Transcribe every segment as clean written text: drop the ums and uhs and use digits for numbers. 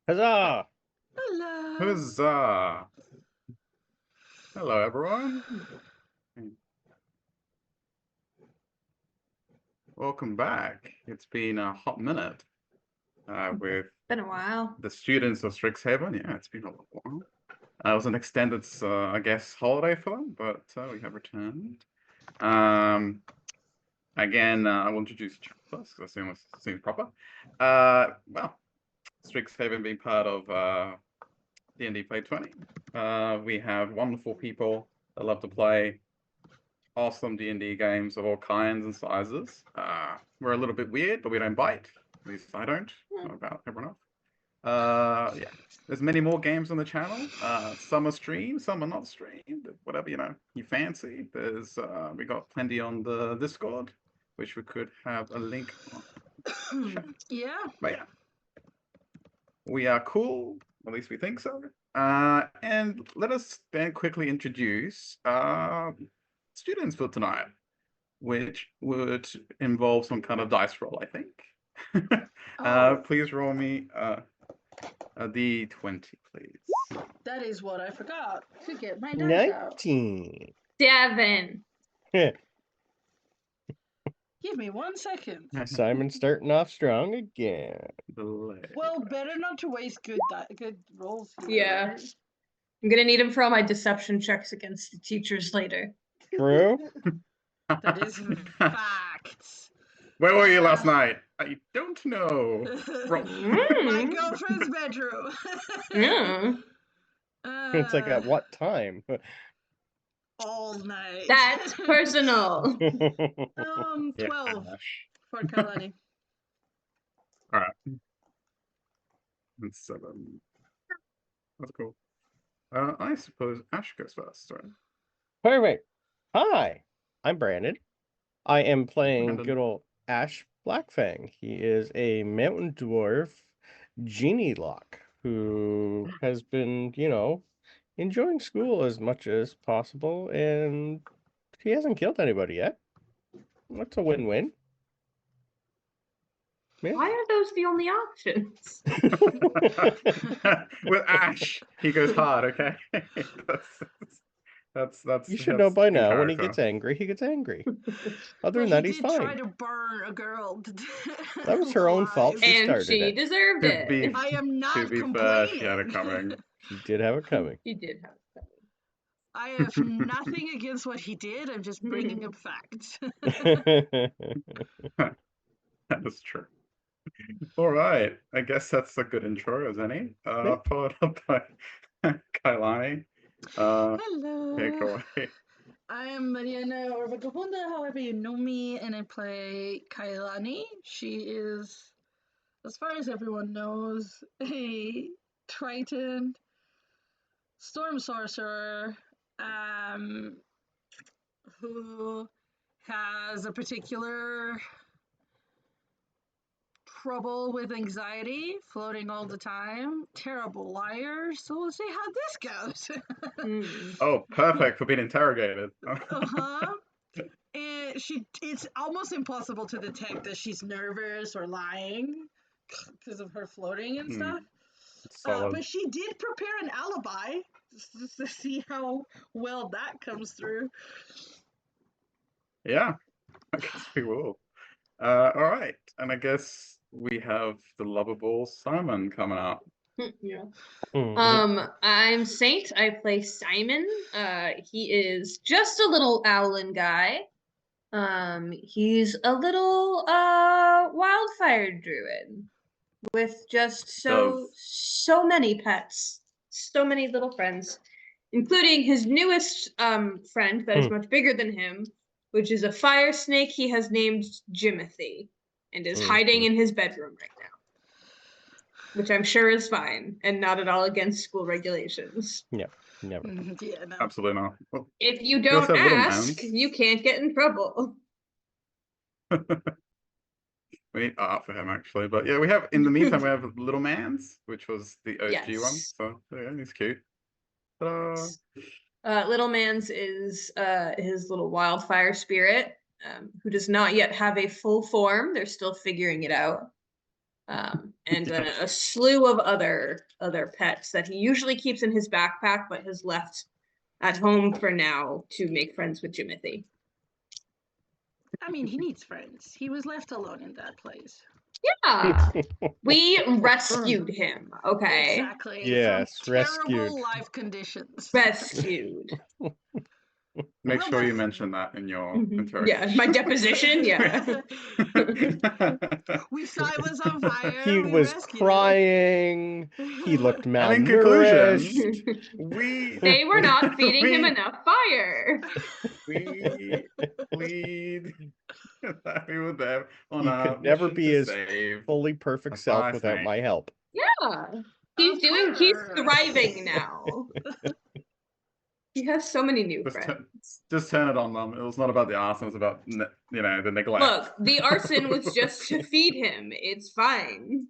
Huzzah! Hello. Huzzah! Hello, everyone. Welcome back. It's been a hot minute with Been a while. the students of Strixhaven. Yeah, it's been a while. It was an extended, I guess, holiday for them, but we have returned. Again, I will introduce each first because I seems proper. Well, Strixhaven being part of D&D Play 20. We have wonderful people that love to play awesome D&D games of all kinds and sizes. We're a little bit weird, but we don't bite. At least I don't. I don't know about everyone else. Yeah. There's many more games on the channel. Some are streamed, some are not streamed. Whatever you fancy. There's we got plenty on the Discord, which we could have a link on. Yeah. But yeah, we are cool. At least we think so. And let us then quickly introduce students for tonight, which would involve some kind of dice roll, I think. Please roll me a d20, please. That is what I forgot to get my dice out. 19. 7. Give me 1 second. Simon starting off strong again. Well, better not to waste good rolls. Yeah. Right? I'm gonna need him for all my deception checks against the teachers later. True. That is facts. Where were you last night? I don't know. My girlfriend's bedroom. Yeah. It's like at what time? All night. That's personal. 12 Yeah. for Kalani. All right. That's 7. That's cool. I suppose Ash goes first. Sorry. Perfect. Hi, I'm Brandon. I am playing Brandon. good old Ash Blackfang. He is a mountain dwarf genie lock who has been, enjoying school as much as possible, and he hasn't killed anybody yet. That's a win-win. Yeah. Why are those the only options? With Ash, he goes hard. Okay, that's. You should know by now. When he character. gets angry, he gets angry. Other Well, than that, he he's did try fine. to burn a girl. That was her own fault. alive. She And started she it. deserved To be- it. I am not To be complaining. fair, she had it coming. She did have it coming. She did have it. I have nothing against what he did. I'm just bringing up facts. That's true. All right, I guess that's a good intro as any. Followed up by Kailani. Hello. Take away. I am Mariana Orvagabunda, however you know me, and I play Kailani. She is, as far as everyone knows, a Triton storm sorcerer who has a particular trouble with anxiety, floating all the time, terrible liar, so we'll see how this goes. Oh, perfect for being interrogated. Uh-huh. And it's almost impossible to detect that she's nervous or lying because of her floating and stuff. But she did prepare an alibi just to see how well that comes through. Yeah, I guess we will. All right, and I guess we have the lovable Simon coming up. Yeah. Mhm. I'm Saint. I play Simon. He is just a little owlin guy. He's a little wildfire druid with just so many pets, so many little friends, including his newest friend that is much bigger than him, which is a fire snake he has named Jimothy and is hiding in his bedroom right now. Which I'm sure is fine and not at all against school regulations. Yeah, never. Yeah, no. Absolutely not. Well, If you We also don't have little ask, mans. you can't get in trouble. we need art for him actually, but yeah, we have. In the meantime, we have Little Mans, which was the OG one. Yes. So yeah, he's cute. Little Man's is his little wildfire spirit, who does not yet have a full form. They're still figuring it out. and then a slew of other pets that he usually keeps in his backpack, but has left at home for now to make friends with Jimothy. I mean, he needs friends. He was left alone in that place. Yeah, we rescued him. Okay, Exactly. Yes, From rescued. terrible life conditions. rescued. Make Well, sure you that's- mention that in your Yeah, interrogation. my deposition. Yeah. We saw it was on fire. He we was rescued crying. He looked And in conclusion, malnourished. we They were not feeding him we- enough fire. we plead that we were there on He a could never mission be to his save fully a perfect self fire without snake. my help. Yeah. He's thriving now. He has so many new friends. Just turn it on them. It was not about the arson. It was about the neglect. Look, the arson was just to feed him. It's fine.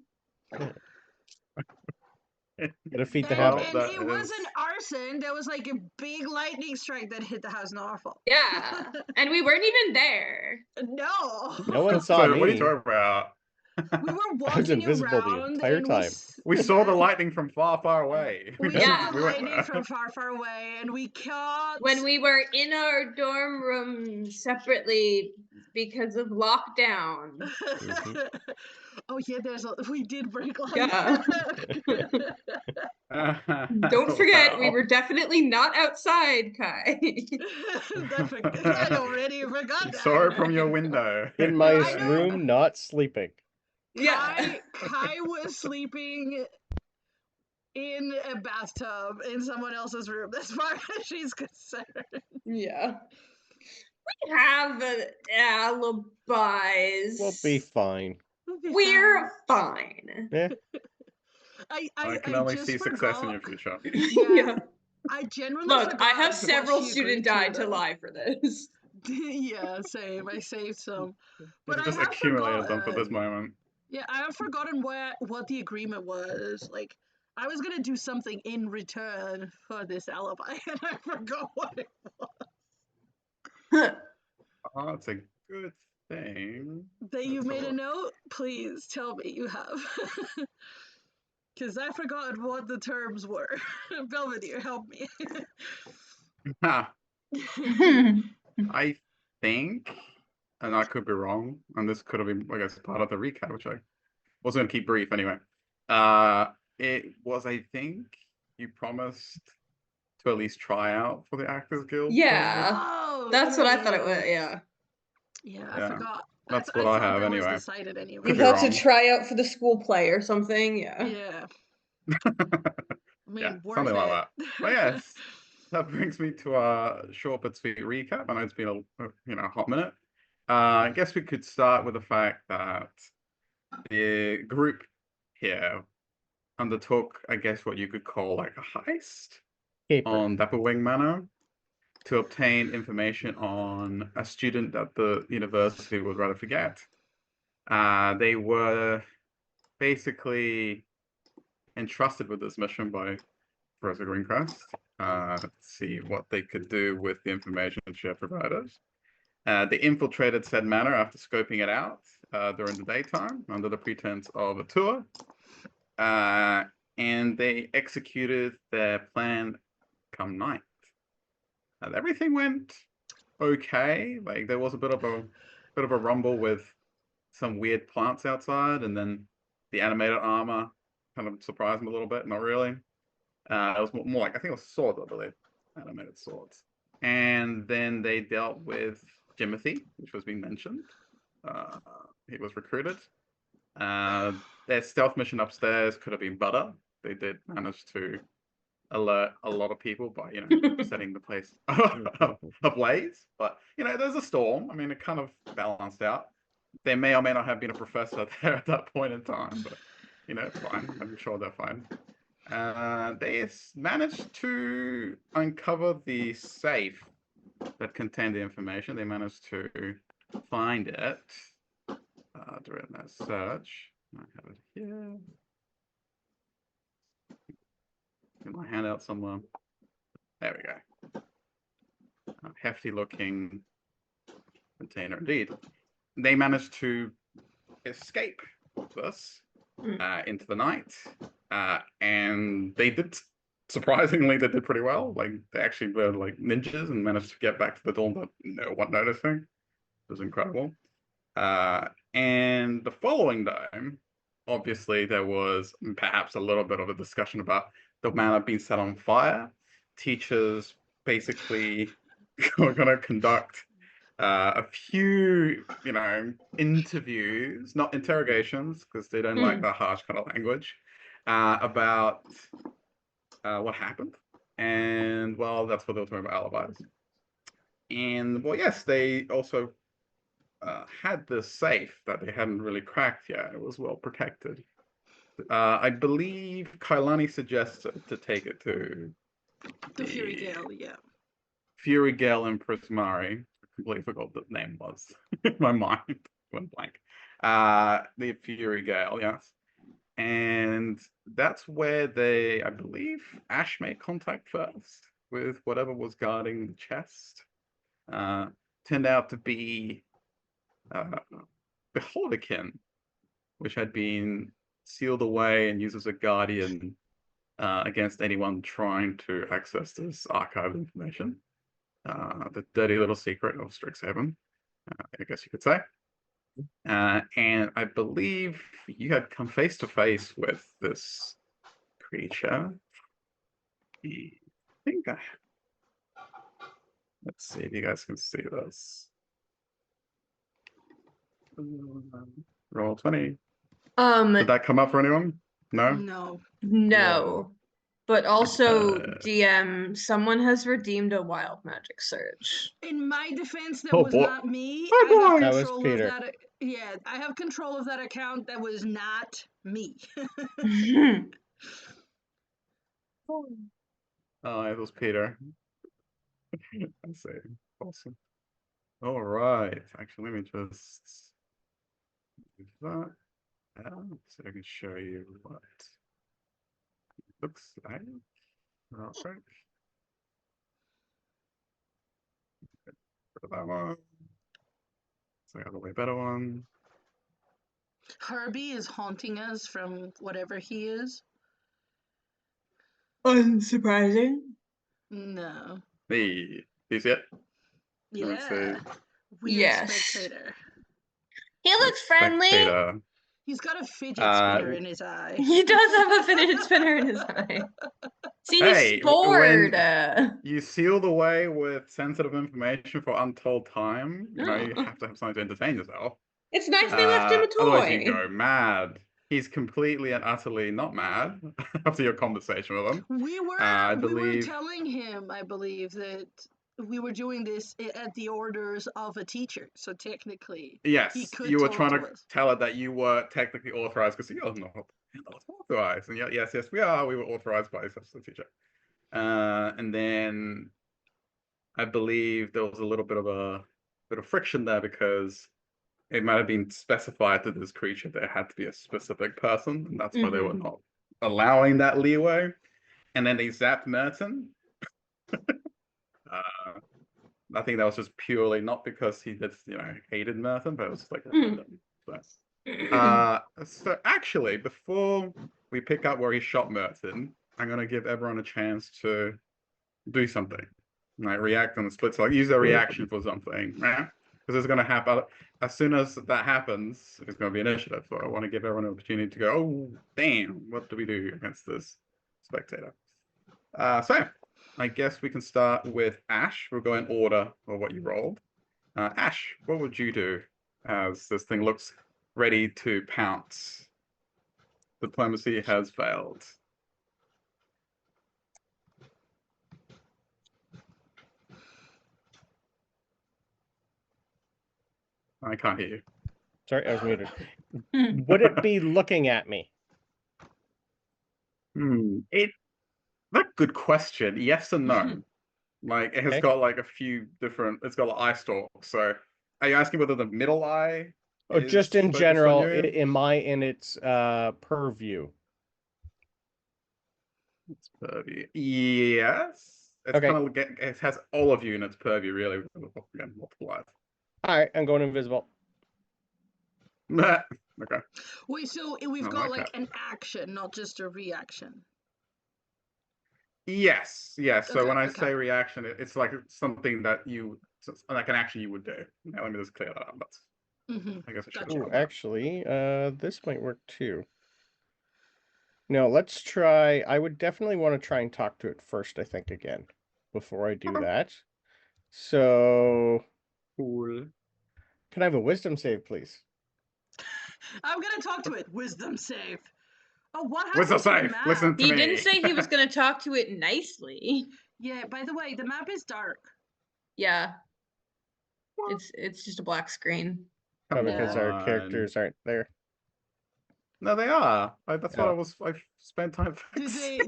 Gotta feed the And, habit. and it wasn't arson. There was like a big lightning strike that hit the house. No, our fault. Yeah. And we weren't even there. No. No one saw So me. what are you talking about? We were I was walking invisible the around entire and time. We saw the lightning from far, far away. We Yeah. saw the lightning from far, far away, and we caught. When we were in our dorm room separately because of lockdown. Oh yeah, we did break lockdown. Yeah. Don't forget, we were definitely not outside, Kai. I already forgot that. Saw it from your window. In my room, not sleeping. Yeah. Kai was sleeping in a bathtub in someone else's room, as far as she's concerned. Yeah. We have alibis. We'll be fine. We're fine. Yeah. I can only see success in your future. Yeah. I generally Look, I have forgot several what she student agreed died to though. lie for this. Yeah, same. I saved some. But I Just have accumulated them for forgotten. this moment. Yeah, I have forgotten what the agreement was. Like, I was gonna do something in return for this alibi, and I forgot what it was. Oh, that's a good thing. That you made a note? Please tell me you have. Because I forgot what the terms were. Belvedere, help me. I think, and I could be wrong, and this could have been, I guess, part of the recap, which I was going to keep brief anyway. It was, I think, you promised to at least try out for the Actors Guild. Yeah. Oh, That's what I thought it was, yeah. Yeah, I forgot. That's what I have that anyway. Was decided anyway. You Could be had to wrong. try out for the school play or something, yeah. Yeah. I mean, Yeah, worth something it. like that. But yes, that brings me to our short but sweet recap. I know it's been a hot minute. I guess we could start with the fact that the group here undertook, I guess, what you could call like a heist Caper. on Dapperwing Manor to obtain information on a student that the university would rather forget. They were basically entrusted with this mission by Professor Greencrest to see what they could do with the information she had provided. They infiltrated said manor after scoping it out during the daytime under the pretense of a tour. And they executed their plan come night. Everything went okay. Like there was a bit of a rumble with some weird plants outside, and then the animated armor kind of surprised me a little bit. Not really. It was more like, I think it was swords, I believe, animated swords. And then they dealt with Jimothy, which was being mentioned. He was recruited. Their stealth mission upstairs could have been better. They did manage to alert a lot of people by, setting the place ablaze. But, there's a storm. I mean, it kind of balanced out. There may or may not have been a professor there at that point in time, but, it's fine. I'm sure they're fine. They managed to uncover the safe that contained the information. They managed to find it during that search. I have it here. Get my hand out somewhere. There we go. A hefty looking container indeed. They managed to escape this into the night. And they did, surprisingly, they did pretty well. Like, they actually were like ninjas and managed to get back to the dawn, but no one noticing. It was incredible. And the following time, obviously, there was perhaps a little bit of a discussion about the manor being set on fire. Teachers basically were going to conduct a few, interviews, not interrogations, because they don't like the harsh kind of language, about what happened. And, well, that's what they were talking about, alibis. And, well, yes, they also had this safe that they hadn't really cracked yet. It was well protected. I believe Kailani suggested to take it to the Fury Gale, yeah. Fury Gale and Prismari. I completely forgot what the name was. My mind went blank. The Fury Gale, yes. And that's where I believe, Ash made contact first with whatever was guarding the chest. Turned out to be Beholderkin, which had been sealed away and used as a guardian against anyone trying to access this archived information. The dirty little secret of Strixhaven, I guess you could say. And I believe you had come face to face with this creature. I think let's see if you guys can see this. Roll 20. Did that come up for anyone? No? No. But also, DM, someone has redeemed a wild magic surge. In my defense, that was not me. That was Peter. Yeah, I have control of that account. That was not me. Oh, it was Peter. I see. Awesome. All right. Actually, let me just do that. So I can show you what it looks like. All right. For that one. So I got a way better one. Herbie is haunting us from whatever he is. Unsurprising. No. Hey, do you see it? Yeah. Weird spectator. He looks friendly. Spectator. He's got a fidget spinner in his eye. He does have a fidget spinner in his eye. See, he's bored. You sealed away with sensitive information for untold time. You have to have something to entertain yourself. It's nice they left him a toy. Otherwise you go mad. He's completely and utterly not mad after your conversation with him. We were telling him, I believe, that we were doing this at the orders of a teacher. So technically, yes, he could you were trying to us. tell her that you were technically authorized because you're not authorized. And yes, we are. We were authorized by such a teacher. And then I believe there was a little bit of friction there because it might have been specified to this creature there had to be a specific person, and that's why they were not allowing that leeway. And then they zapped Merton. I think that was just purely not because he just, hated Merton, but it was just like random. So actually, before we pick up where he shot Merton, I'm gonna give everyone a chance to do something. Like react on the split. So use their reaction for something, right? Because it's gonna happen as soon as that happens, it's gonna be initiative. So I want to give everyone an opportunity to go, oh damn, what do we do against this spectator? So I guess we can start with Ash. We'll go in order of what you rolled. Ash, what would you do as this thing looks ready to pounce? Diplomacy has failed. I can't hear you. Sorry, I was muted. Would it be looking at me? That's a good question. Yes and no. Like it has got like a few different. It's got eye stalks. So, are you asking whether the middle eye? Oh, just in general, am I in its purview? It's purview. Yes. It's kind of it has all of you in its purview, really. Again, multiple eyes. All right, I'm going invisible. Okay. Wait, so we've I got like like that. an action, not just a reaction. Yes, yes. So Okay, when I okay. say reaction, it's like something that like an action you would do. Now, let me just clear that up. That's, I guess I should have Gotcha. Ooh, thought that. actually, this might work too. No, let's try. I would definitely want to try and talk to it first, I think, again, before I do Okay. that. So, Cool. can I have a wisdom save, please? I'm gonna talk to it. Wisdom save. Oh, what Wisdom happened to the save. map? Listen to He me. didn't say he was going to talk to it nicely. Yeah, by the way, the map is dark. Yeah. It's just a black screen. Probably Come because our on. characters aren't there. No, they are. That's what Oh. I spent time fixing.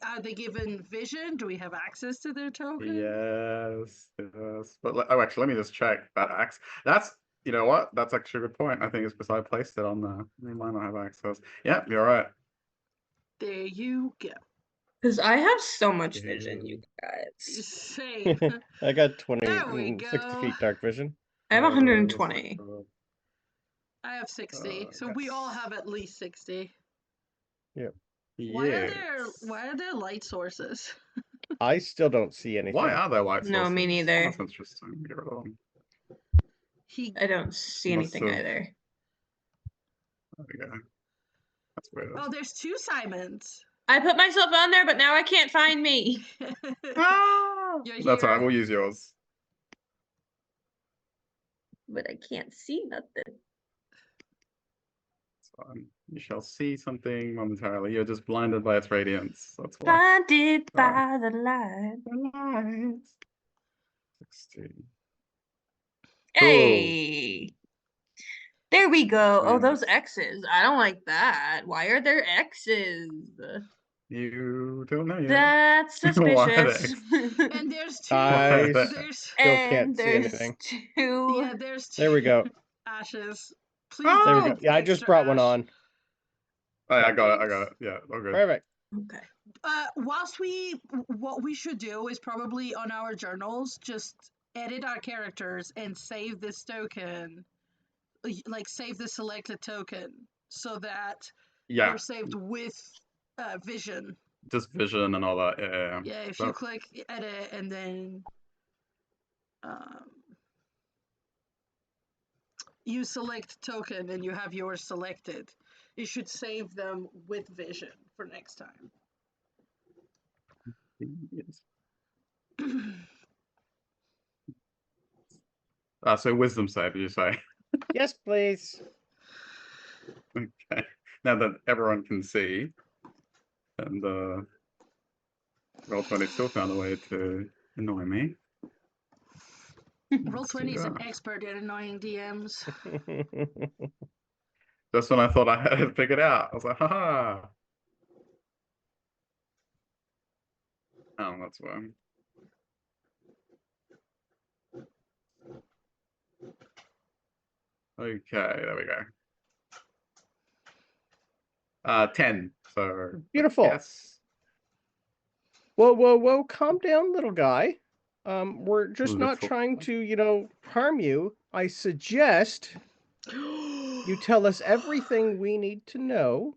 Are they given vision? Do we have access to their token? Yes, yes. But actually, let me just check that axe. That's, you know what? That's actually a good point. I think it's because I placed it on there. They might not have access. Yeah, you're right. There you go. Because I have so much vision, you guys. Same. I got 20, There we 60 go. feet dark vision. I have 120. I have 60, so we all have at least 60. Yep. Yes. Why are there light sources? I still don't see anything. Why are there light No, sources? me neither. That's interesting. Get rid of them. I don't see anything either. There we go. That's weird. Oh, there's 2 Simons. I put myself on there, but now I can't find me. That's all right. We'll use yours. But I can't see nothing. You shall see something momentarily. You're just blinded by its radiance. That's why. Blinded by the light. The lights. 60. Hey. There we go. Oh, those Yes. X's. I don't like that. Why are there X's? You don't know yet. That's suspicious. And there's 2. I There's still can't see anything. 2. Yeah, there's 2 There we go. ashes. Please There we don't go. take Yeah, I just extra brought one ash. on. Oh, yeah, I got it. I got it. Yeah, all good. Perfect. Okay. What we should do is probably on our journals just edit our characters and save this token, like save the selected token, so that Yeah, we're saved with vision. just vision and all that. Yeah. Yeah, if you click edit and then you select token and you have yours selected, you should save them with vision for next time. So wisdom save, you say? Yes, please. Okay. Now that everyone can see, and Roll20 still found a way to annoy me. Roll20 is an expert at annoying DMs. Just when I thought I had it figured out, I was like, haha. Oh, that's why. Okay, there we go. 10. So Beautiful. yes. Whoa, whoa, whoa! Calm down, little guy. We're just not Little. trying to, harm you. I suggest you tell us everything we need to know,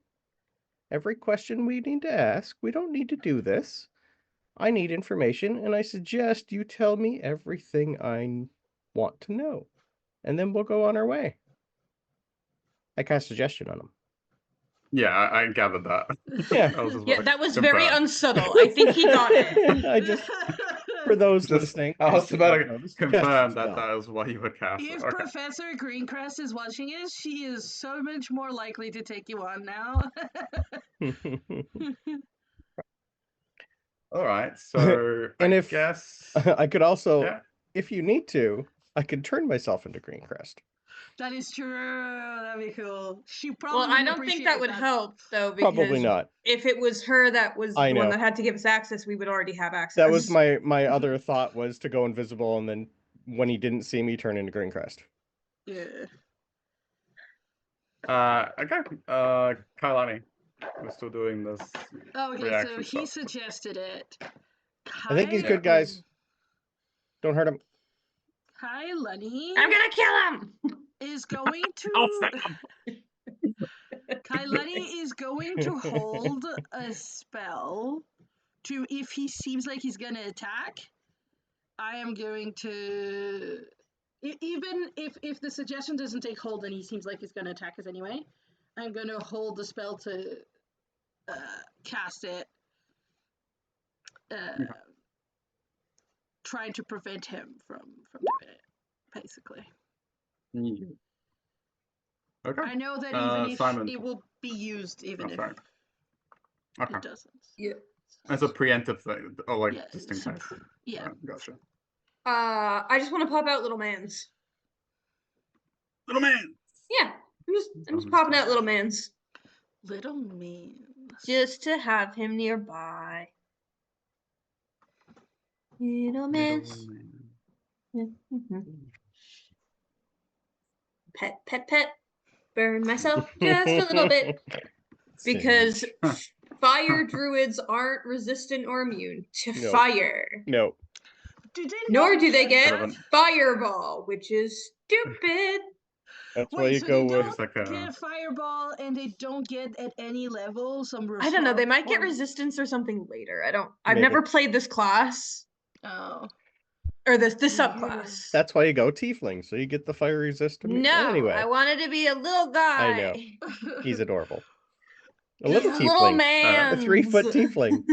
every question we need to ask. We don't need to do this. I need information, and I suggest you tell me everything I want to know, and then we'll go on our way. I cast suggestion on him. Yeah, I gathered that. Yeah. That was very unsubtle. I think he got it. I just, for those listening, I was about to confirm that spell. that was what you would cast. If Okay. Professor Greencrest is watching us, she is so much more likely to take you on now. All right, so and I if guess I could also, if you need to, I could turn myself into Greencrest. That is true. That'd be cool. She probably. Well, I don't think that would help though, because Probably not. if it was her that was the one that had to give us access, we would already have access. That was my other thought, was to go invisible, and then when he didn't see me, turn into Greencrest. Yeah. Okay. Kailani, we're still doing this. Okay, so he suggested it. I think he's good, guys. Don't hurt him. Hi, Lenny. I'm gonna kill him. is going Oh, to Kailani is going to hold a spell to if he seems like he's gonna attack. I am going to even if the suggestion doesn't take hold and he seems like he's gonna attack us anyway, I'm gonna hold the spell to cast it, trying to prevent him from doing it, basically. Okay. I know that even if Simon. it will be used, even if Okay. it doesn't. Yeah. As a preemptive thing, or like Yeah, just in case. Yeah. Gotcha. I just want to pop out little mans. Little man. Yeah, I'm just popping out little mans. Little means. Just to have him nearby. Little mans. Yeah. Pet. Burn myself just a little bit. Because fire druids aren't resistant or immune to fire. No. Nor do they get fireball, which is stupid. That's why you go with like get fireball and they don't get at any level some I don't know, they might get resistance or something later. I've Maybe. never played this class. Oh. Or this subclass. That's why you go tiefling, so you get the fire resistance. No, anyway. I wanted to be a little guy. I know. He's adorable. A Just little tiefling. Little man. A 3-foot tiefling.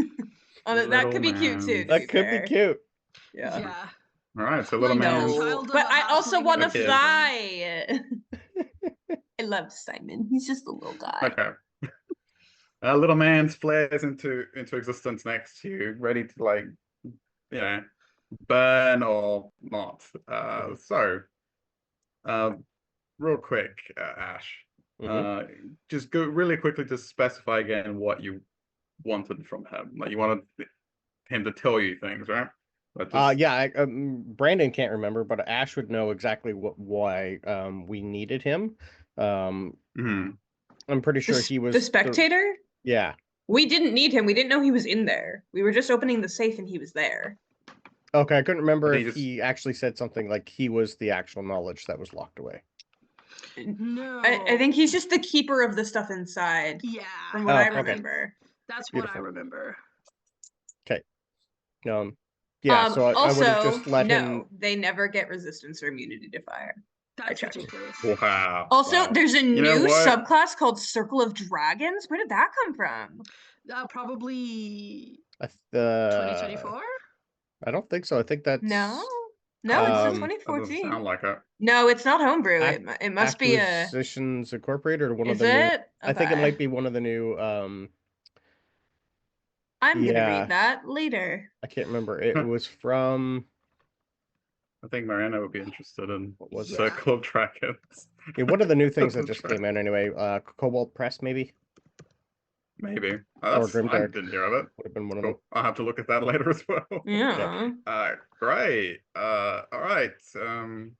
That could be cute too. That could be cute. Yeah. All right, so little man. But I also want to fly. I love Simon. He's just a little guy. Okay. A little man flares into existence next to you, ready to like, burn or not. Real quick, Ash. Just go really quickly to specify again what you wanted from him. Like you wanted him to tell you things, right? Brandon can't remember, but Ash would know exactly why we needed him. I'm pretty sure he was the spectator. Yeah. We didn't need him. We didn't know he was in there. We were just opening the safe and he was there. Okay, I couldn't remember if he actually said something like he was the actual knowledge that was locked away. No. I think he's just the keeper of the stuff inside. Yeah. From what I remember. That's what I remember. Okay. So I would have just let him. They never get resistance or immunity to fire. That's ridiculous. Wow. Also, there's a new subclass called Circle of Dragons. Where did that come from? Probably 2024. I don't think so. I think that's no. It's in 2014. Doesn't sound like it. No, it's not homebrew. It must be a Acquisitions Incorporated or one of the new. Okay. I think it might be one of the new. I'm gonna read that later. I can't remember. It was from. I think Mariana would be interested in Circle of Dragons. Yeah, one of the new things that just came out anyway. Cobalt Press, maybe. Maybe. Or I Grimdark. didn't hear of it. Would have been one of them. I'll have to look at that later as well. Yeah. Great. All right.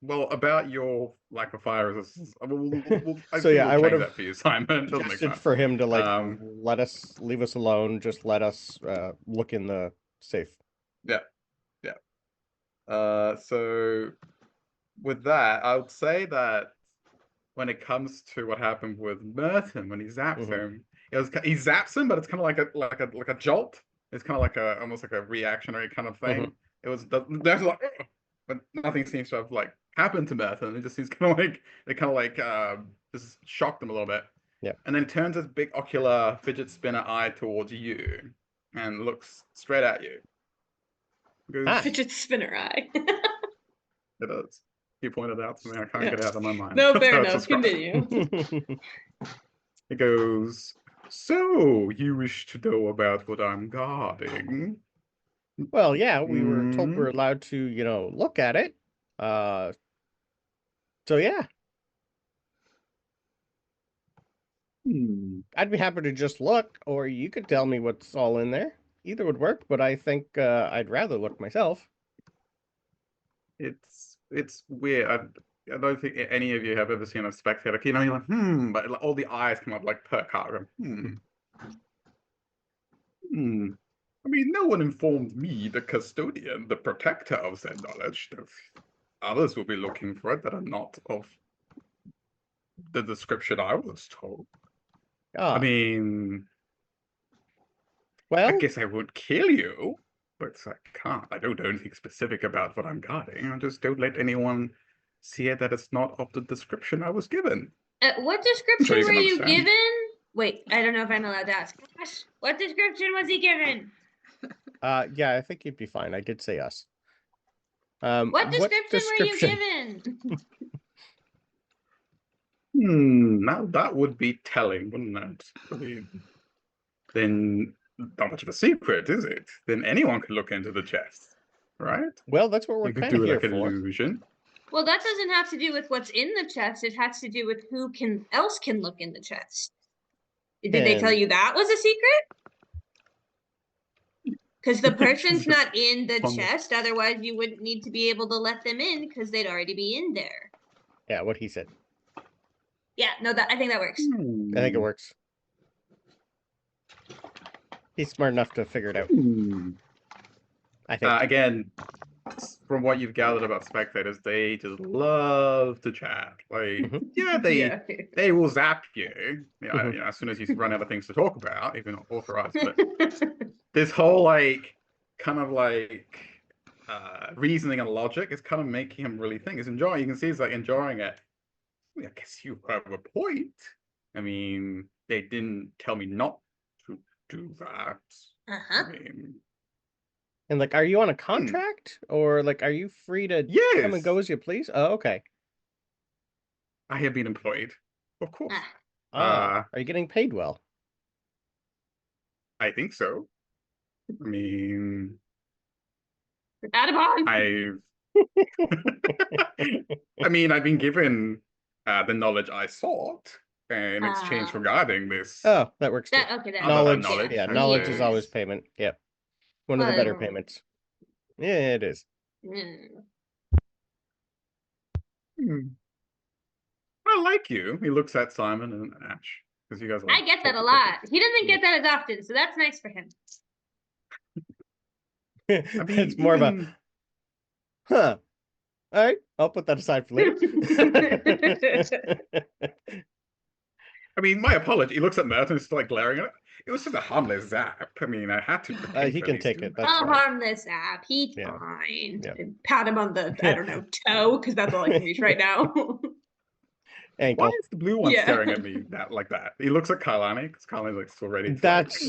Well, about your lack of fire resistance, I would have that for you, Simon. Suggested for him to leave us alone. Just let us look in the safe. Yeah. So with that, I would say that when it comes to what happened with Merton when he zaps him, he zaps him, but it's kind of like a jolt. It's kind of like almost like a reactionary kind of thing. It was there's like, but nothing seems to have like happened to Merton. It just seems kind of like just shocked him a little bit. Yeah. And then turns his big ocular fidget spinner eye towards you and looks straight at you. Fidget spinner eye. It is. He pointed out to me. I can't get it out of my mind. No, fair enough. Continue. It goes, so you wish to know about what I'm guarding? Well, yeah, we were told we're allowed to, look at it. So yeah. I'd be happy to just look, or you could tell me what's all in there. Either would work, but I think I'd rather look myself. It's weird. I don't think any of you have ever seen a spectator. You're like, but all the eyes come up like per card. I mean, no one informed me, the custodian, the protector of said knowledge, that others will be looking for it that are not of the description I was told. Ah, I mean, I well, guess I would kill you, but I can't. I don't know anything specific about what I'm guarding. I just don't let anyone see it that it's not of the description I was given. What I'm sure description you were can you understand. given? Wait, I don't know if I'm allowed to ask. Ash, what description was he given? yeah, I think you'd be fine. I did say us. What What description were you description? given? Now that would be telling, wouldn't it? I mean, then not much of a secret, is it? Then anyone could look into the chest, right? Well, that's what we're You could kind of do here like an for. illusion. Well, that doesn't have to do with what's in the chest. It has to do with who else can look in the chest. Did they tell And you that was a secret? Because the person's not in the chest, otherwise you wouldn't need to be able to let them in because they'd already be in there. yeah, what he said. Yeah, no, I think that works. I think it works. He's smart enough to figure it out. I think. Again, from what you've gathered about spectators, they just love to chat. Like, yeah, they will zap you, you know, as soon as you run out of things to talk about, even not authorized. But this whole like kind of like reasoning and logic is kind of making him really think. He's enjoying. You can see he's like enjoying it. I guess you have a point. I mean, they didn't tell me not to do that. I mean, And like, are you on a contract or like, are you free to come and go as you please? Oh, okay. I have been employed, of course. Are you getting paid well? I think so. I mean, Adabon. I mean, I've been given the knowledge I sought in exchange regarding this. Oh, that works too. Knowledge, yeah, knowledge is always payment. Yep. One of the better payments. Yeah, it is. I like you. He looks at Simon and Ash. Because you guys I get that a lot. He doesn't get that as often, so that's nice for him. I mean, it's more of a, huh. All right, I'll put that aside for later. I mean, my apology. He looks at Merton and is like glaring at it. It was just a harmless zap. I mean, I had to. He can take it. That's fine. Harmless zap. He's fine. Yeah. Pat him on the, I don't know, toe, because that's all I can reach right now. Ankle. Why is the blue one staring at me like that? He looks at Kailani because Kailani's like still ready to that's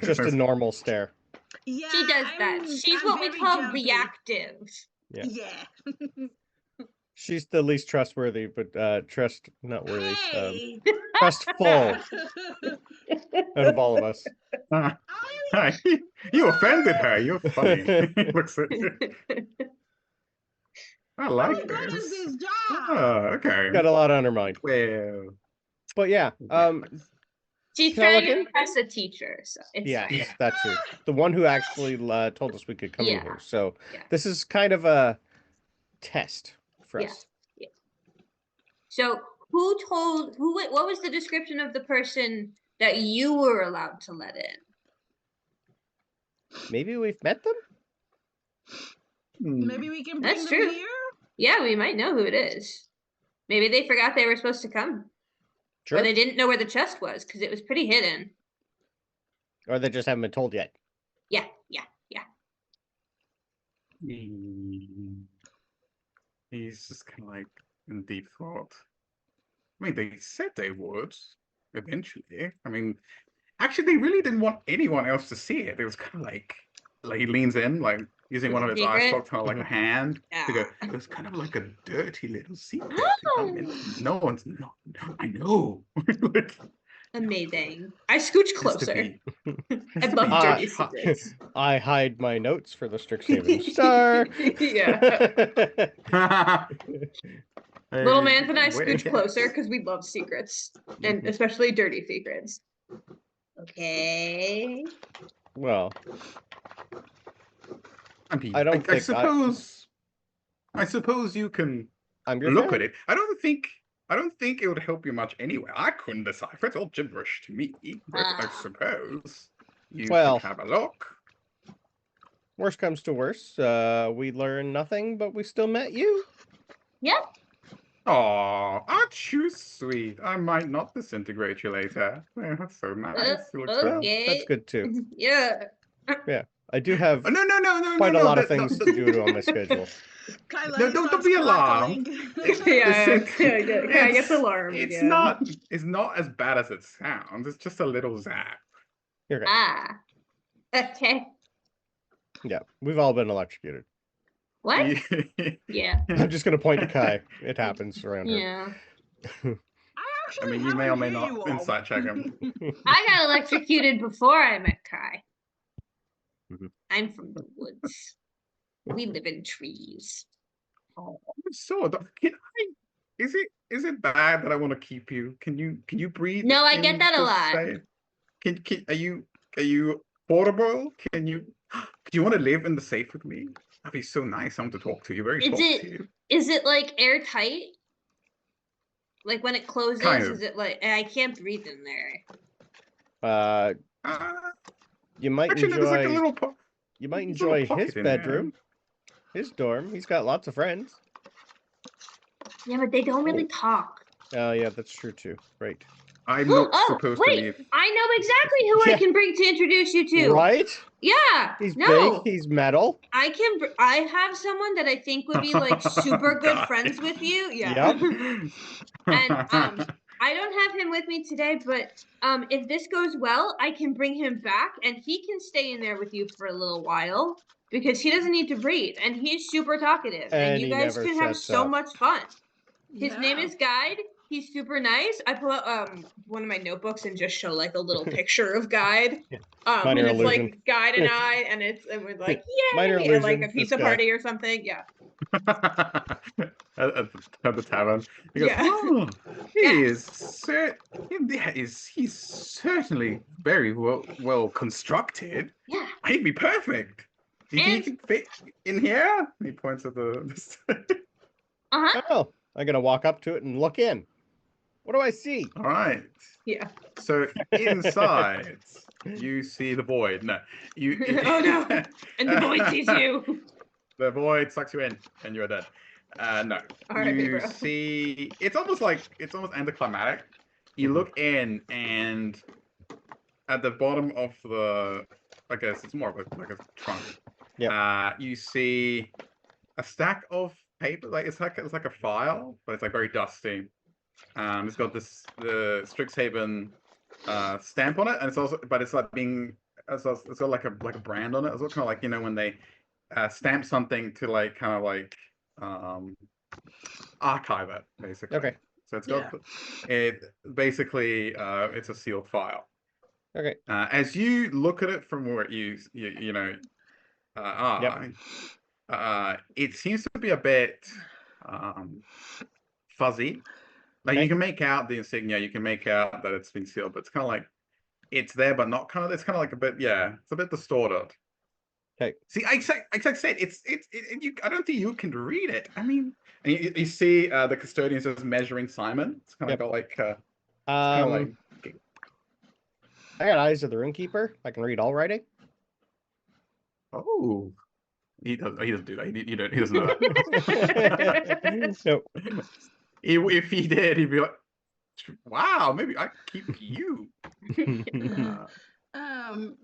just a normal stare. Yeah, she does that. She's what we call reactive. Yeah. She's the least trustworthy, but not worthy. Hey. Trustful out of all of us. You offended her. You're funny. Looks at you. I like this. Is his job. Oh, okay. Got a lot on her mind. Well, but yeah, she's trying to impress a teacher, so it's yes, that too. The one who actually told us we could come in here. So this is kind of a test for us. Yeah. So what was the description of the person that you were allowed to let in? Maybe we've met them? Maybe we can bring them here? Yeah, we might know who it is. Maybe they forgot they were supposed to come. Sure. Or they didn't know where the chest was because it was pretty hidden. Or they just haven't been told yet. Yeah. He's just kind of like in deep thought. I mean, they said they would eventually. I mean, actually, they really didn't want anyone else to see it. It was kind of like he leans in, like using one of his eye stalks, kind of like a hand to go. It was kind of like a dirty little secret. No one's I know. Like, amazing. I scooch closer. I love dirty secrets. I hide my notes for the Strixhaven star. Little Mans and I scooch closer because we love secrets, and especially dirty secrets. Okay. Well, I mean, I suppose you can look at it. I don't think it would help you much anyway. I couldn't decipher. It's all gibberish to me. But I suppose you can have a look. Worst comes to worst, we learn nothing, but we still met you. Yep. Oh, aren't you sweet? I might not disintegrate you later. Yeah, that's so nice. You look so. Well, that's Okay. good too. Yeah. Yeah, I do have Oh, no, quite a no. lot of things to do on my schedule. No, Kyla don't starts be alarmed. crackling. Yeah, Disint- Kai gets alarmed again. It's not as bad as it sounds. It's just a little zap. You're right. Ah. Okay. Yeah, we've all been electrocuted. What? Yeah. I'm just gonna point to Kai. It happens around her. Yeah. I I actually mean, you may or haven't may hit not you all. insight check him. I got electrocuted before I met Kai. Mhm. I'm from the woods. We live in trees. Oh, so is it bad that I want to keep you? Can you breathe No, I get in that a the lot. same? Can are you portable? Can you do you want to live in the safe with me? That'd be so nice. I want to talk to you. Very Is it talkative. is it like airtight? Like when it closes, Kind of. is it like I can't breathe in there? Uh, Uh, you might actually, no, there's like a enjoy. little You might there's a little enjoy his pocket in there. bedroom, his dorm. He's got lots of friends. Yeah, but they don't really talk. Oh, yeah, that's true too. Right. I'm not Oh, supposed to wait! leave. I know exactly who Yeah. I can bring to introduce you to. Right? Yeah. He's No. big. He's metal. I have someone that I think would be like super good God. friends with you. Yeah. Yep. And I don't have him with me today, but if this goes well, I can bring him back and he can stay in there with you for a little while because he doesn't need to breathe and he's super talkative and And you he guys never can have shuts so up. much fun. His name Yeah. is Guide. He's super nice. I pull out one of my notebooks and just show like a little picture of Guide. Minor And it's illusion. like Guide and I, and we're like, Minor yay, at like illusion, a this pizza guy. party or something. Yeah. at the tavern. He goes, Yeah. "Oh, Yeah. he's certainly very well constructed. Yeah. He'd be perfect. Do you think he And could fit in here?" And he points at the uh-huh. Oh, I'm gonna walk up to it and look in. What do I see? All right. Yeah. So inside, you see the void. No, you. Oh no. And the void sees you. The void sucks you in, and you're dead. No, R.I.P., you bro. see. It's almost anticlimactic. You look in, and at the bottom of the, I guess it's more of a trunk. Yeah. You see a stack of paper. Like it's like a file, but it's like very dusty. It's got the Strixhaven stamp on it, and it's also, but it's like it's got like a brand on it. It's kind of like, you know, when they stamp something to like kind of like archive it, basically. Okay. So it's got it basically. It's a sealed file. Okay. As you look at it from where you know it seems to be a bit fuzzy. Like you can make out the insignia, you can make out that it's been sealed, but it's kind of like it's there, but not kind of. It's kind of like a bit, it's a bit distorted. Okay. See, I said I don't think you can read it. I mean, and you see the custodian says measuring Simon. It's kind of like I got eyes of the roomkeeper. I can read all writing. Oh, he doesn't do that. He doesn't know that. Nope. If he did, he'd be like, "Wow, maybe I keep you."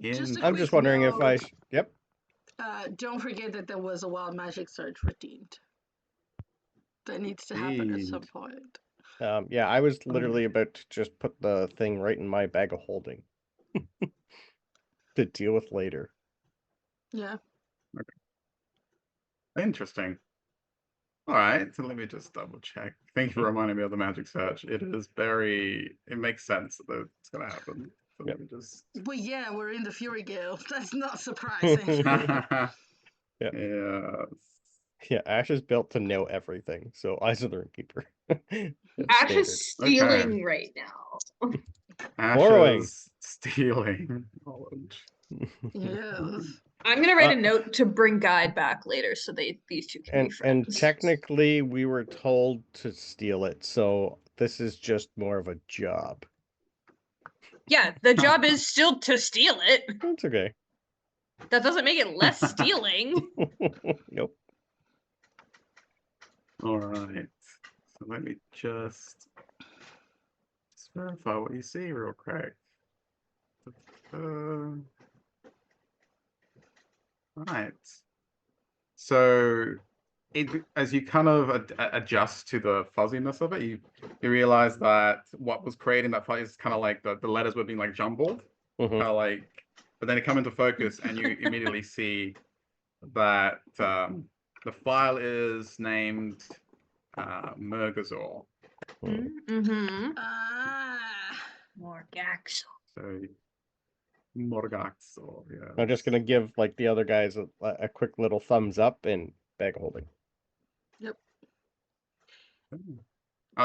Just a I'm just wondering if I. Yep. Don't forget that there was a wild magic search redeemed. That needs to happen at some point. Yeah, I was literally about to just put the thing right in my bag of holding to deal with later. Yeah. Okay. Interesting. All right, so let me just double check. Thank you for reminding me of the magic search. It makes sense that it's going to happen. So let me just. Well, yeah, we're in the Fury Guild. That's not surprising. Yeah. Yes. Yeah, Ash is built to know everything, so eyes of the roomkeeper. Ash is stealing right now. Ash is stealing knowledge. Yes. I'm gonna write a note to bring Guide back later, so these two can be friends. And technically, we were told to steal it, so this is just more of a job. Yeah, the job is still to steal it. That's okay. That doesn't make it less stealing. Nope. All right. So let me just verify what you see real quick. Right. So as you kind of adjust to the fuzziness of it, you realize that what was creating that fuzz is kind of like the letters were being like jumbled, kind of like, but then it come into focus and you immediately see that the file is named Murgazor. Morgaxo. So Morgaxor, yeah. I'm just gonna give like the other guys a quick little thumbs up and bag holding. Yep.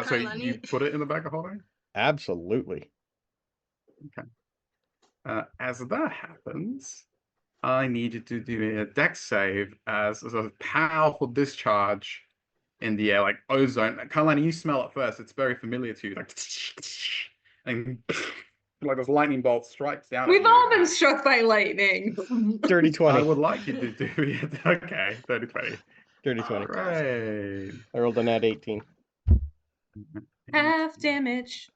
So you put it in the bag of holding? Absolutely. Okay. As that happens, I need you to do a dex save as a powerful discharge in the air, like ozone. Carlina, you smell it first. It's very familiar to you, like, and like this lightning bolt strikes down. We've all been struck by lightning. Dirty 20. I would like you to do it. Okay, 30-20. Dirty 20. Right. I rolled a nat 18. Half damage.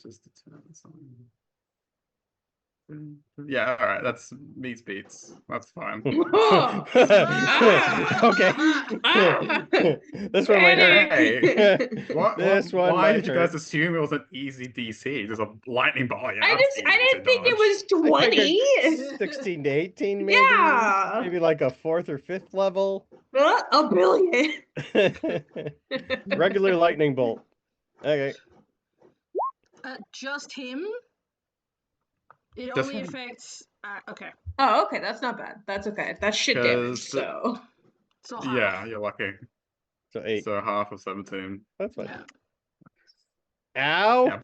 Just determine something. Yeah, all right. That's meets beats. That's fine. Okay. This one might hurt. Hey, why did you guys hurt. assume it was an easy DC? Just a lightning ball. Yeah, I didn't think it was 20. 16 to 18, maybe. Yeah. Maybe like a 4th or 5th level. A billion. Regular lightning bolt. Okay. Just him? It Just only him. affects. Okay. Oh, okay. That's not bad. That's okay. That's shit damage. So. Yeah, you're lucky. So 8. So half of 17. That's fine. Yeah. Ow. Yeah.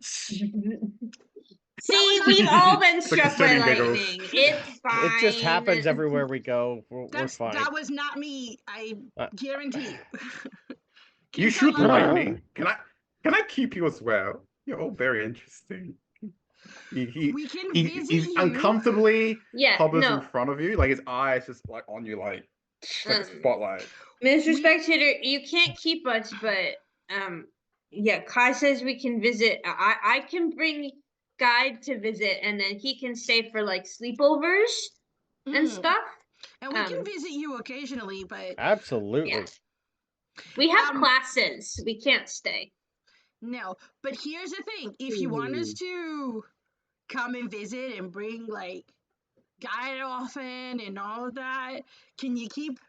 See, we've all been struck by giggles. lightning. It's fine. It just happens everywhere we go. We're fine. That was not me. I guarantee you. You shoot lightning. Can I keep you as well? You're all very interesting. We can visit he's you. uncomfortably hovers no. in front of you, like his eyes just like on you, like a spotlight. Mr. Spectator, you can't keep us, but yeah, Kai says we can visit. I can bring Guide to visit, and then he can stay for like sleepovers and stuff. And we can visit you occasionally, but Absolutely. Yeah. We have classes. We can't stay. No, but here's the thing: if you want us to come and visit and bring like Guide often and all of that, can you keep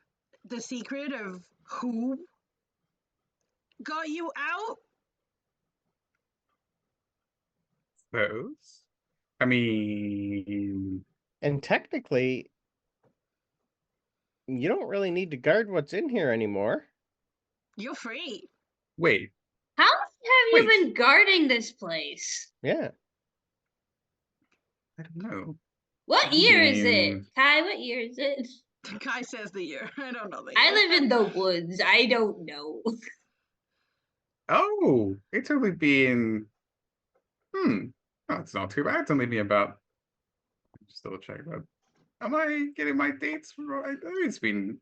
the secret of who got you out? Suppose. I mean, and technically, you don't really need to guard what's in here anymore. You're free. Wait. How have you been guarding this place? Yeah. I don't know. What year is it? Kai, what year is it? Kai says the year. I don't know the year. I live in the woods. I don't know. Oh, it's only been. Oh, it's not too bad. It's only been about. Just double check that. Am I getting my dates right?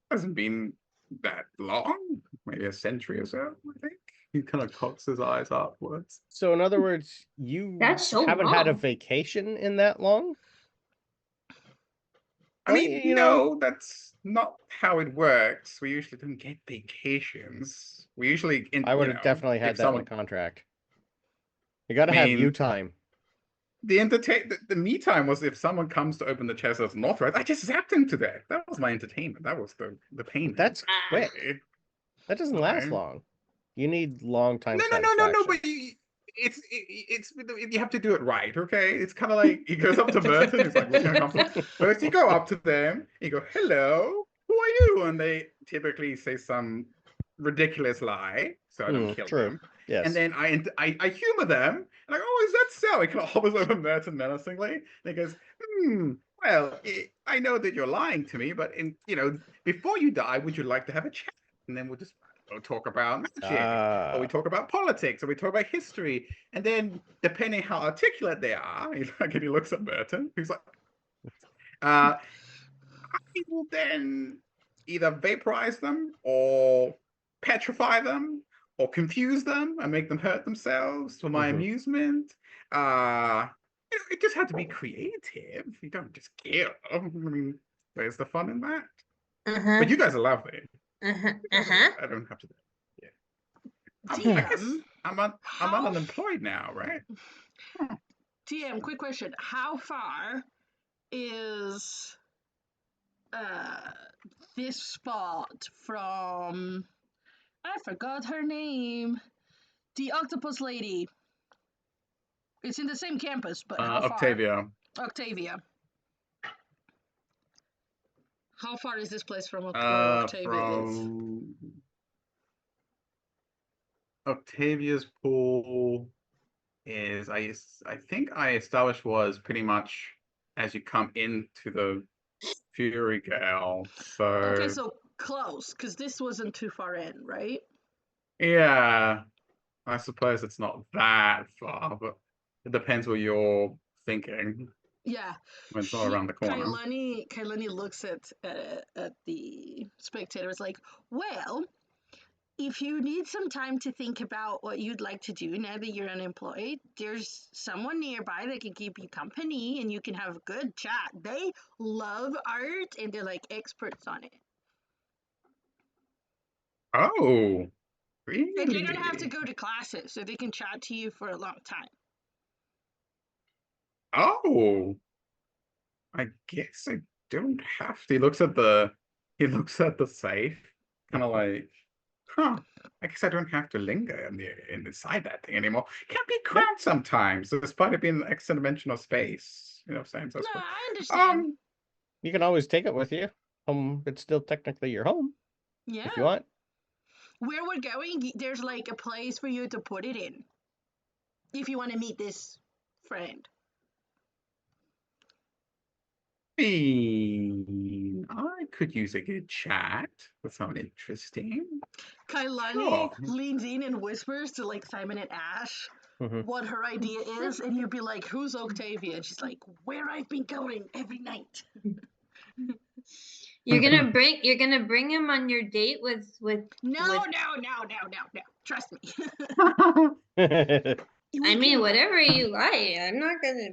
Hasn't been that long. Maybe a century or so, I think. He kind of cocks his eyes upwards. So in other words, you haven't had a vacation in that long? I mean, no, that's not how it works. We usually don't get vacations. We usually... I would have definitely had that in the contract. You got to have you time. The me time was if someone comes to open the chest as an authorized, I just zapped him to death. That was my entertainment. That was the pain. That's quick. That doesn't last long. You need long time. No, but it's you have to do it right, okay? It's kind of like he goes up to Merton, he's like looking uncomfortable. First you go up to them, you go, hello, who are you? And they typically say some ridiculous lie, so I don't kill them. Yes. And then I humor them, and I go, oh, is that so? He kind of hovers over Merton menacingly, and he goes, well, I know that you're lying to me, but before you die, would you like to have a chat? And then we'll just talk about magic, or we talk about politics, or we talk about history, and then depending how articulate they are, he looks at Merton, who's like, I will then either vaporize them or petrify them or confuse them and make them hurt themselves for my amusement. It just had to be creative. You don't just kill. I mean, where's the fun in that? But you guys are lovely. I don't have to. Yeah. I guess I'm unemployed now, right? TM, quick question. How far is this spot from, I forgot her name, the octopus lady? It's in the same campus, but how far? Octavia. How far is this place from where Octavia is? Octavia's pool is, I think I established, was pretty much as you come into the Fury Gale. So okay, so close, because this wasn't too far in, right? Yeah, I suppose it's not that far, but it depends what you're thinking. Yeah, when it's not around the corner. Kailani looks at the spectators like, well, if you need some time to think about what you'd like to do now that you're unemployed, there's someone nearby that can keep you company and you can have a good chat. They love art and they're like experts on it. Oh, really? And they don't have to go to classes, so they can chat to you for a long time. Oh, I guess I don't have to. He looks at the safe, kind of like, huh. I guess I don't have to linger inside that thing anymore. It can be cramped sometimes, despite it being extra dimensional space. You know what I'm saying? So no, I understand. You can always take it with you. It's still technically your home. Yeah. If you want. Where we're going, there's like a place for you to put it in. If you want to meet this friend. I could use a good chat with someone interesting. Kailani leans in and whispers to like Simon and Ash what her idea is, and you'd be like, "Who's Octavia?" And she's like, "Where I've been going every night." You're gonna bring him on your date with. No. Trust me. I mean, whatever you like.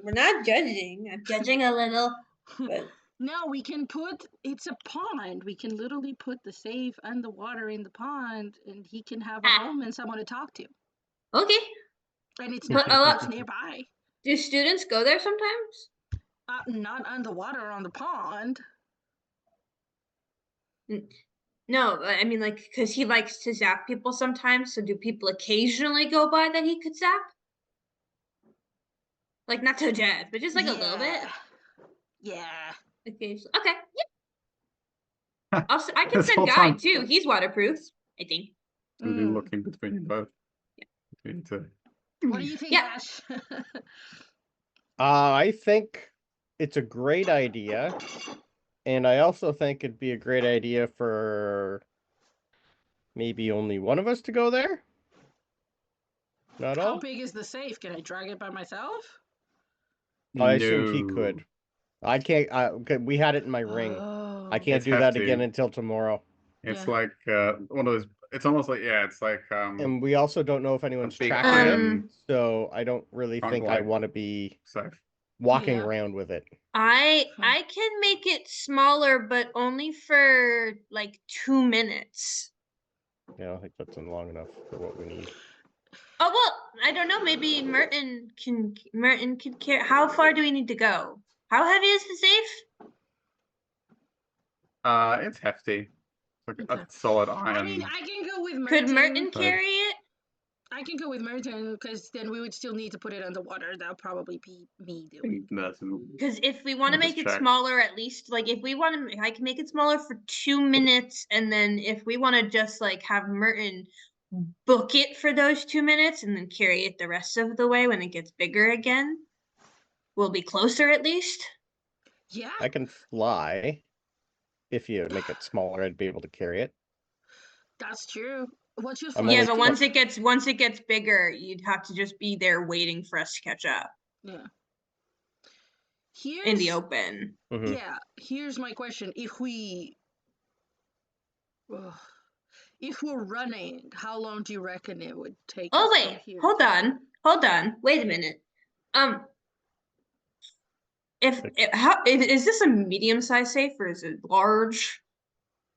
We're not judging. I'm judging a little. But no, we can it's a pond. We can literally put the safe and the water in the pond, and he can have a home and someone to talk to. Okay. And it's it's nearby. Do students go there sometimes? Not on the water or on the pond. No, I mean, like, because he likes to zap people sometimes. So do people occasionally go by that he could zap? Like, not to death, but just like a little bit. Yeah. Occasionally. Okay. Yeah. I can send Guy too. He's waterproof, I think. Really looking between you both. Yeah. What do you think, Ash? I think it's a great idea. And I also think it'd be a great idea for maybe only one of us to go there. Not all. How big is the safe? Can I drag it by myself? I assumed he could. I can't. We had it in my ring. I can't do that again until tomorrow. It's like one of those. It's almost like it's like. And we also don't know if anyone's tracking it, so I don't really think I want to be walking around with it. I can make it smaller, but only for like 2 minutes. Yeah, I think that's long enough for what we need. Oh well, I don't know. Maybe Merton can carry. How far do we need to go? How heavy is the safe? It's hefty. It's like a solid iron. I mean, I can go with Merton. Could Merton carry it? I can go with Merton because then we would still need to put it underwater. That'll probably be me doing. Because if we want to make it smaller, at least like if we want to, I can make it smaller for 2 minutes, and then if we want to just like have Merton book it for those 2 minutes and then carry it the rest of the way when it gets bigger again, we'll be closer at least. Yeah. I can fly. If you make it smaller, I'd be able to carry it. That's true. What's your yeah, but once it gets bigger, you'd have to just be there waiting for us to catch up. Yeah. In the open. Yeah. Here's my question: if we're running, how long do you reckon it would take Oh, us from wait. here Hold to on. Hold on. Wait a minute. Is this a medium-sized safe or is it large?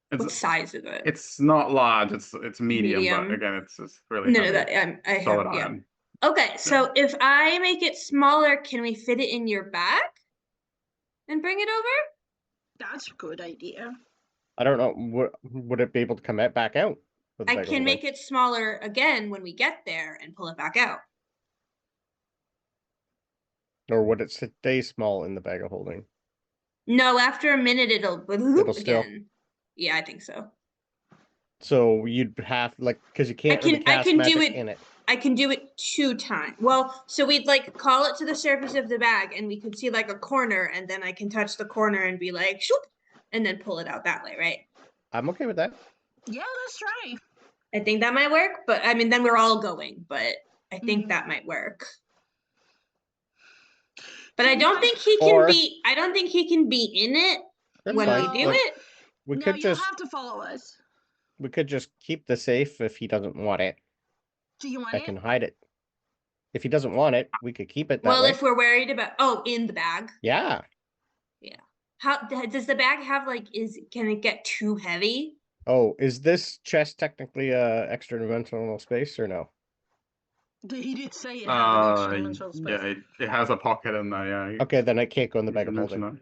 What size is it? It's not large. It's medium, but Medium. again, it's really No, heavy. that I solid have, yeah. iron. Okay, so if I make it smaller, can we fit it in your bag and bring it over? That's a good idea. I don't know. Would it be able to come back out? With the I bag of can holding? make it smaller again when we get there and pull it back out. Or would it stay small in the bag of holding? No, after a minute it'll still. again. Yeah, I think so. So you'd have because you can't really cast magic in it. I can do it 2 times. Well, so we'd like call it to the surface of the bag and we could see like a corner and then I can touch the corner and be like, shoop, and then pull it out that way, right? I'm okay with that. Yeah, let's try. I think that might work, but I mean, then we're all going, but I think that might work. But I don't think he can be, I don't think he can be in it when we do it. We could you'll just have to follow us. we could just keep the safe if he doesn't want it. Do you want I it? can hide it. If he doesn't want it, we could keep it that way. Well, if we're worried about in the bag. Yeah. Yeah. How does the bag have can it get too heavy? Oh, is this chest technically extra dimensional space or no? He did say it had an extra dimensional space. Yeah, it has a pocket in there. Yeah. Okay, then I can't go in the bag of holding. Okay.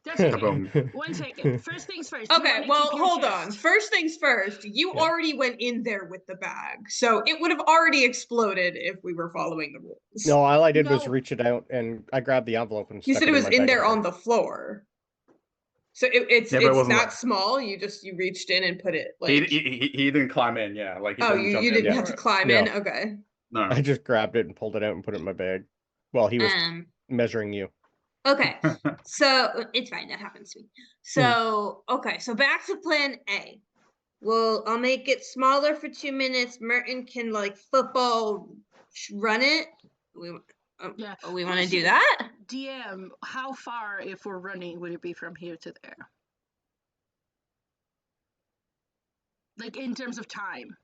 That's okay. 1 second. First things first. Okay, well, hold on. First things first. You already went in there with the bag, so it would have already exploded if we were following the rules. No, all I did was reach it out and I grabbed the envelope and You stuck said it was in in there on the floor. So it's that small. You reached in and put it like. He didn't climb in. Yeah, like you didn't have to climb in. Okay. No, I just grabbed it and pulled it out and put it in my bag. Well, he was measuring you. Okay, so it's fine. That happens to me. So okay, so back to plan A. Well, I'll make it smaller for 2 minutes. Merton can football run it. We want to do that. DM, how far, if we're running, would it be from here to there? Like in terms of time.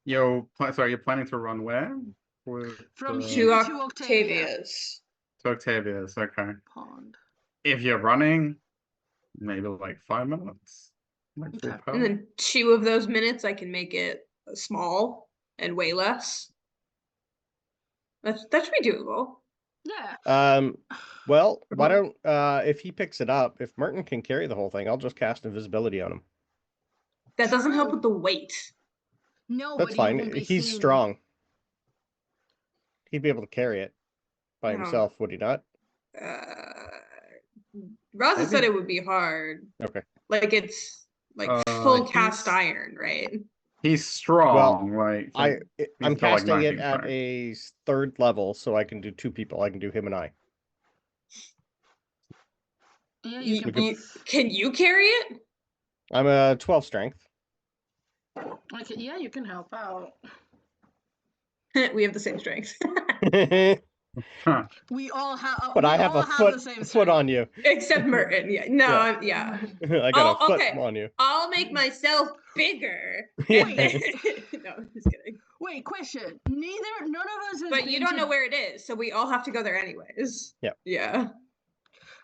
You're planning to run where? From here to Octavia's. To Octavia's, okay. Pond. If you're running, maybe 5 minutes. Okay. And then 2 of those minutes I can make it small and way less. That should be doable. Yeah. Well, why don't if he picks it up, if Merton can carry the whole thing, I'll just cast invisibility on him. That doesn't help with the weight. No, that's fine. He's strong. He'd be able to carry it by himself, would he not? Raza said it would be hard. Okay. It's full cast iron, right? He's strong, right? I'm casting it at a 3rd level, so I can do 2 people. I can do him and I. Yeah, you can can you carry it? I'm a 12 strength. Okay, yeah, you can help out. We have the same strength. We all have, but I have a foot on you. Except Merton. Yeah, no, yeah. I got a foot on you. I'll make myself bigger. Yeah. No, I'm just kidding. Wait, question. None of us. But you don't know where it is, so we all have to go there anyways. Yeah. Yeah.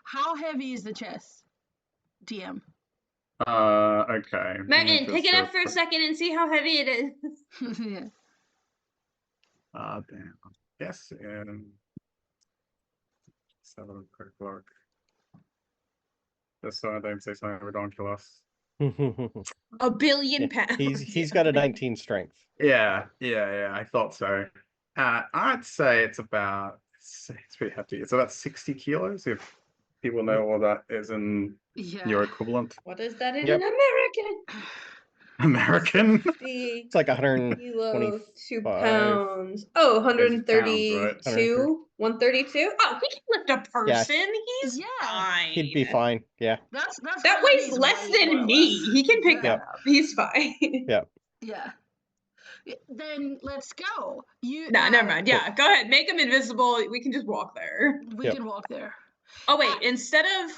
How heavy is the chest, DM? Okay. Merton, pick it up for a second and see how heavy it is. Yeah. Damn. Yes. Let's have a quick look. Just so I don't say something ridiculous. 1 billion pounds. He's got a 19 strength. Yeah. I thought so. I'd say it's pretty hefty. It's about 60 kilos. If people know what that is in your equivalent. What is that in American? American? It's like 122 pounds. Oh, 132. Pounds, right? 132. Oh, he can lift a person. Yeah. He's fine. He'd be fine. Yeah. That weighs less than me. He can pick that up. He's fine. Yeah. Yeah. Then let's go. Never mind. Yeah, go ahead. Make him invisible. We can just walk there. We can walk there. Oh wait, instead of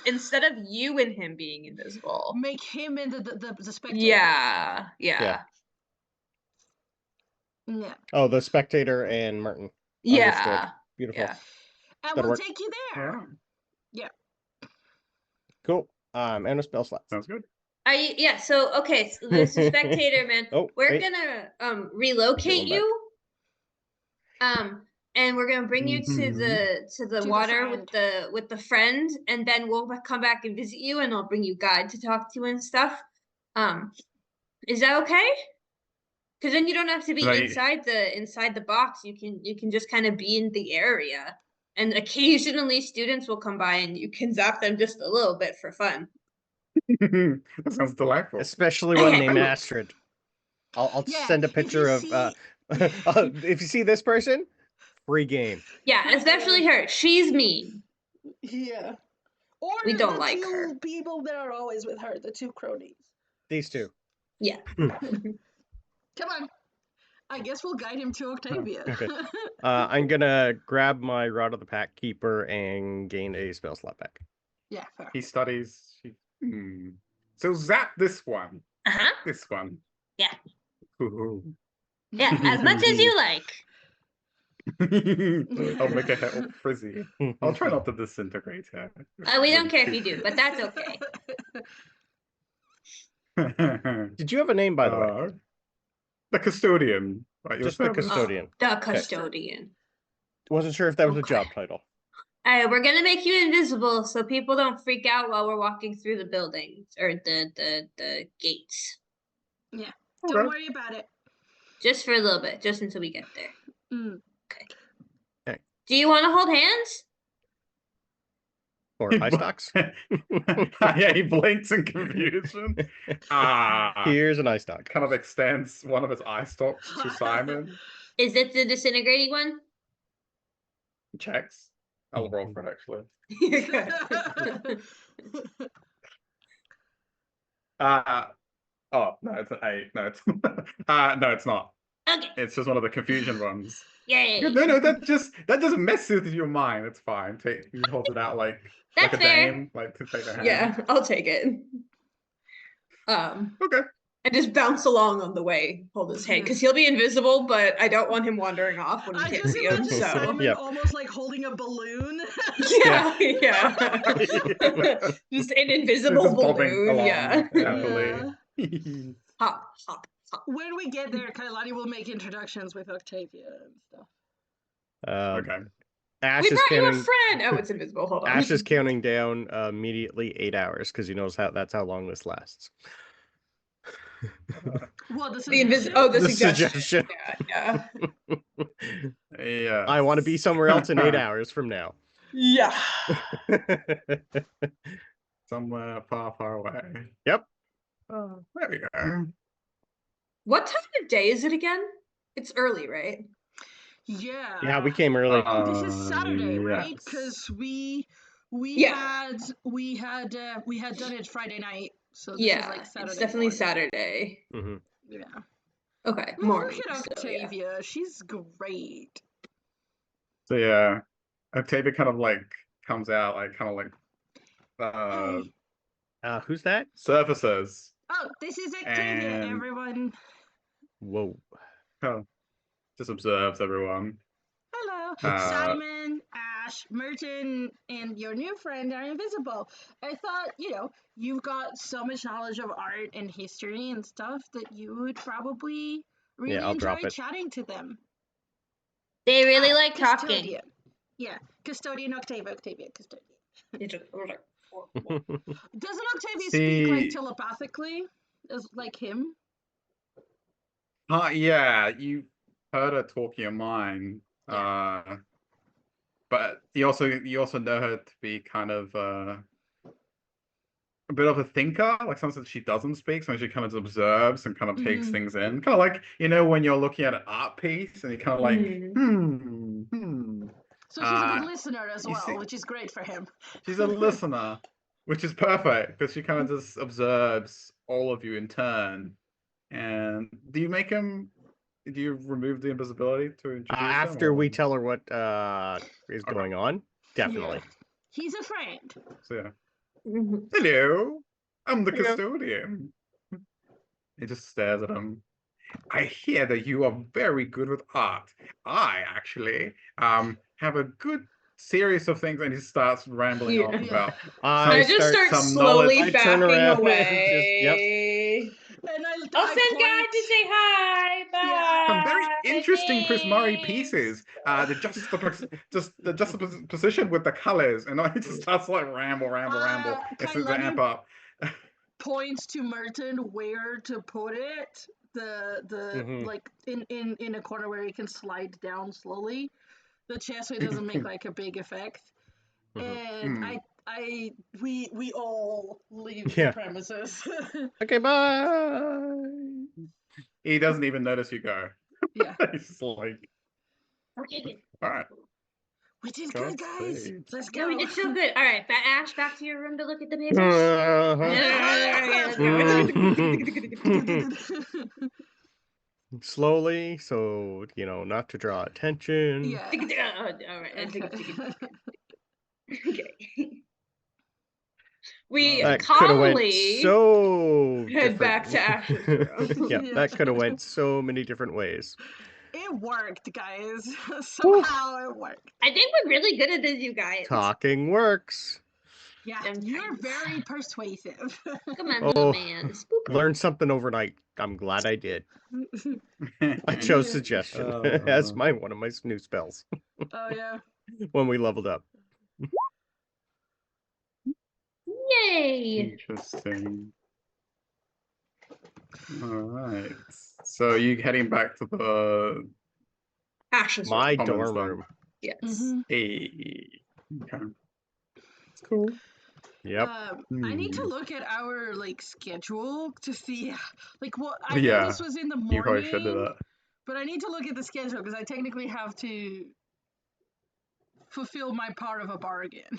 you and him being invisible, make him into the spectator. Yeah. Yeah. Yeah. Oh, the spectator and Martin. Yeah. Understood. Beautiful. Yeah. And That'll we'll work. take you there. Yeah. Cool. And a spell slot. Sounds good. So okay, so there's the spectator, man. Oh, we're wait. gonna Get relocate one back. you. And we're gonna bring you to the the water friend. with the friend, and then we'll come back and visit you, and I'll bring you guide to talk to and stuff. Is that okay? Because then you don't have to be Right. inside the box. You can just kind of be in the area, and occasionally students will come by, and you can zap them just a little bit for fun. That sounds delightful. Especially when they master it. I'll send a picture of if you see this person, free game. Yeah, especially her. She's mean. Yeah. Or we don't the like two her. people that are always with her, the two cronies. These two. Yeah. Come on. I guess we'll guide him to Octavia. Okay. I'm gonna grab my Rod of the Pack Keeper and gain a spell slot back. Yeah, fair. He studies. So zap this one. This one. Yeah. Ooh. Yeah, as much as you like. I'll make her hair all frizzy. I'll try not to disintegrate her. We don't care if you do, but that's okay. Did you have a name, by the way? The custodian. Right, Just the custodian. The custodian. Wasn't sure if that was a job title. We're gonna make you invisible so people don't freak out while we're walking through the buildings or the gates. Yeah. Don't worry about it. Just for a little bit, just until we get there. Okay. Do you want to hold hands? Or eye stalks? Yeah, he blinks in confusion. Here's an eye stalk. Kind of extends one of his eye stalks to Simon. Is it the disintegrating one? He checks. I'll roll for it, actually. Oh, no, it's an 8. No, it's no, it's not. Okay. It's just one of the confusion ones. Yay. No, that just messes with your mind. It's fine. He holds it out like That's a fair. dame, like to take the hand. Yeah, I'll take it. Okay. And just bounce along on the way, hold his hand, because he'll be invisible, but I don't want him wandering off when we can't see him. So Simon almost like holding a balloon. Yeah. Just an invisible balloon. Yeah. Hop. When we get there, Kailani will make introductions with Octavia and stuff. Okay. Ash we is brought you a counting. friend. Oh, it's invisible. Hold on. Ash is counting down immediately 8 hours because he knows that's how long this lasts. Well, the suggestion. Yeah. Yeah. I want to be somewhere else in 8 hours from now. Yeah. Somewhere far, far away. Yep. There we go. What time of day is it again? It's early, right? Yeah. Yeah, we came early. This is Saturday, right? Because we had done it Friday night. So this is like Saturday. It's definitely morning. Saturday. Mm-hmm. Yeah. Okay. Well, morning. Look at Octavia. She's great. So yeah, Octavia kind of like comes out, like kind of like who's that? Surfaces. Oh, this is Octavia, everyone. Whoa. Oh, just observes everyone. Hello. Simon, Ash, Merton, and your new friend are invisible. I thought, you've got so much knowledge of art and history and stuff that you would probably really enjoy chatting to them. They really like talking. Custodian. Yeah. Custodian, Octavia, Custodian. Doesn't Octavia speak like telepathically? As like him? Yeah, you heard her talk your mind. Yeah. But you also know her to be kind of a bit of a thinker. Like sometimes she doesn't speak, sometimes she kind of observes and kind of takes things in. Kind of like, when you're looking at an art piece and you kind of like, So she's a good listener as well, which is great for him. She's a listener, which is perfect because she kind of just observes all of you in turn. And do you remove the invisibility to introduce after we tell her what is going on? Definitely. He's a friend. So yeah. Mhm. Hello, I'm the Yeah. custodian. He just stares at him. I hear that you are very good with art. I actually have a good series of things, and he starts rambling off Yeah. about I just start some slowly knowledge. I turn backing around and just, yep. away. And I'll I send point. guys to say hi. Bye. Some very interesting Prismari Thanks. pieces. The juxtaposition with the colors, and he just starts like ramble, and starts to amp up. Points to Merton where to put it. The like in a corner where he can slide down slowly. The chest so it doesn't make like a big effect. And we all leave the premises. Okay, bye. He doesn't even notice you go. Yeah. He's just like, Okay, all right. We did good, guys. Godspeed. Let's yeah, go. we did so good. All right, Ash, back to your room to look at the papers. Uh-huh. Slowly, so not to draw attention. Yeah. All right. Okay. We That could have went calmly so head different. back to Ash's room. Yeah, that could have went so many different ways. It worked, guys. Somehow it worked. I think we're really good at this, you guys. Talking works. Yeah, Sometimes. you're very persuasive. Come on, little man. Spook. Learned something overnight. I'm glad I did. I chose suggestion as one of my new spells Oh yeah. when we leveled up. Yay! Interesting. All right. So are you heading back to the Ash's room. My commons dorm then? room. Yes. Hey. Okay. It's cool. Yep. I need to look at our schedule to see what I know Yeah, this was in the You probably should do morning, that. but I need to look at the schedule because I technically have to fulfill my part of a bargain.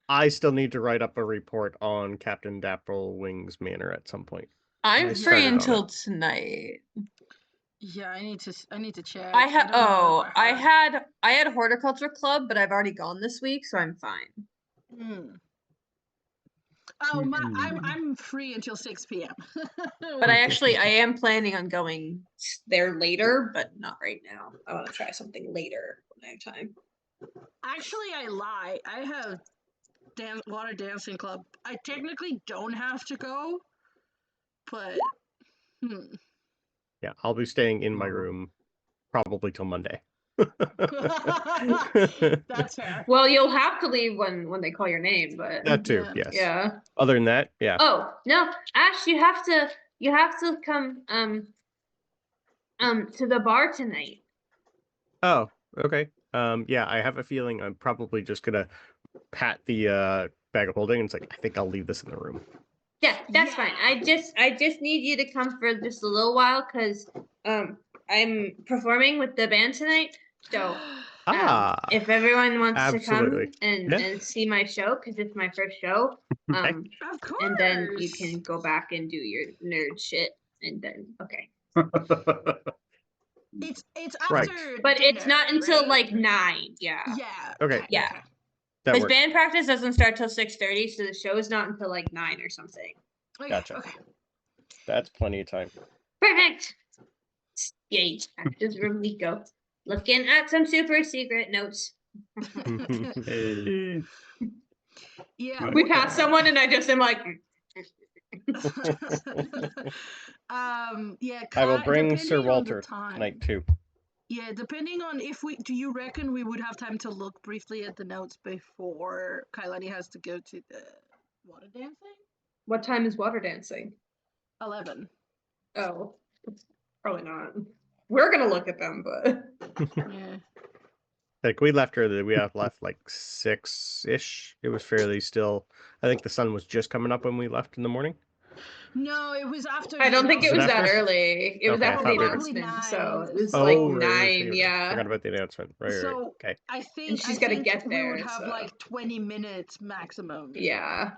I still need to write up a report on Captain Dapplewing's Manor at some point. I'm I free started on until it. tonight. Yeah, I need to check. I had don't know if I had horticulture club, but I've already gone this week, so I'm fine. Oh, I'm free until 6 p.m. But I am planning on going there later, but not right now. I want to try something later when I have time. Actually, I lie. I have water dancing club. I technically don't have to go, but Yeah, I'll be staying in my room probably till Monday. That's fair. Well, you'll have to leave when they call your name, but That too, yes. yeah. Other than that, yeah. Oh no, Ash, you have to come to the bar tonight. Oh, okay. Yeah, I have a feeling I'm probably just gonna pat the bag of holding and it's like, I think I'll leave this in the room. Yeah, that's fine. I just need you to come for just a little while because I'm performing with the band tonight. So if everyone wants absolutely. to come and see my show because it's my first show, of course. and then you can go back and do your nerd shit, and then okay. It's Right. after, But dinner, it's not until right? 9. Yeah. Yeah. Okay. Yeah. Okay. That Because works. band practice doesn't start till 6:30, so the show is not until 9 or something. Okay, Gotcha. Okay. That's plenty of time. Perfect. Yay, Ash's room we go. Looking at some super secret notes. Hey. Yeah. We pass someone and I just am like. Yeah. I will bring depending Sir on the Walter time. tonight too. Yeah, depending on do you reckon we would have time to look briefly at the notes before Kailani has to go to the water dancing? What time is water dancing? 11. Oh, probably not. We're gonna look at them, but Yeah. Like we left early. We left like 6-ish. It was fairly still. I think the sun was just coming up when we left in the morning. No, it was after. I don't think it was that after? early. It was Okay, I after thought the we were- announcement, so it was Oh, like right, 9. Yeah. Forgot about the announcement. Right. So Right. Okay. I think And she's gotta get we there, would have so. like 20 minutes maximum. Yeah.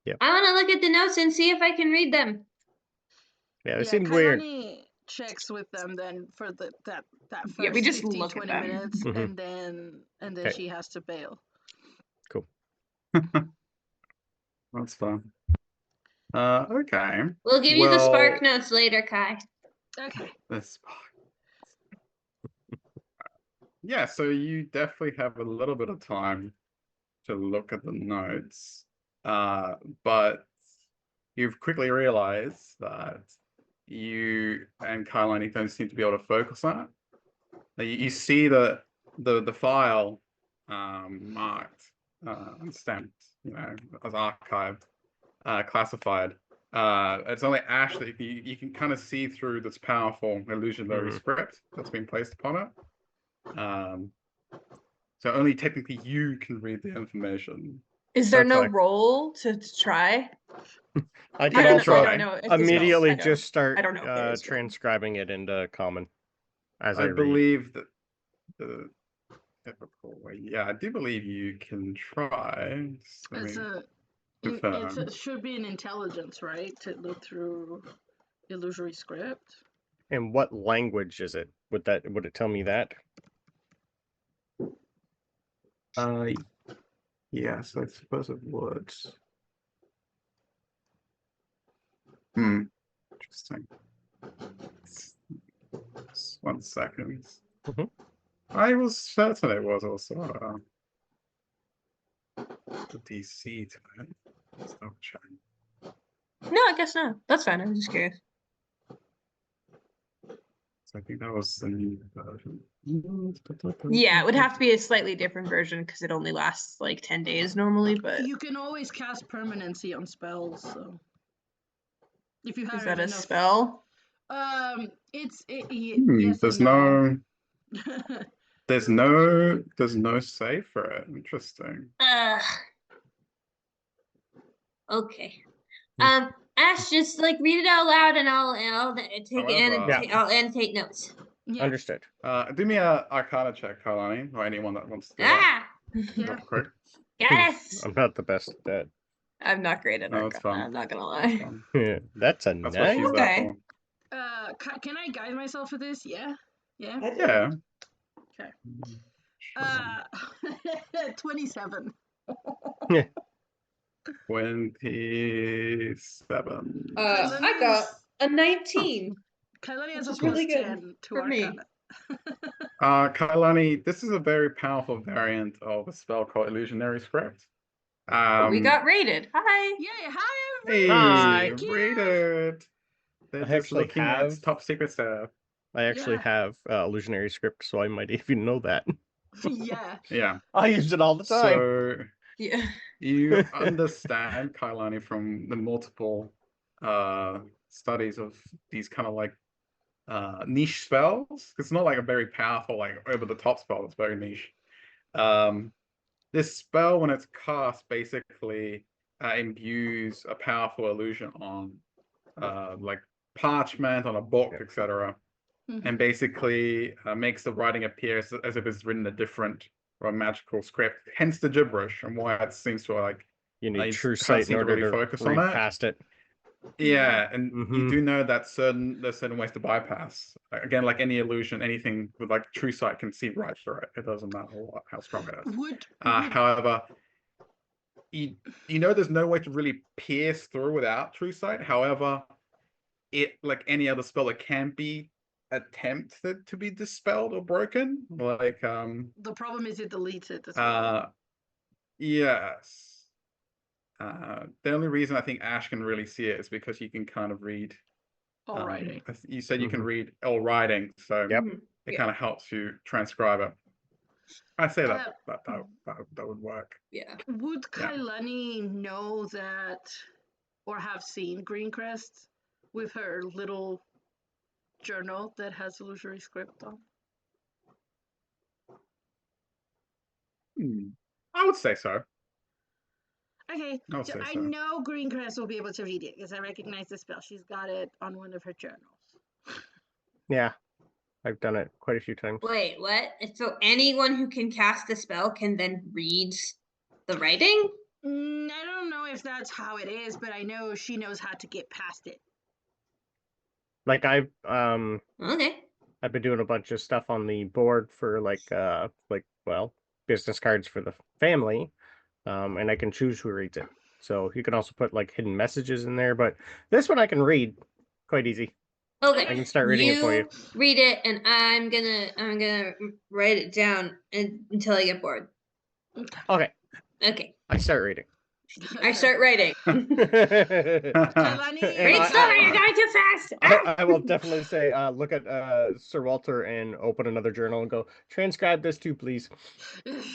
Yep. I want to look at the notes and see if I can read them. Yeah, it seemed weird. checks with them then for that first Yeah, we just 15, look at 20 them. minutes, Mhm. and then Okay. she has to bail. Cool. That's fun. Okay. We'll give you the spark Well, notes later, Kai. Okay. this. Yeah, so you definitely have a little bit of time to look at the notes, but you've quickly realized that you and Kailani don't seem to be able to focus on it. You see the file marked and stamped, as archived, classified. It's only Ash that you can kind of see through this powerful illusionary script that's been placed upon it. So only technically you can read the information. Is there That's no fine. roll to try? I I can don't also know if this immediately spells. just start I don't know if there is one. transcribing it into common as I I read. believe that the typical way. Yeah, I do believe you can try. It should be an intelligence, right? To look through illusory script. And what language is it? Would it tell me that? Yes, I suppose it would. Interesting. 1 second. Mhm. I was certain it was also the DC to it. Let's double check. No, I guess not. That's fine. I was just curious. So I think that was the new version. Yeah, it would have to be a slightly different version because it only lasts like 10 days normally, but You can always cast permanency on spells, so if you have is that a enough spell? Yes There's and no. there's no save for it. Interesting. Okay. Ash, just like read it out loud, and I'll take I'll annotate notes. Yeah. Understood. Do me a Arcana check, Kailani, or anyone that wants to do Ah, Yeah. quick. yes. I'm not the best at that. I'm not great at No, it's Arcana, fun. I'm not gonna lie. That's a That's nice. what she's Okay. there for. Can I guide myself for this? Yeah. Yeah. Yeah. Okay. 27. 27. I got a 19. Kailani has a Which is plus really good 10 to for me. Arcana. Kailani, this is a very powerful variant of a spell called Illusionary Script. We got raided. Hi. Yay! Hi, Hey, Hi. rated. They're I just actually looking at have- top secret stuff. I actually have illusionary script, so I might even know that. Yeah. Yeah. I use it all the time. So Yeah. you understand, Kailani, from the multiple studies of these kind of like niche spells. It's not like a very powerful, like over the top spell. It's very niche. This spell, when it's cast, basically imbues a powerful illusion on like parchment, on a book, etc., and basically makes the writing appear as if it's written a different or a magical script. Hence the gibberish, and why it seems to like You need you true can't sight in seem to order really to focus read on it. past it. Yeah, and you Mhm. do know that there's certain ways to bypass. Again, like any illusion, anything with like true sight can see right through it. It doesn't matter how strong it is. However, you know there's no way to really pierce through without true sight. However, it, like any other spell, it can be attempted to be dispelled or broken. Like the problem is it deletes it as well. Yes. The only reason I think Ash can really see it is because you can kind of read all writing. You said you can read all writing, so it kind of helps you transcribe it. I say that would work. Yeah. Would Kailani know that or have seen Greencrest with her little journal that has illusory script on? I would say so. Okay, so I know Greencrest will be able to read it because I recognize the spell. She's got it on one of her journals. Yeah, I've done it quite a few times. Wait, what? So anyone who can cast a spell can then read the writing? I don't know if that's how it is, but I know she knows how to get past it. Like Okay. I've been doing a bunch of stuff on the board for well, business cards for the family. And I can choose who reads it. So you can also put like hidden messages in there, but this one I can read quite easy. Okay. I can start reading it for you. Read it, and I'm gonna write it down until I get bored. Okay. Okay. I start reading. I start writing. Kailani, Read slower, you're going too fast. I will definitely say, look at Sir Walter and open another journal and go, transcribe this too, please.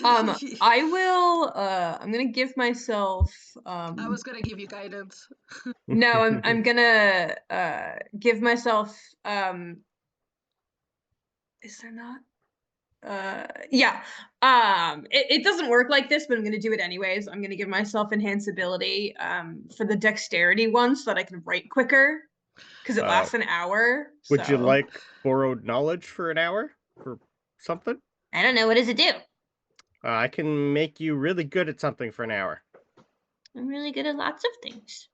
I will I'm gonna give myself I was gonna give you guidance. no, I'm gonna give myself is there not? Yeah. It doesn't work like this, but I'm gonna do it anyways. I'm gonna give myself enhanceability for the dexterity one so that I can write quicker because it lasts an hour. Would you so- like borrowed knowledge for an hour for something? I don't know. What does it do? I can make you really good at something for an hour. I'm really good at lots of things.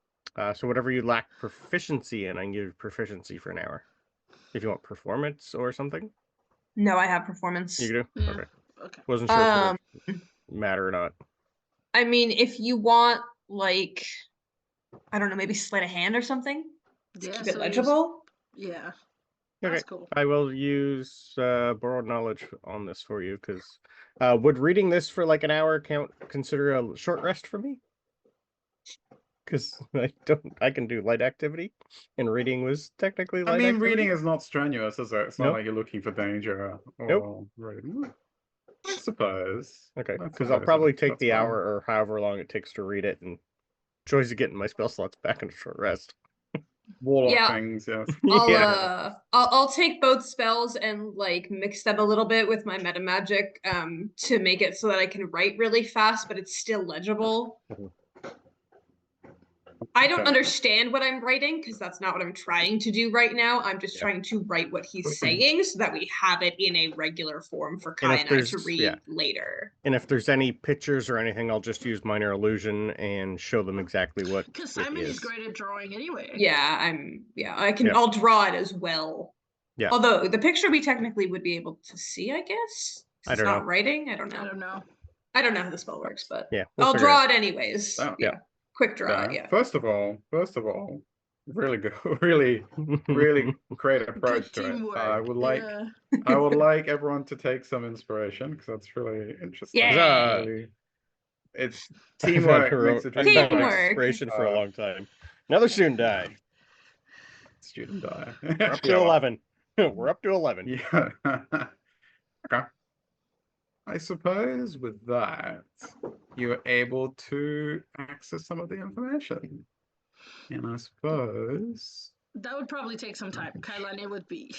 So whatever you lack proficiency in, I can give you proficiency for an hour. If you want performance or something, No, I have performance. you do. Yeah. Okay. Okay. Wasn't sure if it would matter or not. I mean, if you want, like, I don't know, maybe sleight of hand or something to Yeah, keep it so legible. Yeah. Okay. That's cool. I will use borrowed knowledge on this for you because would reading this for like an hour consider a short rest for me? Because I can do light activity, and reading was technically light activity. reading is not strenuous, is it? It's not Nope. like you're looking for danger or Nope. I suppose. Okay, I because I'll suppose probably take that's the fine. hour or however long it takes to read it, and choice of getting my spell slots back into short rest. Warlock Yeah. things, yes. I'll take both spells and like mix them a little bit with my meta magic to make it so that I can write really fast, but it's still legible. I don't Okay. understand what I'm writing because that's not what I'm trying to do right now. I'm just trying to write what he's saying so that we have it in a regular form for Kai and I to read later. And if there's any pictures or anything, I'll just use minor illusion and show them exactly what Because Simon is great at drawing anyway. Yeah, I'll draw it as well. Yeah. Although the picture we technically would be able to see, I guess. I don't know. Writing. I don't know. I don't know how the spell works, but I'll draw it anyways. Oh, yeah. Quick draw. Yeah. First of all, really good, really great approach to it. I would like everyone to take some inspiration because that's really interesting. Yeah. It's teamwork makes a dream. Teamwork. Inspiration for a long time. Another student died. Student die. We're up to 11. We're up to 11. Yeah. Okay. I suppose with that, you're able to access some of the information. And I suppose that would probably take some time. Kailani would be.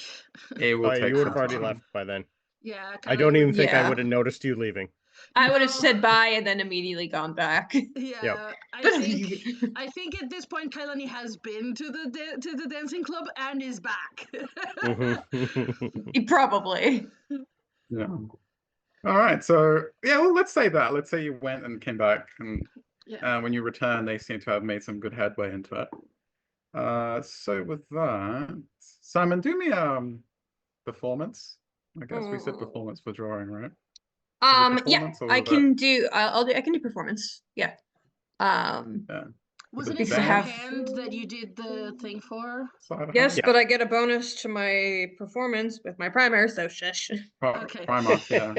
It will take you would have some already time. left by then. Yeah. I don't even think I would have noticed you leaving. I would have said bye and then immediately gone back. Yeah, Yep. I think at this point Kailani has been to the dancing club and is back. Probably. Yeah. All right. So yeah, well, let's say that. Let's say you went and came back, and when you return, they seem to have made some good headway into it. So with that, Simon, do me performance. I guess we said performance for drawing, right? Yeah, I can do. I can do performance. Yeah. Wasn't it hand that you did the thing for? Yes, but I get a bonus to my performance with my primer, so shush. Okay. Primer, yeah.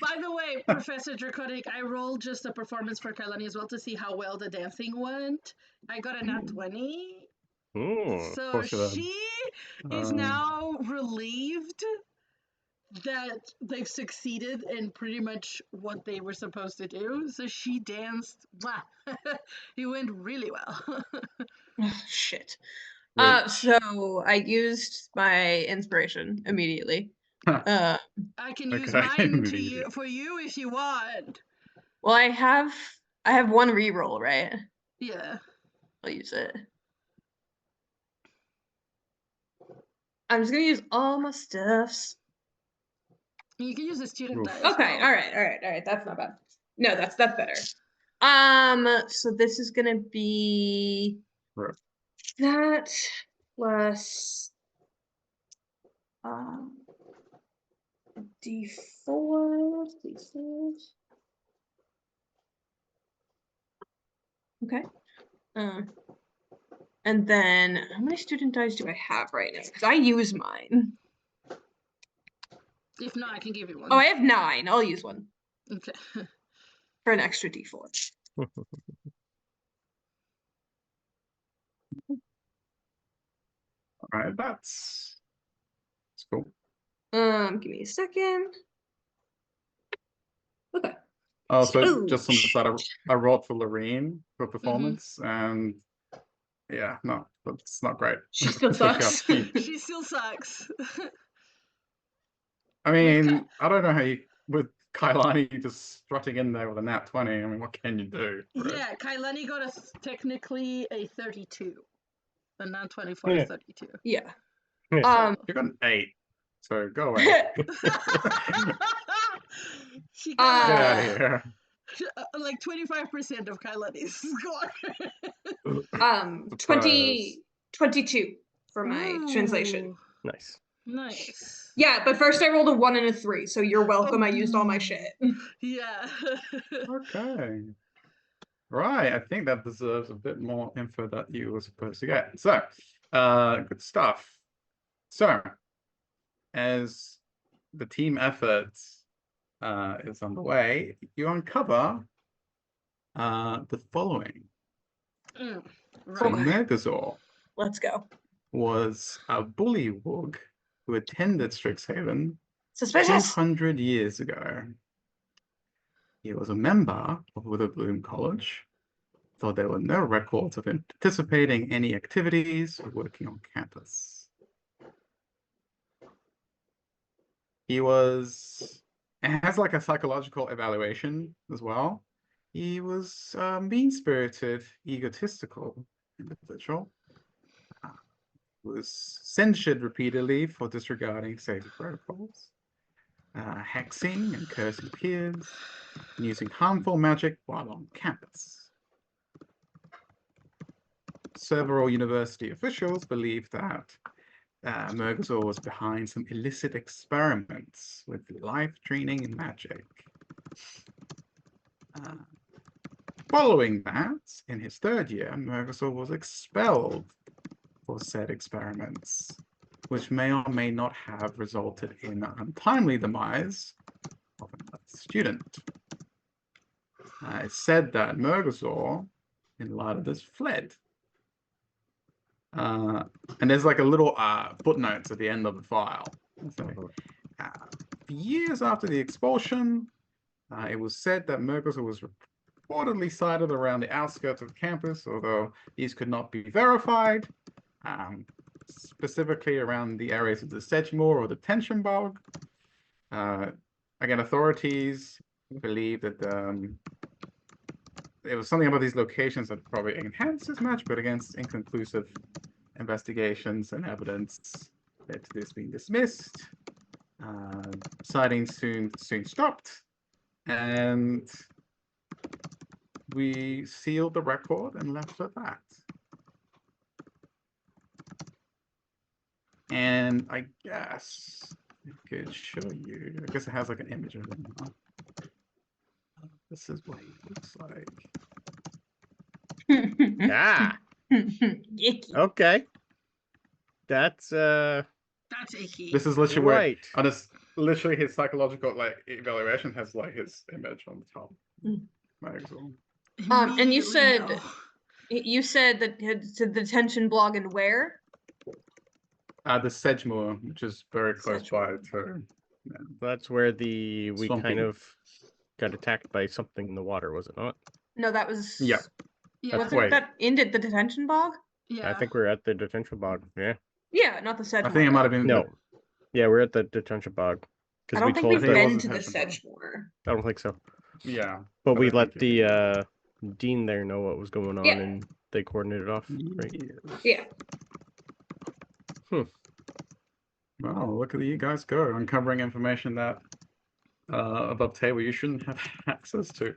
By the way, Professor Draconic, I rolled just a performance for Kailani as well to see how well the dancing went. I got a nat 20. So she is now relieved that they've succeeded in pretty much what they were supposed to do. So she danced. It went really well. Oh, shit. So I used my inspiration immediately. I can use mine for you if you want. Well, I have one reroll, right? Yeah. I'll use it. I'm just gonna use all my stuffs. You can use the student die. Okay, all right. That's not bad. No, that's better. So this is gonna be that plus D4, D4. Okay. And then how many student dice do I have right now? Because I use mine. If not, I can give you one. Oh, I have 9. I'll use one. Okay. For an extra D4. All right, that's cool. Give me a second. Okay. Oh, so just on the side, I rolled for Lorene for performance, and yeah, no, that's not great. She still sucks. She still sucks. I mean, I don't know how you, with Kailani just strutting in there with a nat 20, I mean, what can you do? Right? Yeah, Kailani got technically a 32. The non 24 is 32. Yeah. You got an 8, so go away. She Get out got of here. like 25% of Kailani's score. 22 for my translation. Nice. Nice. Yeah, but first I rolled a 1 and a 3, so you're welcome. I used all my shit. Yeah. Okay. Right, I think that deserves a bit more info that you were supposed to get. So, good stuff. So, as the team effort is underway, you uncover the following. Right. So, Megazor Let's go. was a bullywug who attended Strixhaven Suspicious. 200 years ago. He was a member of Witherbloom College, though there were no records of him participating in any activities or working on campus. He has like a psychological evaluation as well. He was a mean-spirited, egotistical individual. Was censured repeatedly for disregarding safety protocols, hexing and cursing peers, and using harmful magic while on campus. Several university officials believe that Murgazor was behind some illicit experiments with life-draining magic. Following that, in his 3rd year, Murgazor was expelled for said experiments, which may or may not have resulted in an untimely demise of another student. It's said that Murgazor, in light of this, fled. And there's like a little footnotes at the end of the file. So, years after the expulsion, it was said that Murgazor was reportedly sighted around the outskirts of campus, although these could not be verified. Specifically around the areas of the Sedgemoor or the Tension Bog. Again, authorities believe that it was something about these locations that probably enhanced this match, but against inconclusive investigations and evidence led to this being dismissed. Sightings soon stopped, and we sealed the record and left it at that. And I guess I could show you. I guess it has like an image of him. This is what he looks like. Ah. Icky. Okay. That's icky. This is literally right. where on this literally his psychological like evaluation has like his image on the top. And you said that it's a detention blog and where? The Sedgemoor, which is very close by to. Yeah. That's where we Swampy. kind of got attacked by something in the water, was it not? No, that was. Yeah. Wasn't that ended the detention bog? Yeah. I think we're at the detention bog. Yeah. Yeah, not the Sedgemoor. I think it might have been. No. Yeah, we're at the detention bog. I don't think we've them- been to the Sedgemoor. I don't think so. Yeah. But we I let think the dean there know what was going on, Yeah. and they coordinated off. Right. Yeah. Well, look at you guys go, uncovering information that above table you shouldn't have access to.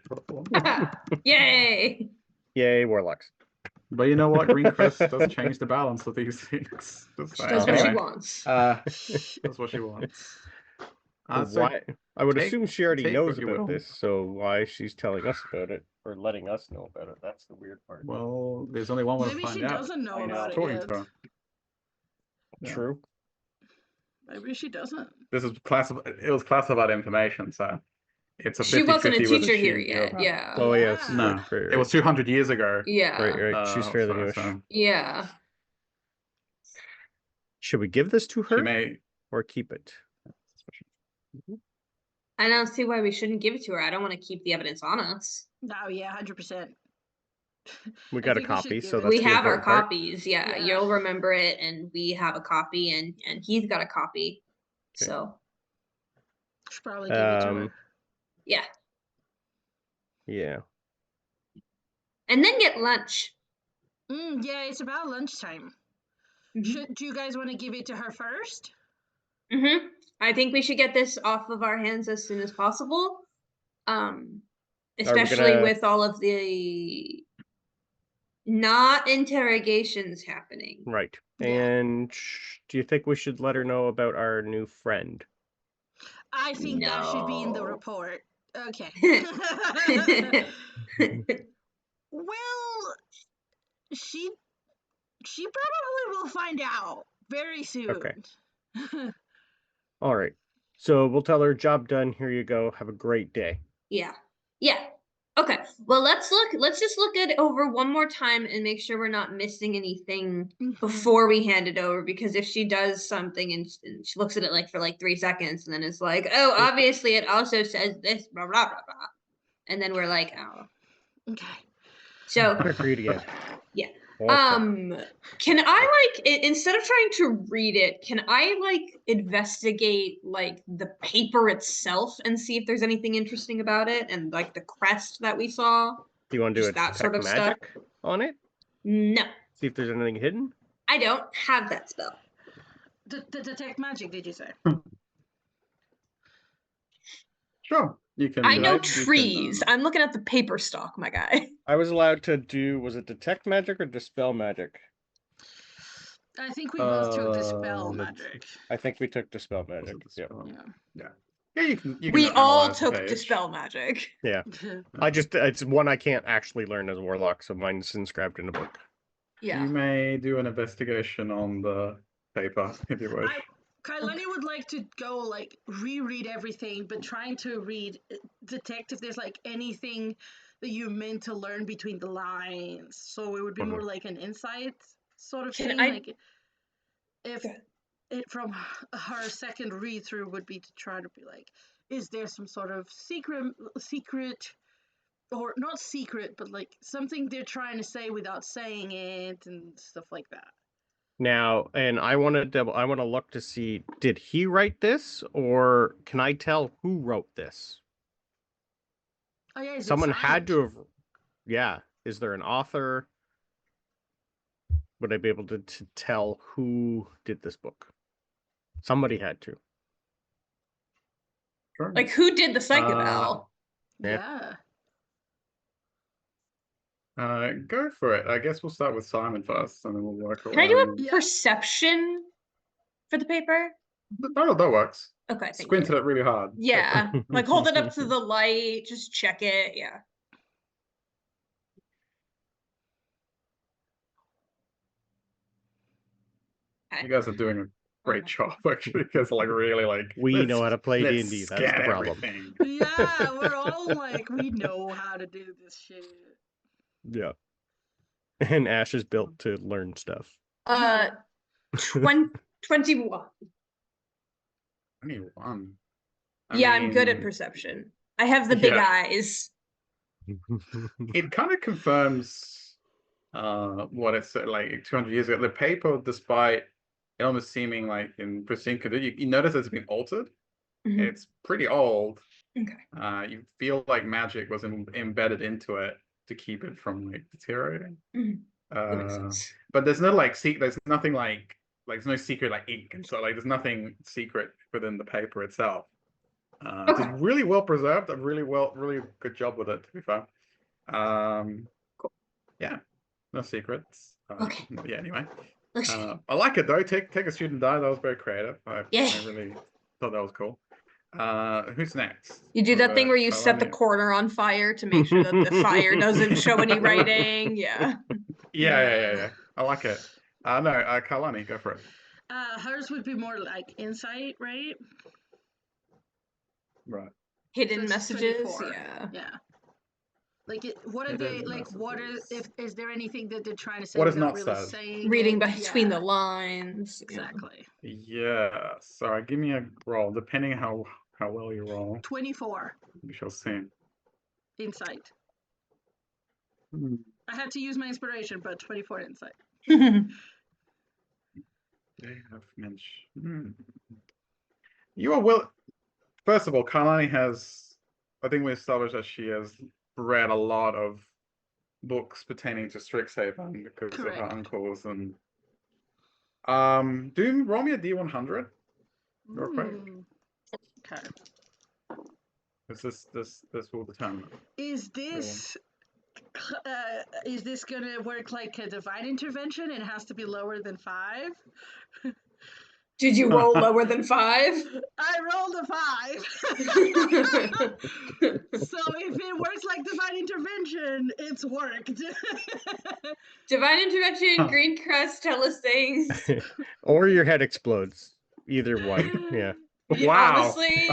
Yay! Yay, warlocks. But you know what? Greencrest does change the balance of these things. She does what she Anyway, wants. that's what she wants. So So why? I would take- assume she already take knows what you about will. this, so why she's telling us about it or letting us know about it? That's the weird part. Well, there's only one way to Maybe find she out. doesn't know I know. about it Talking yet. to her. Yeah. True. Maybe she doesn't. This is it was classified information, so it's a 50-50 She wasn't a with teacher she here knew yet. about it. Yeah. Oh yes. Yeah. No, Right, it was 200 years ago. Yeah. right. She's fairly newish. So Yeah. Should we give this to she her may. or keep it? I don't see why we shouldn't give it to her. I don't want to keep the evidence on us. No, yeah, 100%. We I got a think we should copy, give so it that's We the have our important part. copies. Yeah, Yeah. you'll remember it, and we have a copy, and he's got a copy. Okay. So Should probably give it to her. yeah, Yeah. and then get lunch. Yeah, it's about lunchtime. Do you guys want to give it to her first? I think we should get this off of our hands as soon as possible. Especially gonna- with all of the not interrogations happening. Right. Yeah. And do you think we should let her know about our new friend? I think that should be in the No. report. Okay. Well, she probably will find out very soon. Okay. All right. So we'll tell her, job done. Here you go. Have a great day. Yeah. Okay. Well, let's just look it over one more time and make sure we're not missing anything before we hand it over, because if she does something and she looks at it like for like 3 seconds and then it's like, oh, obviously it also says this, blah blah blah blah, and then we're like, oh. Okay. So Agreed again. Yeah. Okay. Can I instead of trying to read it, can I like investigate like the paper itself and see if there's anything interesting about it, and like the crest that we saw? Do you want to do Just a that sort of magic on it? No, See if there's anything hidden? I don't have that spell. The detect magic, did you say? Sure, you can. I know you can, trees. I'm looking at the paper stock, my guy. I was allowed to do, was it detect magic or dispel magic? I think we both took dispel magic. I think we took dispel magic. Yep. Yeah. Yeah, you can. We all analyze the took page. dispel magic. Yeah. It's one I can't actually learn as a warlock, so mine's inscribed in a book. Yeah. You may do an investigation on the paper if you wish. Kailani would like to go like reread everything, but trying to detect if there's like anything that you meant to learn between the lines. So it would be more like an insight sort of thing. Like if it from her second read through would be to try to be like, is there some sort of secret, or not secret, but like something they're trying to say without saying it and stuff like that. Now, and I want to look to see, did he write this, or can I tell who wrote this? Oh yeah, someone had to have. Yeah, is there an author? Would I be able to tell who did this book? Somebody had to. Sure. Like, who did the psychoval? Yeah. Go for it. I guess we'll start with Simon first, and then we'll work. Can I do a perception for the paper? No, that works. Okay. Squint at it really hard. Yeah, like hold it up to the light, just check it. Yeah. You guys are doing a great job, actually. Because like really, like we know how to play D&D. That's the problem. Everything. Yeah, we're all like, we know how to do this shit. Yeah. And Ash is built to learn stuff. 21. 21. I'm good at perception. I have the big eyes. It kind of confirms what it's like 200 years ago. The paper, despite it almost seeming like in pristine condition, you notice it's been altered. Mm-hmm. It's pretty old. Okay. You feel like magic was embedded into it to keep it from like deteriorating. Mm-hmm. But there's no like there's nothing like there's no secret like ink and so like there's nothing secret within the paper itself. It's really well preserved. Really good job with it, to be fair. Cool. Yeah, no secrets. Okay. Yeah. Anyway, Looks I like it though. Take a student die. That was very creative. I Yeah. really thought that was cool. Who's next? You do that thing where you set the Kalani? corner on fire to make sure that the fire doesn't show any writing. Yeah. Yeah. I like it. No, Kalani, go for it. Hers would be more like insight, right? Right. Hidden So it's messages. 24. Yeah. Yeah. Like, what are they like? What is if is there anything that they're trying to say What is without not really said? saying Reading it? between the Yeah, lines. exactly. Yeah. Sorry, give me a roll. Depending how well you roll, 24 we shall see. insight. Hmm. I had to use my inspiration, but 24 insight. Yeah. They have mentioned. You are will. First of all, Kalani has. I think we established that she has read a lot of books pertaining to Strixhaven because of her Correct. uncles and. Roll me a D100 real quick. Okay. Because this will determine. Is this gonna work like a divine intervention and has to be lower than 5? Did you roll lower than 5? I rolled a 5. So if it works like divine intervention, it's worked. Divine intervention, green crest, tell us things. Or your head explodes. Either one. Yeah. Yeah, Wow. honestly,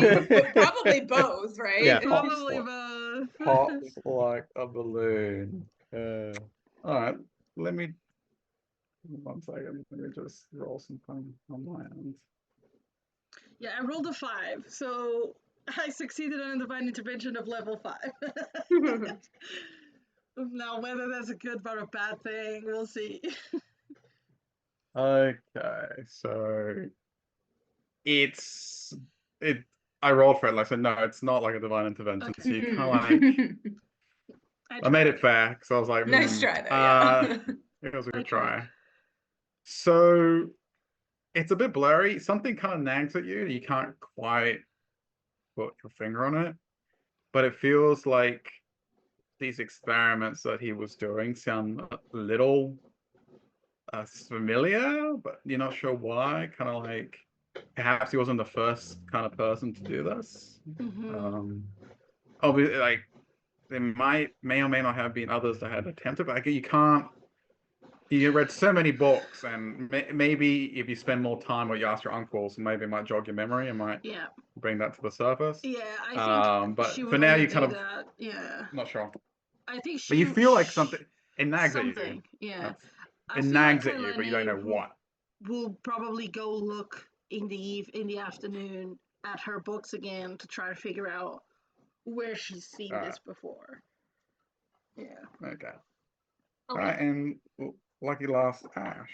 probably both, right? Yeah. Probably both. Pops like a balloon. All right. Let me. 1 second. Let me just roll some fun on my end. Yeah, I rolled a 5, so I succeeded on a divine intervention of level 5. Now, whether that's a good or a bad thing, we'll see. Okay, so it's it. I rolled for it. Like I said, no, it's not like a divine intervention. Okay. So you kind of like. I made it fair because I was like, Nice try though, yeah. it was a I good tried. try. So it's a bit blurry. Something kind of nags at you. You can't quite put your finger on it, but it feels like these experiments that he was doing sound a little familiar, but you're not sure why. Kind of like perhaps he wasn't the first kind of person to do this. Obviously, like there may or may not have been others that had attempted, but you can't. You read so many books, and maybe if you spend more time or you ask your uncles, maybe it might jog your memory and might bring that to the surface. Yeah, I think but she for would now, only you kind do of that. Yeah, not sure. I think But you feel like something it nags at you. something. Yeah, It nags at you, but you don't know what. We'll probably go look in the afternoon at her books again to try to figure out where she's seen this before. Yeah. Okay. All right, and lucky last, Ash.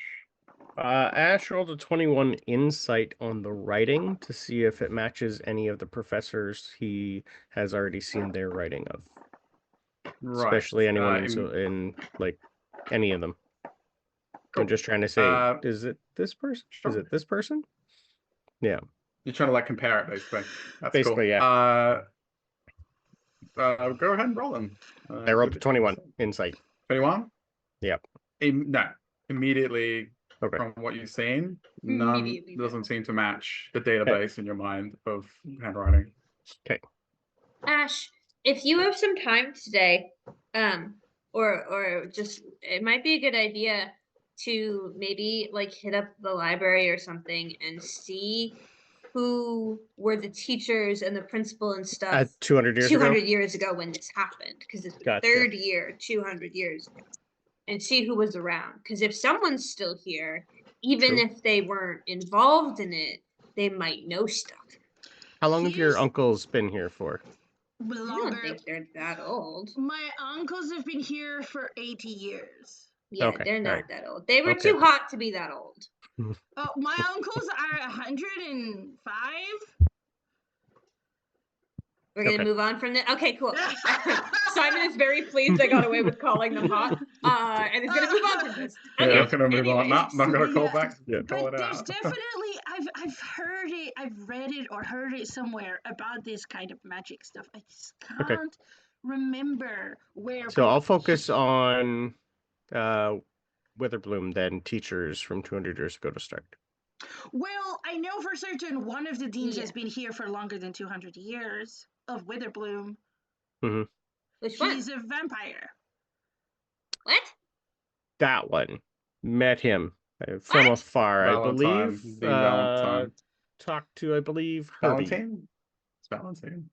Ash rolled a 21 insight on the writing to see if it matches any of the professors he has already seen their writing of. Right. Especially anyone in like any of them. Cool. I'm just trying to say, is it this person? Sure. Is it this person? Yeah. You're trying to like compare it, basically. That's basically, cool. Yeah. Go ahead and roll them. I rolled 21 insight. 21? Yep. No. Immediately okay. From what you've seen, none doesn't seem to match the database in your mind of handwriting. Okay. Ash, if you have some time today, or just it might be a good idea to maybe like hit up the library or something and see who were the teachers and the principal and stuff 200 years 200 ago? years ago when this happened, because it's the Gotcha. third year 200 years ago, and see who was around, because if someone's still here, even True. if they weren't involved in it, they might know stuff. How long have your uncles been here for? I don't think they're that old. My uncles have been here for 80 years. Yeah, okay. They're not that old. They were too hot to be that old. My uncles are 105. We're gonna move on from that. Okay, cool. Simon is very pleased I got away with calling them hot, and is gonna move on from this. Yeah, I'm gonna move on. Not gonna call back. Yeah. Call it There's out. definitely I've heard it, I've read it or heard it somewhere about this kind of magic stuff. I just can't remember where. So I'll focus on Witherbloom than teachers from 200 years ago to start? Well, I know for certain one of the deans Yeah. has been here for longer than 200 years of Witherbloom. Mm-hmm. Which one? He's a vampire. What? That one. Met him from What? afar, I Valentine, believe. Dean Valentine. Talked to, I believe, Herbie. Valentine? It's Valentine.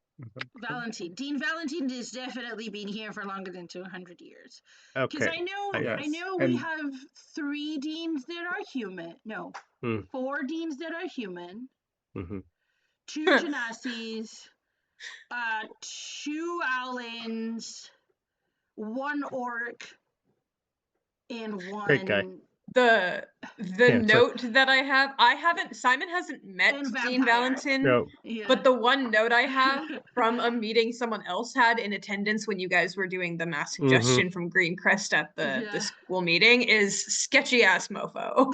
Valentine. Dean Valentine has definitely been here for longer than 200 years. Because Okay. I know we have 3 deans that are human. No, 4 deans that are human. Mm-hmm. 2 Genassis, 2 Allens, 1 orc, and 1 Great guy. The Yeah, note that Simon hasn't met And Dean vampire. Valentin, No. Yeah. but the one note I have from a meeting someone else had in attendance when you guys were doing the mass suggestion from Greencrest at the school meeting is sketchy ass mofo.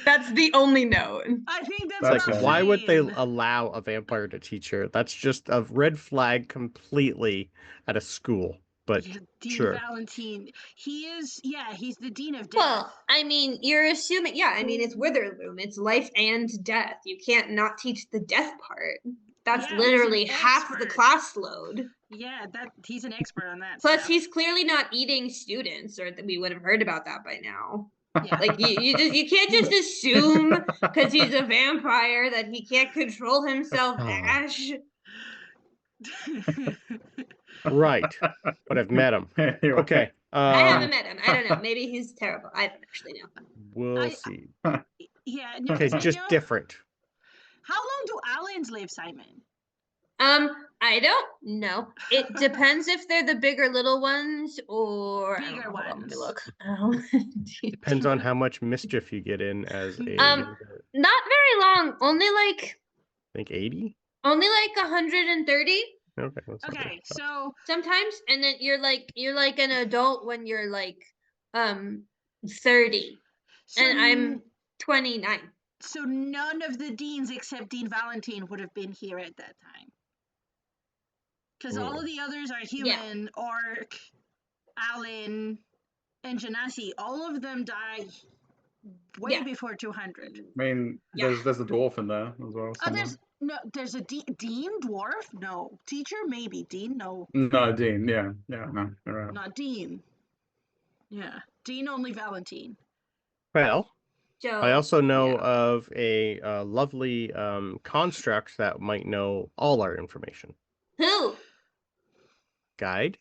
That's the only note. I think It's that's like, why would they allow a vampire to teach her? That's just a red flag completely at a school. But Dean sure. Valentine. He's the Dean of Death. Well, I mean, you're assuming, it's Witherbloom. It's life and death. You can't not teach the death part. That's literally half the class load. Yeah, he's an expert on that. Plus, he's clearly not eating students, or we would have heard about that by now. Yeah. Like you can't just assume because he's a vampire that he can't control himself. Ash. Right. But I've met him. Okay. I haven't met him. I don't know. Maybe he's terrible. I don't actually know. We'll see. Yeah. No, okay, just different. How long do Allens live, Simon? I don't know. It depends if they're the big or little ones or bigger ones. Let me look. Depends on how much mischief you get in as a not very long. Only like I think 80? Only like 130. Okay, so sometimes, and then you're like an adult when you're like 30, and I'm 29. So none of the deans except Dean Valentine would have been here at that time. Because all of the others are human, Orc, Allen, and Genasi. All of them died way before 200. I mean, there's a dwarf in there as well. There's a Dean dwarf? No. Teacher? Maybe. Dean? No. No, Dean. No. Right. Not Dean. Yeah. Dean only Valentine. Well, so, I also know of a lovely construct that might know all our information. Who? Guide.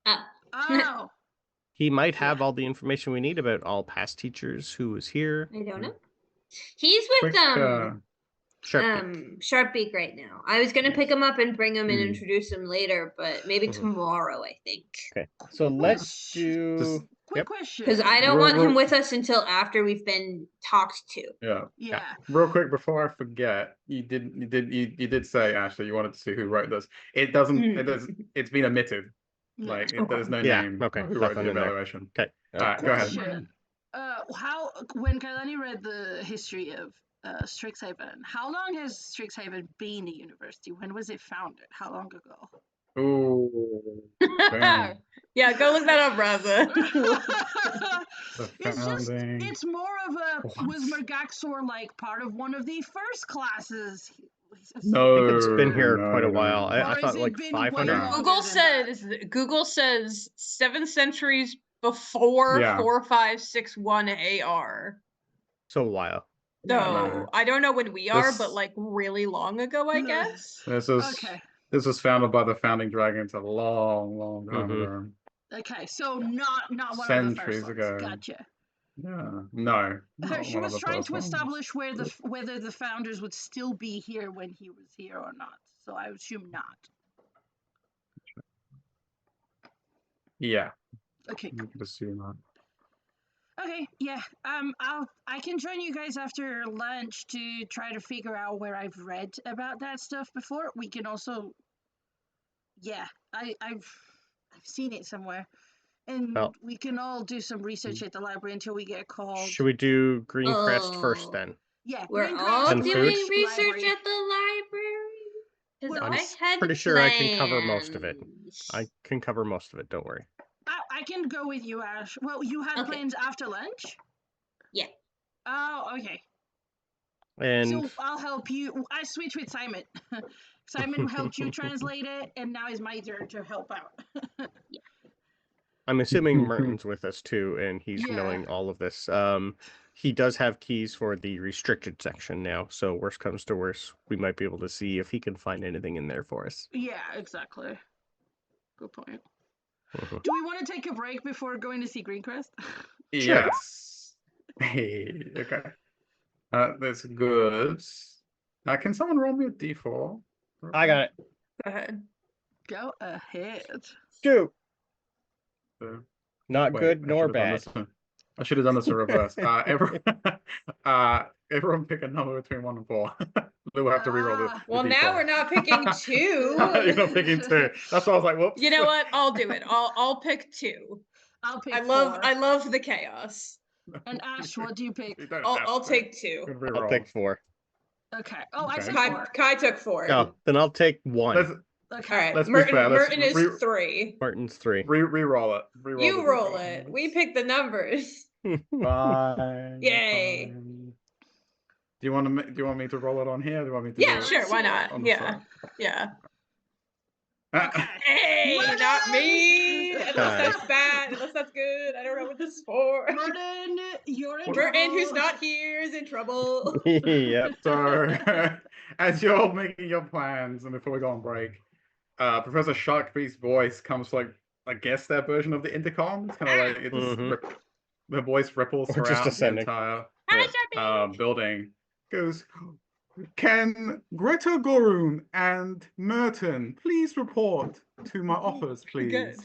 Oh. He might have all the information we need about all past teachers who was here. I don't know. He's with Sharpbeak right now. I was gonna pick him up and bring him and introduce him later, but maybe tomorrow, I think. Okay, so let's do quick question. Because I don't want him with us until after we've been talked to. Yeah. Real quick before I forget, you did say, Ashley, you wanted to see who wrote this. It doesn't. It's been omitted. Like there's no name. Okay. Who wrote the evaluation? Okay. All right, go ahead. When Kailani read the history of Strixhaven, how long has Strixhaven been a university? When was it founded? How long ago? Ooh. Yeah, go look that up, Raza. It's more of a was Mergaxor like part of one of the first classes? No, I think it's been here quite a while. I thought like 500. Google says 7 centuries before 4561 AR. So a while. So I don't know when we are, but like really long ago, I guess. This was founded by the founding dragons a long time ago. Okay, so not one centuries of the first ago. Ones. Gotcha. Yeah, no. She was trying to establish whether the founders would still be here when he was here or not. So I assume not. Yeah. Okay. You could assume that. Okay, yeah. I can join you guys after lunch to try to figure out where I've read about that stuff before. We can also, I've seen it somewhere, and we can all do some research at the library until we get called. Should we do Greencrest first then? Yeah, we're all doing research at the library. I'm pretty sure I can cover most of it. Don't worry. I can go with you, Ash. Well, you had Okay. plans after lunch? Yeah. Oh, okay. And So I'll help you. I switch with Simon. Simon helped you translate it, and now it's my turn to help out. I'm assuming Merton's with us too, and he's Yeah. knowing all of this. He does have keys for the restricted section now, so worst comes to worst, we might be able to see if he can find anything in there for us. Yeah, exactly. Good point. Mhm. Do we want to take a break before going to see Greencrest? Sure. Yes. Okay. That's good. Can someone roll me a d4? I got it. Go ahead. Go ahead. 2. Uh, Not Wait, good I nor should have done bad. this. I should have done this in reverse. Everyone pick a number between 1 and 4. We'll have to reroll the Well, d4. now we're not picking 2. You're not picking 2. That's why I was like, whoops. You know what? I'll do it. I'll pick 2. I'll pick I love 4. the chaos. And Ash, what do you pick? You don't I'll have to. take 2. Good I'll reroll. take 4. Okay. Oh, I Okay. said Kai, 4. Kai took 4. Oh, then I'll take 1. Let's Okay. All right. Let's be Merton, fair, let's Merton is 3. Martin's 3. re-roll it. Reroll You the roll d4. it. We pick the numbers. Fine. Yay. Fine. Do you want me to roll it on here? Or do you want me to Yeah, do sure. it Why see. not? on the Yeah. Yeah. Okay. Hey, Merton! not me. Unless Hi. that's bad. Unless that's good. I don't know what this is for. Merton, you're in Merton, who's trouble. not here, is in trouble. Yep. So, as you're making your plans, and before we go on break, Professor Sharkbeast's voice comes like, I guess, their version of the intercom. It's kind of like the voice ripples Or just throughout the ascending. entire Hi, Sharpie. building. Goes, can Greta Gorun and Merton please report to my office, please? Good.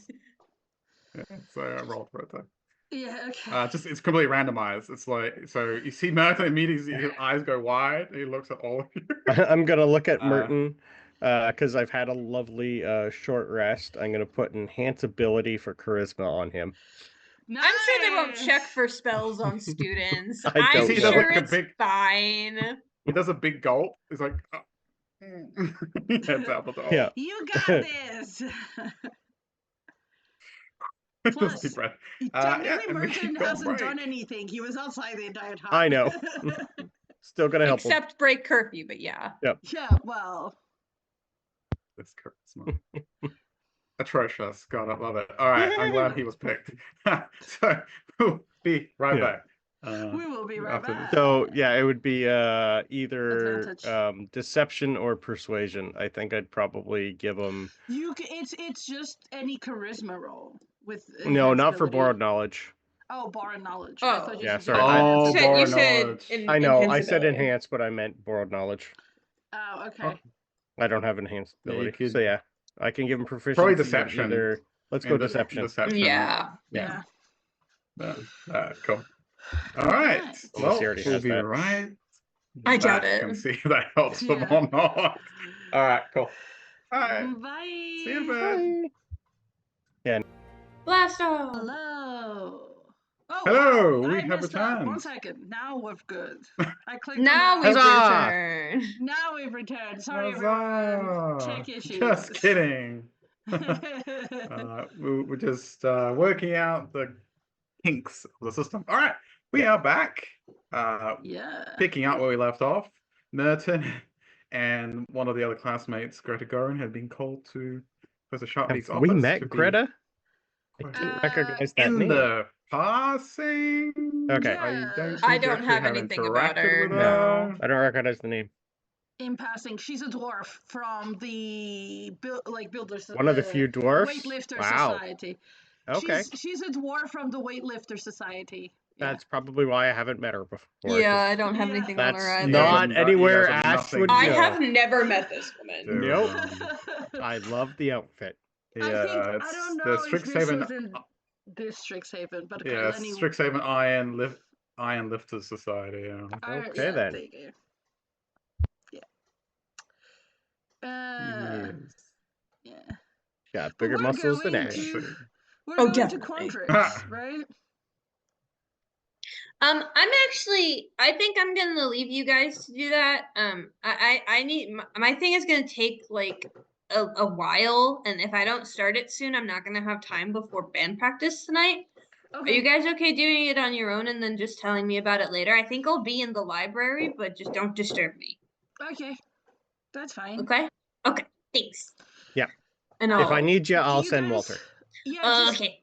Yeah, so I rolled for it though. Yeah, okay. It's completely randomized. It's like, so you see Merton immediately, his eyes go wide, and he looks at all of you. I'm gonna look at Merton, because I've had a lovely short rest. I'm gonna put enhance ability for charisma on him. Nice. I'm sure they won't check for spells on students. I don't I'm know. sure Like a it's big- fine. He does a big gulp. He's like, he heads out the door. Yeah. You got this. Plus, Deep breath. technically, and we Merton keep going hasn't break. done anything. He was outside the entire time. I know. Still gonna help him. Except break curfew, but yeah. Yeah, well. This charisma. Atrocious. God, I love it. All right, I'm glad he was picked. So we'll be right back. We will be right after back. So yeah, it would be either Advantage. deception or persuasion. I think I'd probably give him. It's just any charisma roll with. No, not for enhanceability. borrowed knowledge. Oh, borrowed knowledge. Oh. I thought you Yeah, said sorry. Oh, you said knowledge. I know. I said invincibility. enhance, but I meant borrowed knowledge. Oh, okay. I don't have enhanced Yeah, you ability, could- so yeah, I can give him proficiency. Probably in deception. Either. Let's go And deception. Yeah. Yeah. Cool. All right. Alright. Unless he Well, already we'll has be that. right. I doubt back it. And see if that helps them Yeah. or not. All right. Cool. All right. Bye. See you in a bit. Blast off. Hello. Oh, Hello, wow. we I have messed up. One returned. second. Now we're good. I clicked. Now on we've the- Huzzah! returned. Now we've returned. Sorry, everyone. Huzzah. Tech issues. Just kidding. We're just working out the kinks of the system. All right, we are back. Yeah. Picking up where we left off. Merton and one of the other classmates, Greta Gorin, had been called to Professor Sharpbeast's Have office. we met to be Greta? I didn't recognize that in name. the passing. Okay. Yeah. I think don't actually have had anything about interacted her. with No. I don't recognize the name. In passing, she's a dwarf from the builders. One of the few dwarfs. Weightlifter Wow. Society. Okay. She's a dwarf from the Weightlifter Society. Yeah. That's probably why I haven't met her before. Yeah, 'cause I don't have Yeah. anything on That's her either. not You guys anywhere are Ash nothing. would I go. have never met this woman. Dude, Nope. I love the outfit. I think I it's don't the know if this Strixhaven. was in this Strixhaven, but okay, Yeah, Lenny. Strixhaven Iron Lifters Society. Yeah. Okay, then. There you go. Yeah. Yes. Yeah. Got But bigger we're muscles than going Ash. to- We're Oh, going to definitely. Quandrix, right? I'm actually. I think I'm gonna leave you guys to do that. I need my thing is gonna take like a while, and if I don't start it soon, I'm not gonna have time before band practice tonight. Okay. Are you guys okay doing it on your own and then just telling me about it later? I think I'll be in the library, but just don't disturb me. Okay. That's fine. Okay? Okay, thanks. Yeah. And If I I'll... need you, Do I'll you send guys- Walter. Yeah, Okay.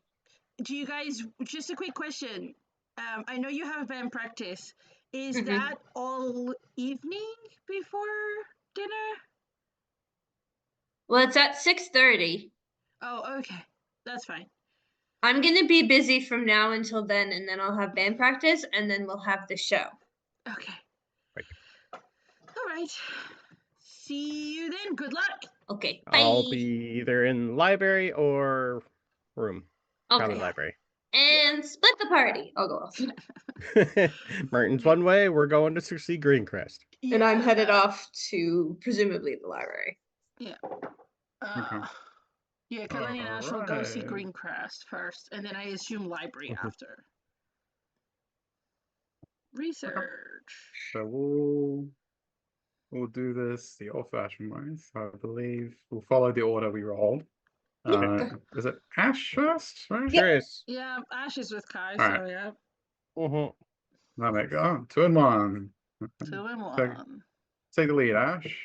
do you guys, just a quick question. I know you have band practice. Is Mhm. that all evening before dinner? Well, it's at 6:30. Oh, okay. That's fine. I'm gonna be busy from now until then, and then I'll have band practice, and then we'll have the show. Okay. Right. All right. See you then. Good luck. Okay, bye. I'll be either in the library or room. Probably Okay. library. And split the party. I'll go off. Martin's one way. We're going to see Greencrest. And I'm headed off to presumably the library. Yeah. Okay. Yeah, Kalani and Ash will go see Alright. Greencrest first, and then I assume library Mhm. after. Research. So we'll do this the old-fashioned way. So I believe we'll follow the order we rolled. Is it Ash first, right? Sure is. Yeah, Ash is with Kai, Alright. so yeah. Mm-hmm. There we go. 2 and 1. 2 and Take, 1. take the lead, Ash.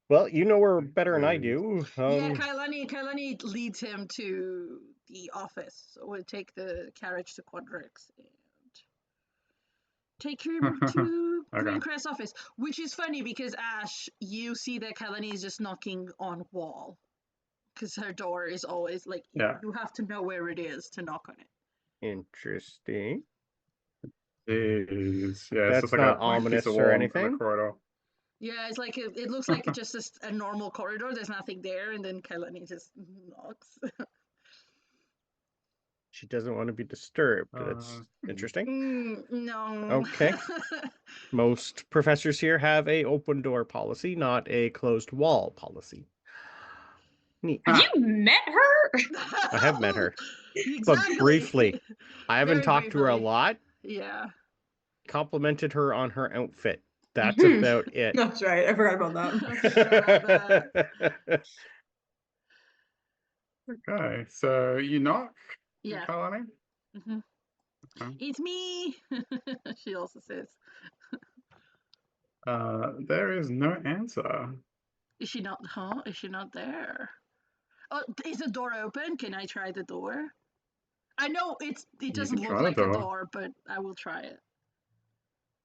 Well, you know her better than I do. Yeah, Kailani leads him to the office. So we'll take the carriage to Quadrix and take him to Okay. Greencrest office. Which is funny because Ash, you see that Kailani is just knocking on wall. Because her door is always like, Yeah. you have to know where it is to knock on it. Interesting. Is yeah, it's That's just like not a blank piece ominous of or wall in the anything. corridor. Yeah, it's like it looks like it's just a normal corridor. There's nothing there, and then Kailani just knocks. She doesn't want to be disturbed. That's interesting. No. Okay. Most professors here have a open door policy, not a closed wall policy. Neat. Have you met her? I have met her, but Exactly. briefly. I haven't Very talked to her a briefly. lot. Yeah. Complimented her on her outfit. That's about it. That's right. I forgot about that. I forgot about that. Okay, so you knock, Yeah. Kalani? Mhm. Okay. It's me. She also says. There is no answer. Is she not? Huh? Is she not there? Oh, is the door open? Can I try the door? I know it You doesn't can look try the like a door. door, but I will try it.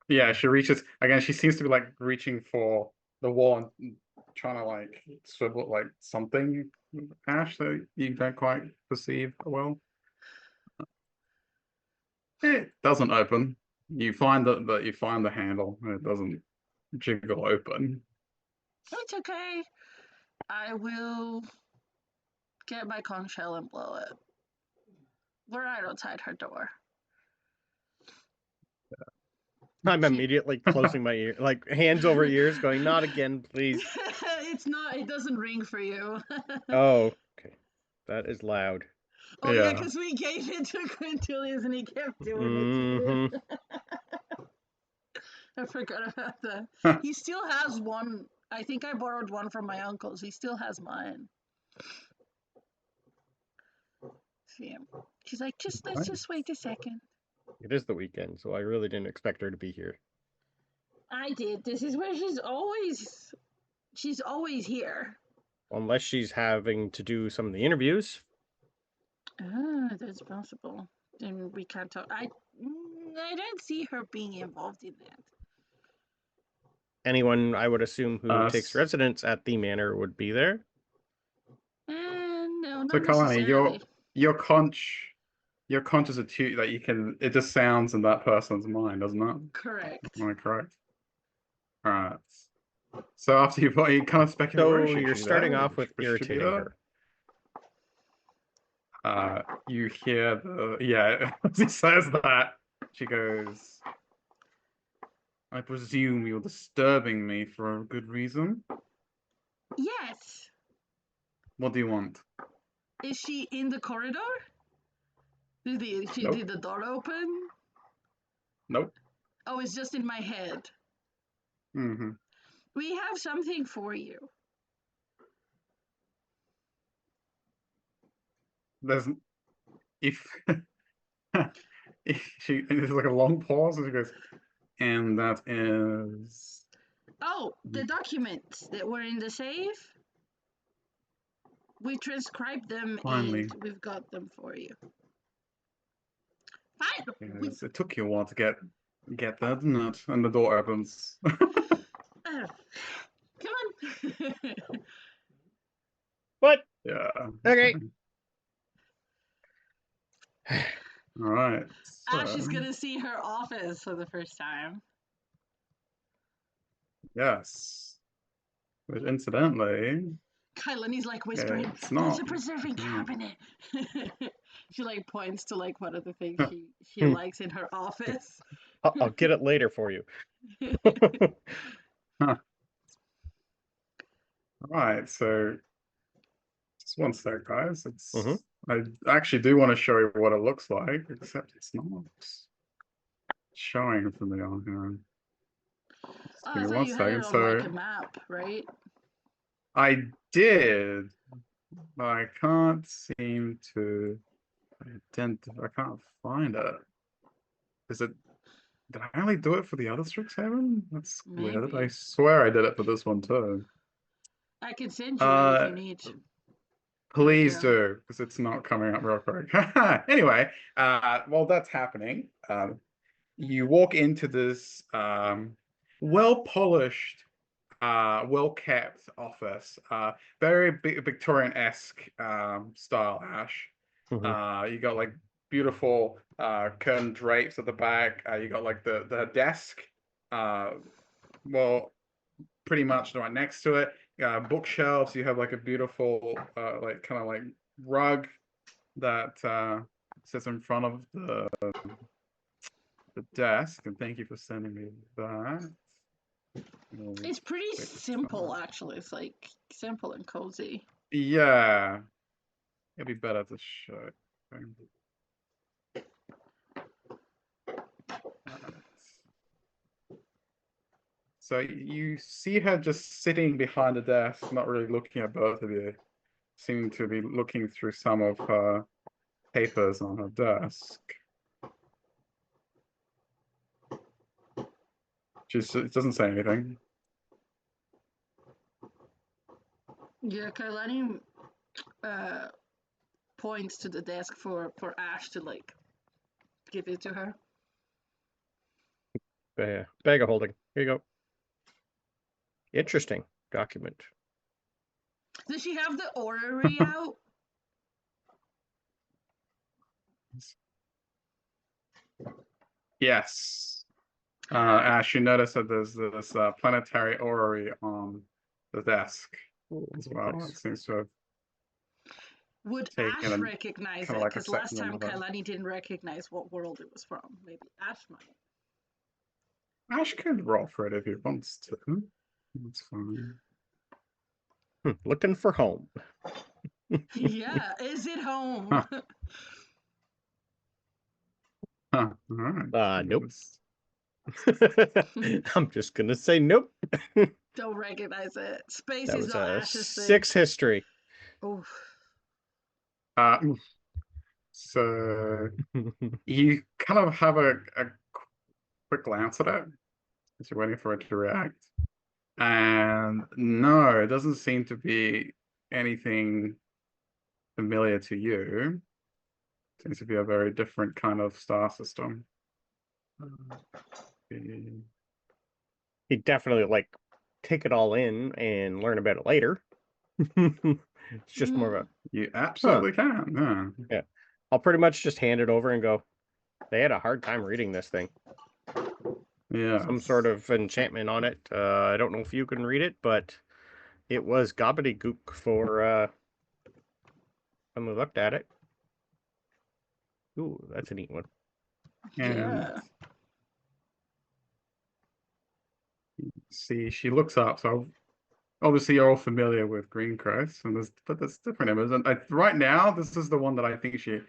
Yeah, she reaches again. She seems to be like reaching for the wall and trying to like swivel like something, Ash, that you don't quite perceive well. It doesn't open. You find that you find the handle, and it doesn't jiggle open. It's okay. I will get my conch shell and blow it. We're right outside her door. I'm immediately closing my ear, like hands over ears, going, "Not again, please." It's not. It doesn't ring for you. Oh, okay. That is loud. Oh yeah, Yeah. because we gave it to Quintilius and he kept doing it Mm-hmm. too. I forgot about that. He still has one. I think I borrowed one from my uncle's. He still has mine. See him. She's like, let's just wait a second. It is the weekend, so I really didn't expect her to be here. I did. This is where she's always here. Unless she's having to do some of the interviews. Ah, that's possible. Then we can't talk. I don't see her being involved in that. Anyone, I would assume, who takes S- residence at the manor would be there. No, So not Kalani, necessarily. your conch is a tune that you can. It just sounds in that person's mind, doesn't it? Correct. Am I correct? All right. So after you kind of speculate, where is So she? you're Is she starting there? off with Should she be irritating there? her. You hear as he says that, she goes, I presume you're disturbing me for a good reason. Yes. What do you want? Is she in the corridor? Did the door open? Nope. Oh, it's just in my head. Mm-hmm. We have something for you. there's if there's like a long pause, and she goes, and that is. Oh, the documents that were in the safe. We transcribed them Finally. and we've got them for you. Fine. Yes, it took you a while to get that, didn't it? And the door opens. Come on. What? Yeah. Okay. All right. Ash is So, gonna see her office for the first time. yes. Which incidentally, Kailani's like whispering, it's "There's not. a preserving Yeah. cabinet." She like points to like one of the things she Hmm. likes in her office. I'll get it later for you. Huh. All right. So, just one sec, guys. Mhm. I actually do want to show you what it looks like, except it's not showing for me on here. Just Oh, give I me thought one you had second. it on like So a map, right? I did, but I can't seem to identify. I can't find it. Is it? Did I only do it for the other Strixhaven? That's weird. I Maybe. swear I did it for this one too. I can send you it if Uh, you need. Right Please now. do, because it's not coming up real quick. Anyway, while that's happening, you walk into this well-polished, well-kept office, very Victorian-esque style, Ash. Mhm. You got like beautiful curtain drapes at the back. You got like the desk, well, pretty much right next to it. Bookshelves. You have like a beautiful like kind of like rug that sits in front of the desk. And thank you for sending me that. It's pretty simple, actually. It's like simple and cozy. Yeah, it'd be better to show. So you see her just sitting behind the desk, not really looking at both of you, seeming to be looking through some of her papers on her desk. It doesn't say anything. Yeah, Kailani points to the desk for Ash to like give it to her. Bag of holding. Here you go. Interesting document. Does she have the orrery out? Yes. Ash, you notice that there's this planetary orrery on the desk as well. Nice. It seems to have Would taken Ash a recognize kind it? of like a Because last second time another. Kailani didn't recognize what world it was from. Maybe Ash might. Ash could roll for it if he wants to. That's fine. Looking for home. Yeah, is it home? Huh. Huh. All right. Nope. I'm just gonna say nope. Don't recognize it. Space That is was not a Ash's thing. 6 history. Oh. So you kind of have a quick glance at it as you're waiting for it to react. And no, it doesn't seem to be anything familiar to you. It seems to be a very different kind of star system. He'd definitely like take it all in and learn about it later. It's just more of a You absolutely can. Yeah. yeah. I'll pretty much just hand it over and go, they had a hard time reading this thing. Yeah. Some sort of enchantment on it. I don't know if you can read it, but it was gobbledygook for when we looked at it. Ooh, that's a neat one. And Yeah. see, she looks up. So obviously you're all familiar with Green Crest, and there's different images. And right now, this is the one that I think she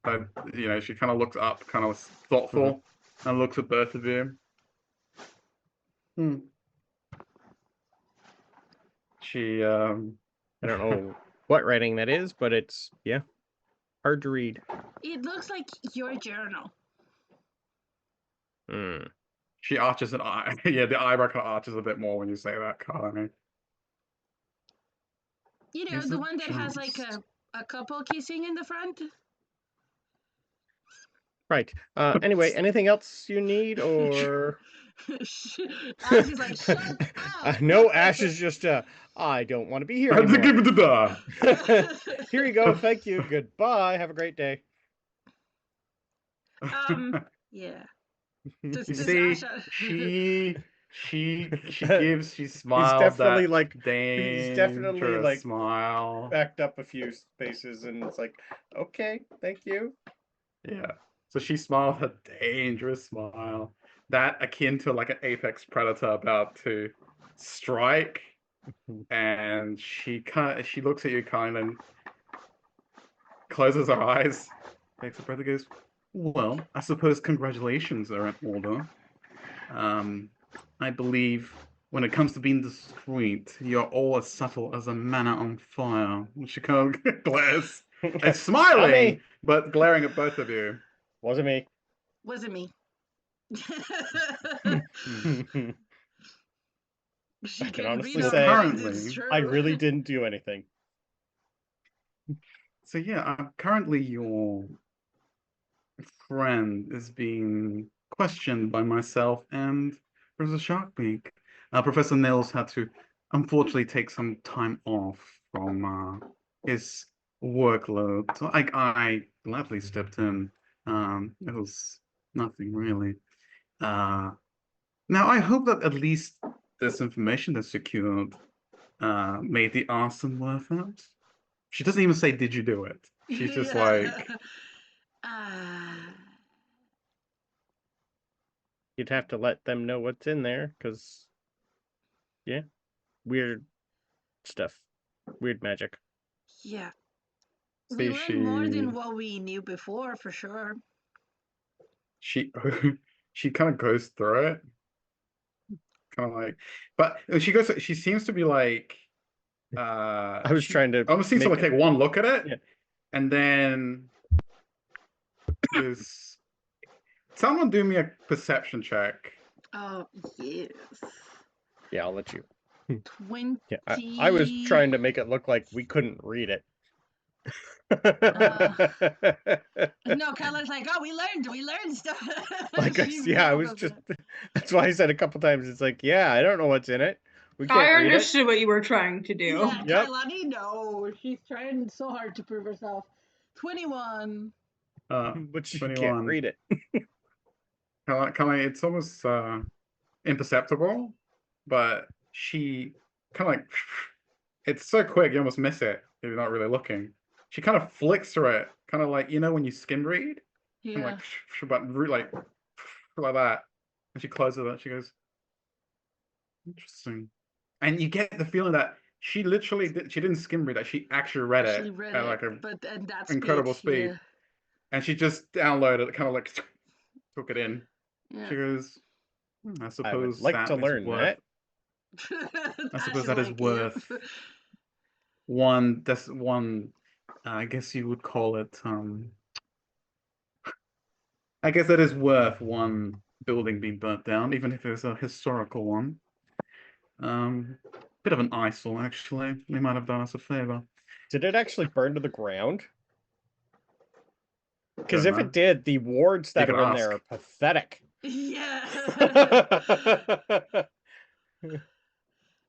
kind of looks up, kind of thoughtful, and looks at both of you. She I don't know what writing that is, but it's yeah. Hard to read. It looks like your journal. Hmm. She arches an eye. Yeah, the eyebrow kind of arches a bit more when you say that, Carly. You know, Is the it one that has like just- a couple kissing in the front. Right. Anyway, anything else you need, or Ash is like, shut up. no? Ash is just I don't want to be here I had to anymore. give it to die. Here you go. Thank you. Goodbye. Have a great day. Yeah. You Does see, Ash- she He's smiled definitely that like he's definitely dangerous like smile. backed up a few spaces, and it's like, okay, thank you. Yeah. So she smiled a dangerous smile, that akin to like an apex predator about to strike. And she looks at you kind and closes her eyes, takes a breath, and goes, "Well, I suppose congratulations are in order. I believe when it comes to being discreet, you're all as subtle as a manna on fire." She kind of glares. It's smiling, but glaring at both of you. Wasn't me. Wasn't me. She I can can read honestly our So say minds, it's currently, true. I really didn't do anything. so yeah, currently your friend is being questioned by myself and Professor Sharkbeak. Professor Nils had to unfortunately take some time off from his workload, so I gladly stepped in. It was nothing really. Now I hope that at least this information that's secured made the arson worth it. She doesn't even say, "Did you do it?" She's just like, You'd have to let them know what's in there, because yeah, weird stuff, weird magic. yeah. We see, learned more than what we knew before, for sure. she she kind of goes through it, kind of like, but she seems to be like, I was she trying to almost seems to make like it. take one look at it, Yeah. and then goes, "Someone do me a perception check." Oh, yes. Yeah, I'll let you. 20. Yeah, I was trying to make it look like we couldn't read it. No, Kyla's like, oh, we learned stuff. Like She I nailed was just. it. That's why I said a couple times. It's like, yeah, I don't know what's in it. We can't I read it. understood what you were trying to do. Yeah, Yep. Kailani, no. She's trying so hard to prove herself. 21. But she can't 21. read it. Kind of, it's almost imperceptible, but she kind of like, it's so quick you almost miss it if you're not really looking. She kind of flicks through it, kind of like, you know when you skim read, and Yeah. like like that, and she closes it. She goes, "Interesting," and you get the feeling that she literally she didn't skim read that, she actually read She it read at it, like a but at that incredible speed. speed, and she just downloaded it, kind of like took it in. Yeah. She goes, I I would suppose like to that is learn worth. Yeah. I suppose Ashley that is like, worth yep. one. That's one. I guess you would call it. I guess that is worth one building being burnt down, even if it's a historical one. Bit of an eyesore, actually. They might have done us a favor. Did it actually burn to the ground? Because Don't if know. it did, the wards that could are in there ask. are pathetic. Yeah.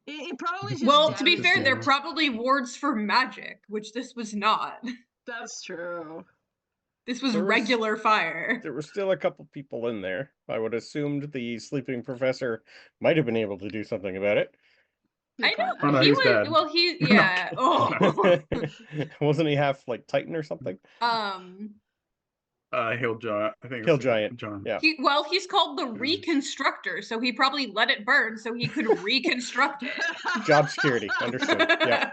It probably just Well, to be fair, damaged they're it. probably wards for magic, which this was not. That's true. This was There was- regular fire. There were still a couple people in there. I would assumed the sleeping professor might have been able to do something about it. I know Oh, no, he he's was. dead. Well, he No, yeah. Oh. Wasn't he half like Titan or something? Hill Giant. I think Hill it's Giant. Giant. Yeah. He's called the Reconstructor, so he probably let it burn so he could reconstruct it. Job security. Understood. Yeah.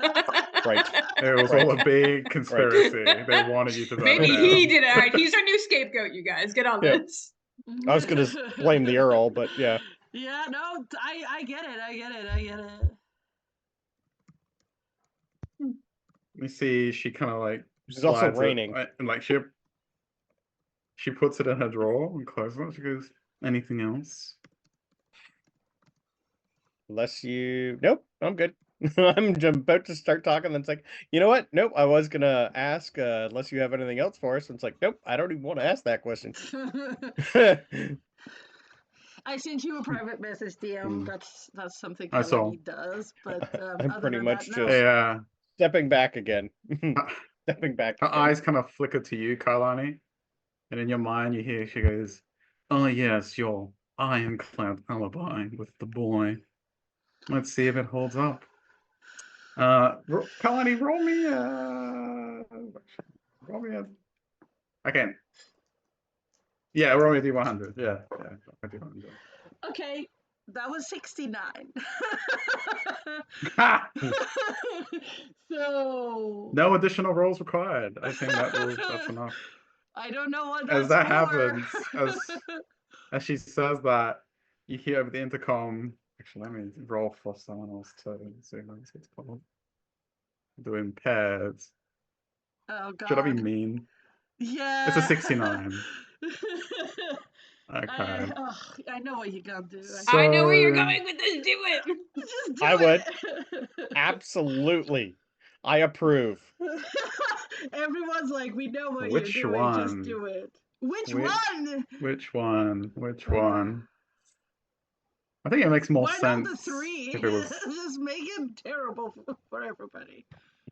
Right. It was Right. all a big conspiracy. They wanted you to burn Maybe it he down. did it. All right, he's our new scapegoat. You guys get on Yeah. this. I was gonna blame the Earl, but yeah. Yeah, no, I get it. I get it. You see, she kind of like Which is also slides it, raining. and like she puts it in her drawer and closes it. She goes, "Anything else?" Unless you... Nope, I'm good. I'm about to start talking, then it's like, you know what? Nope, I was gonna ask, unless you have anything else for us. And it's like, nope, I don't even want to ask that question. I sent you a private message, DM. That's something I saw. Kailani does, but I'm other pretty than much that, no. Yeah. stepping back again. Her Stepping back again. eyes kind of flicker to you, Kailani, and in your mind you hear she goes, "Oh yes, your ironclad alibi with the boy. Let's see if it holds up." Kailani, roll me a. I can. Yeah, roll me a D100. Yeah, a D100. Okay, that was 69. So No additional rolls required. I think that's enough. I don't know what As that's that for. happens, as she says that, you hear over the intercom. Actually, let me roll for someone else to see if it's called. Doing pairs. Oh God. Should I be mean? Yeah. It's a 69. Okay. I know what you're gonna do. I know where you're So- going with this. Do it. Just do I would. it. Absolutely. I approve. Everyone's like, we know what Which you're doing. Just one? do it. Which Which- one? Which one? Which one? I think it makes more Why sense not the 3? if it was. Just make it terrible for everybody.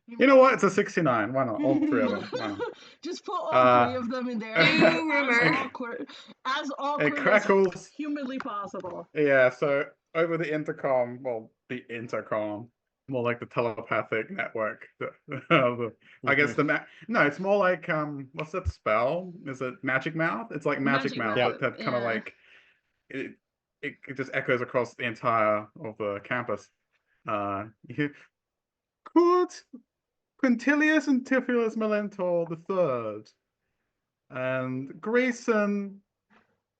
You know what? It's a 69. Why not? All three of them. Why not? Just put all 3 of them in there. New As rumor. awkward, as It awkward as crackles. humanly possible. Yeah, so over the intercom, well, the intercom, more like the telepathic network. I guess no, it's more like what's that spell? Is it Magic Mouth? It's like Magic Mouth Mouth, that kind of yeah. like it just echoes across the entire of the campus. You hear, could Quintilius and Tiphilus Melentor the Third and Grayson,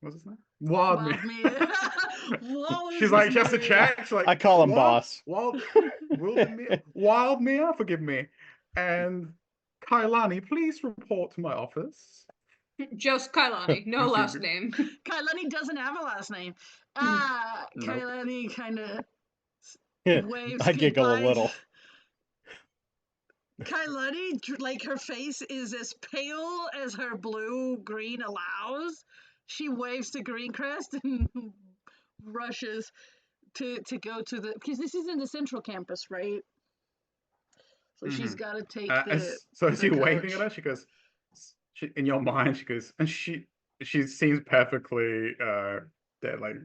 what's his name? Wildmere. She's like, just a check. She's like, I call him "What? boss." Wildmere, forgive me. And Kailani, please report to my office. Just Kailani, no last name. Kailani doesn't have a last name. Kailani kind of waves I giggle a goodbye. little. Kailani, like her face is as pale as her blue-green allows. She waves to Greencrest and rushes to go to the, because this is in the central campus, right? So she's got to take so as the you're waving at coach. her, she goes, in your mind, she goes, and she seems perfectly dead, like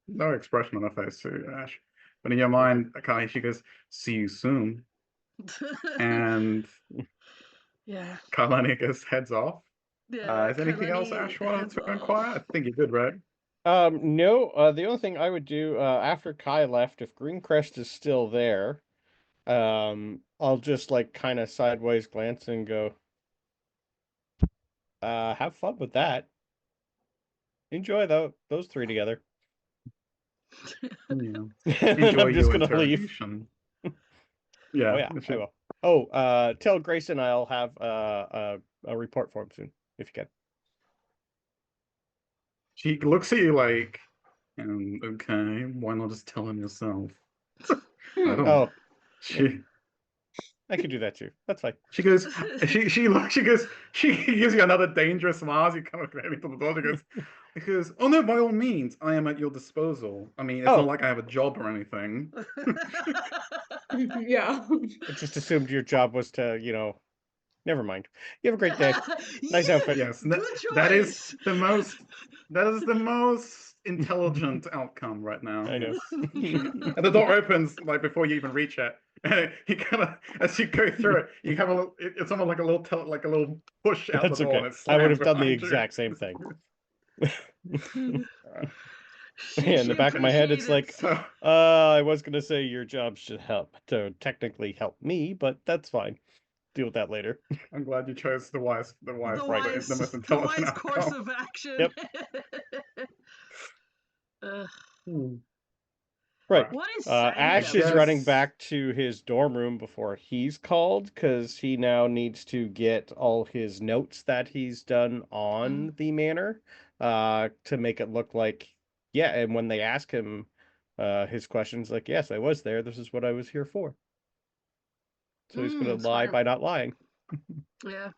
no expression on her face to Ash. But in your mind, okay, she goes, "See you soon." And Yeah. Kailani goes heads off. Yeah. Is anything else Kailani Ash wanted heads to off. inquire? I think you did, right? No, the only thing I would do, after Kai left, if Greencrest is still there, I'll just like kind of sideways glance and go, have fun with that. Enjoy those 3 together. Yeah. And Enjoy I'm just your gonna leave. interrogation. Yeah. Oh yeah, I will. Oh, tell Grayson I'll have a report for him soon, if you can. She looks at you like, okay, why not just tell him yourself? I don't. Oh, She I could do that too. That's fine. she goes. She looks. She goes. She gives you another dangerous smile as you come up to the door. She goes. Oh no, by all means, I am at your disposal. I mean, it's not like I have a job or anything. Yeah. I just assumed your job was to, never mind. You have a great day. Nice outfit. Yes, Good that is choice. the most. That is the most intelligent outcome right now. I know. Yes. And the door opens like before you even reach it. And you kind of, as you go through it, you have a little. It's almost like a little push out That's the door, okay. and it I would slams have done the behind you. exact same thing. She In the back of my head, it's like, appreciated I was gonna say your job should technically help me, but that's fine. Deal with that later. I'm glad you chose the most the intelligent wise course outcome. of action. Yep. Ugh. Right. What is signing Ash up? is running Yes. back to his dorm room before he's called because he now needs to get all his notes that he's done on the manor to make it look like, yeah, and when they ask him his questions, like, yes, I was there. This is what I was here for. So he's going to lie Smart. by not lying. Yeah.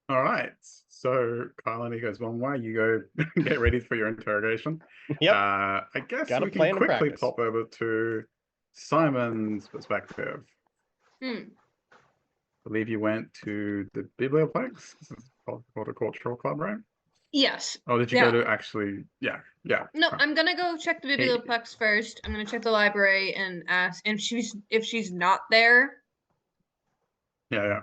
All right. So Kylan goes one way. You go get ready for your interrogation. Yep. I guess Got a we can plan and quickly practice. pop over to Simon's perspective. Hmm. I believe you went to the Biblioplex. This is Horticultural Club, right? Yes. Oh, did you Yeah. go to actually? Yeah. No, Right. I'm gonna go check the biblioplex first. I'm gonna check the library and ask, and if she's not there, Yeah.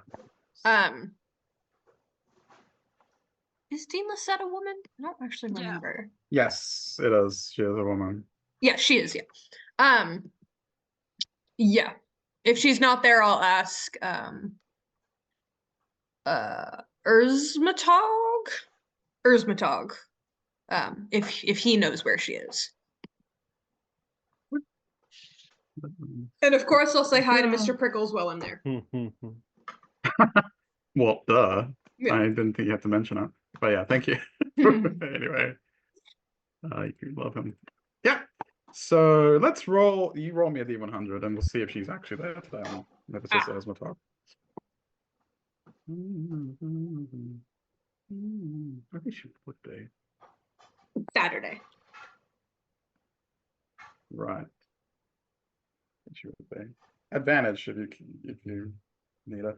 is Dean Lissette a woman? I don't actually Yeah. remember. Yes, it is. She is a woman. Yeah, she is. Yeah. Yeah. If she's not there, I'll ask. Erzmatog. Erzmatog. If he knows where she is. And of course, I'll say hi to Mr. Prickles while I'm there. Well, duh. Yeah. I didn't think you had to mention it. But yeah, thank you. Anyway. You love him. Yeah. So let's roll. You roll me a D100 and we'll see if she's actually there today. Never says Esma talk. I think she would be. Saturday. Right. She would be. Advantage if you need it.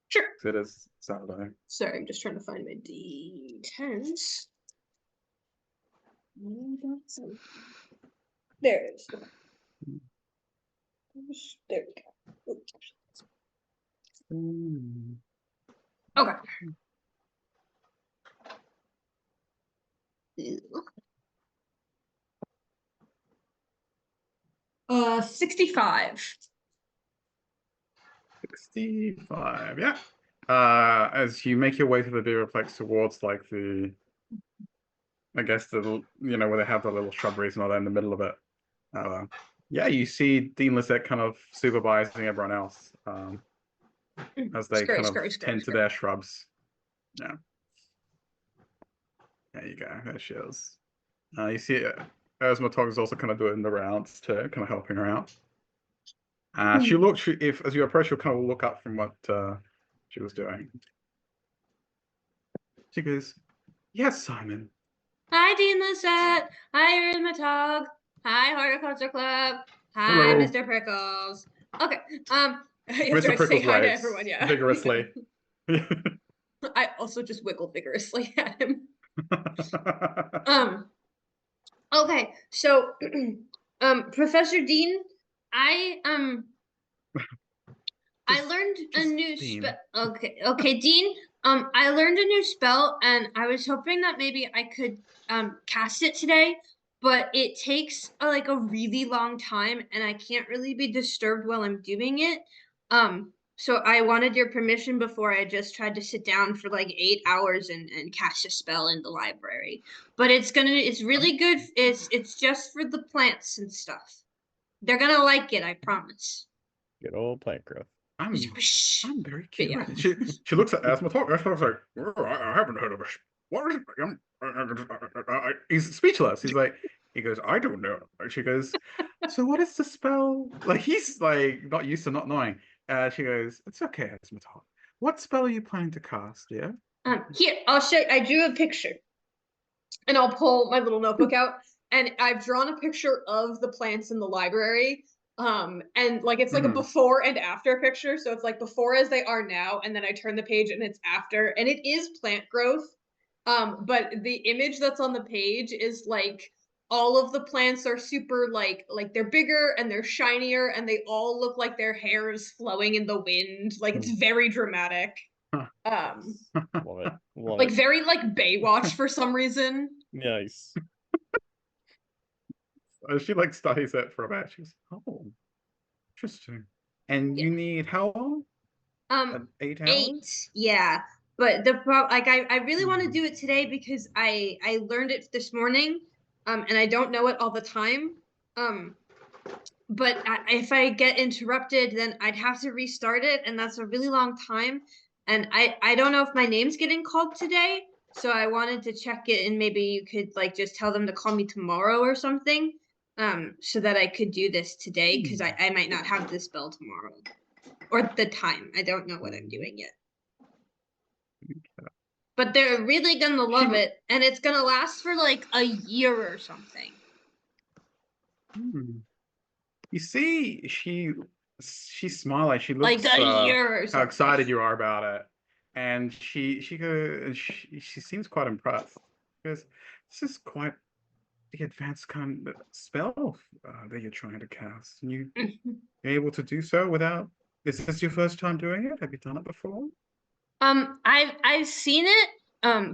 Sure. It is Saturday. Sorry, I'm just trying to find my D10s. There it is. There we go. Okay. 65. 65, yeah. As you make your way to the Viraplex towards like I guess where they have the little shrubberies and all that in the middle of it. Yeah, you see Dean Lissette kind of supervising everyone else as they tend to their shrubs. Yeah. There you go. There she is. You see Erzmatog is also kind of doing the rounds too, kind of helping her out. As you approach, she'll kind of look up from what she was doing. She goes, "Yes, Simon." Hi, Dean Lissette. Hi, Erzmatog. Hi, Horticulture Club. Hi, Hello. Mr. Prickles. Okay. Mr. Prickles say hi to waves everyone, yeah. vigorously. I also just wiggle vigorously at him. Okay, so Professor Dean, I learned a new spell. Okay, Dean. I learned a new spell, and I was hoping that maybe I could cast it today, but it takes like a really long time, and I can't really be disturbed while I'm doing it. So I wanted your permission before I just tried to sit down for like 8 hours and cast a spell in the library. But it's really good. It's just for the plants and stuff. They're gonna like it, I promise. Good old plant growth. I'm very curious. Yeah. She looks at Asmatog. Asmatog's like, I haven't heard of it. What is it? He's speechless. He goes, I don't know. She goes, so what is the spell? Like he's like not used to not knowing. She goes, it's okay, Asmatog. What spell are you planning to cast, yeah? Here, I'll show you. I drew a picture. And I'll pull my little notebook out. And I've drawn a picture of the plants in the library. And like it's like a before and after picture. So it's like before as they are now, and then I turn the page and it's after. And it is plant growth. But the image that's on the page is like all of the plants are super like they're bigger and they're shinier and they all look like their hair is flowing in the wind. Like it's very dramatic. Love it. Like very like Baywatch for some reason. Nice. She like studies it for a bit. She's oh, interesting. And you need how long? 8 hours? 8. Yeah. But the like I really want to do it today because I learned it this morning, and I don't know it all the time. But if I get interrupted, then I'd have to restart it, and that's a really long time. And I don't know if my name's getting called today, so I wanted to check it, and maybe you could like just tell them to call me tomorrow or something, so that I could do this today because I might not have this spell tomorrow or the time. I don't know what I'm doing yet. But they're really gonna love it, and it's gonna last for like a year or something. You see, she's smiling. She Like looks a year or how something. excited you are about it, and she goes. She seems quite impressed because this is quite the advanced kind of spell that you're trying to cast, and you're able to do so without. Is this your first time doing it? Have you done it before? I've seen it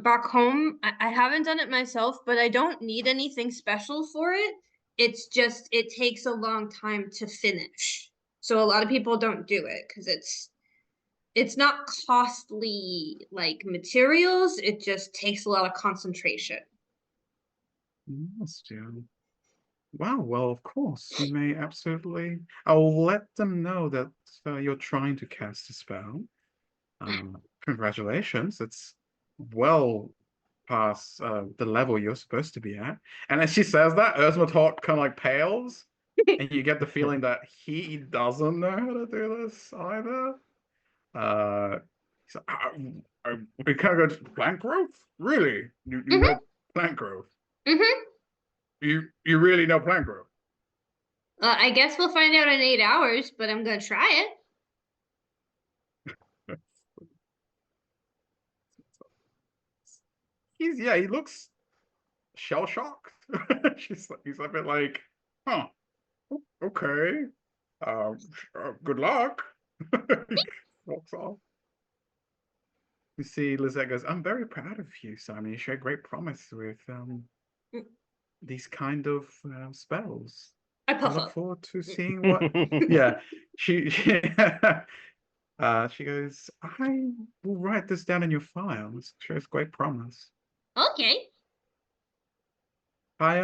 back home. I haven't done it myself, but I don't need anything special for it. It's just it takes a long time to finish. So a lot of people don't do it because it's not costly like materials, it just takes a lot of concentration. Must do. Wow, well, of course, you may absolutely. I'll let them know that you're trying to cast a spell. Congratulations, it's well past the level you're supposed to be at. And as she says that, Talk kind of like pales, and you get the feeling that he doesn't know how to do this either. He's like, we can't go to plant growth? Really? You know plant growth? You really know plant growth? I guess we'll find out in 8 hours, but I'm gonna try it. He looks shell shocked. He's a bit like, huh, okay. Good luck. Walks off. You see, Lizette goes, I'm very proud of you, Simon. You show great promise with these kind of spells. I look forward to seeing what. Yeah, she goes, I will write this down in your file. This shows great promise. Okay. I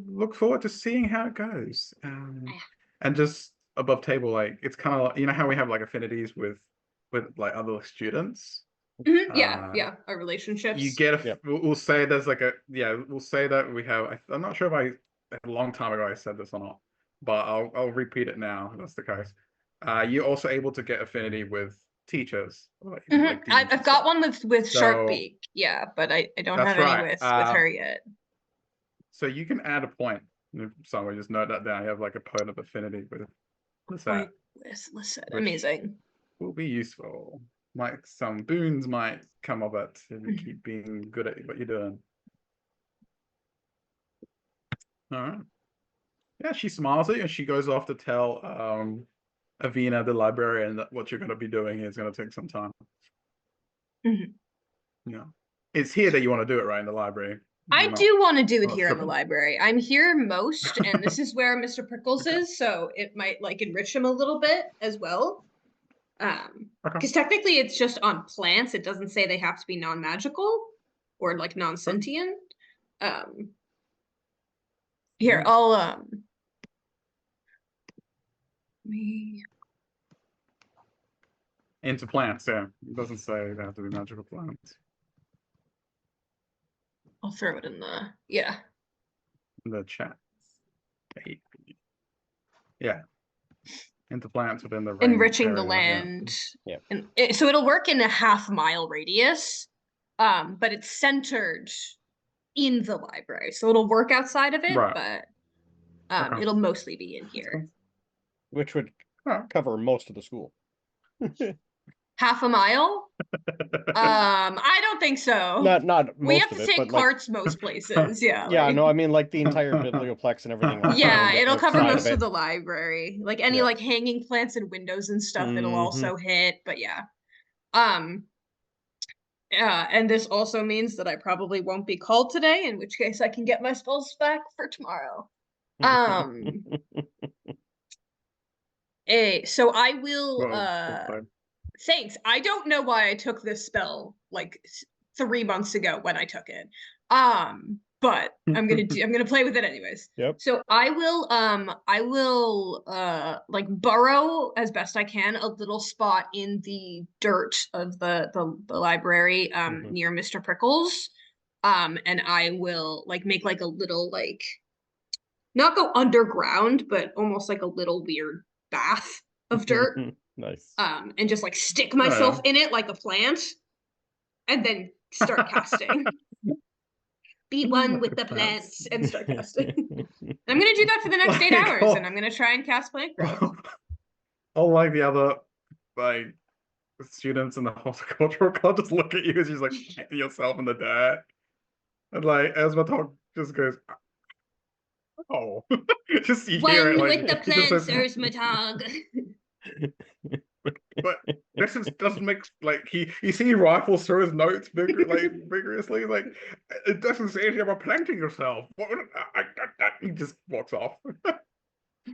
look forward to seeing how it goes. And just above table, like it's kind of like, you know how we have like affinities with like other students. Yeah, our relationships. You get we'll say there's like we'll say that we have. I'm not sure if a long time ago I said this or not, but I'll repeat it now. If that's the case. You're also able to get affinity with teachers. Like I've got one with Sharpbeak, yeah, but I don't have any with her yet. So you can add a point. Somewhere, just note that down. You have like a point of affinity with Lisette. Amazing. Will be useful. Some boons might come of it if you keep being good at what you're doing. All right. Yeah, she smiles at you and she goes off to tell Avina, the librarian, that what you're going to be doing is going to take some time. Yeah. It's here that you want to do it, right? In the library. I do want to do it here in the library. I'm here most, and this is where Mr. Prickles is, so it might like enrich him a little bit as well. Because technically it's just on plants. It doesn't say they have to be non-magical or like non-sentient. Here, I'll into plants, yeah. It doesn't say they have to be magical plants. I'll throw it in the in the chat. Yeah. Into plants within the enriching the land. Yeah. And so it'll work in a half-mile radius, but it's centered in the library. So it'll work outside of it, but it'll mostly be in here. Which would cover most of the school. Half a mile? I don't think so. Not most we have to of it, take carts most places. Yeah. Yeah, no, I mean like the entire biblioplex and everything. Yeah, it'll cover most of the library. Like any like hanging plants and windows and stuff, it'll also hit. But yeah. And this also means that I probably won't be called today, in which case I can get my spells back for tomorrow. So I will thanks. I don't know why I took this spell like 3 months ago when I took it. But I'm gonna play with it anyways. Yep. So I will like burrow as best I can a little spot in the dirt of the library near Mr. Prickles. And I will like make like a little like not go underground, but almost like a little weird bath of dirt. Nice. And just like stick myself in it like a plant, and then start casting. Be one with the plants and start casting. I'm gonna do that for the next 8 hours, and I'm gonna try and cast plant growth. Like the other like students in the horticultural club just look at you as you're like hitting yourself in the dirt, and like Esmatog just goes, "Oh," just you hear it like with the plants, Esmatog. But this doesn't make like you see he rifles through his notes vigorously. Like it doesn't say anything about planting yourself. He just walks off.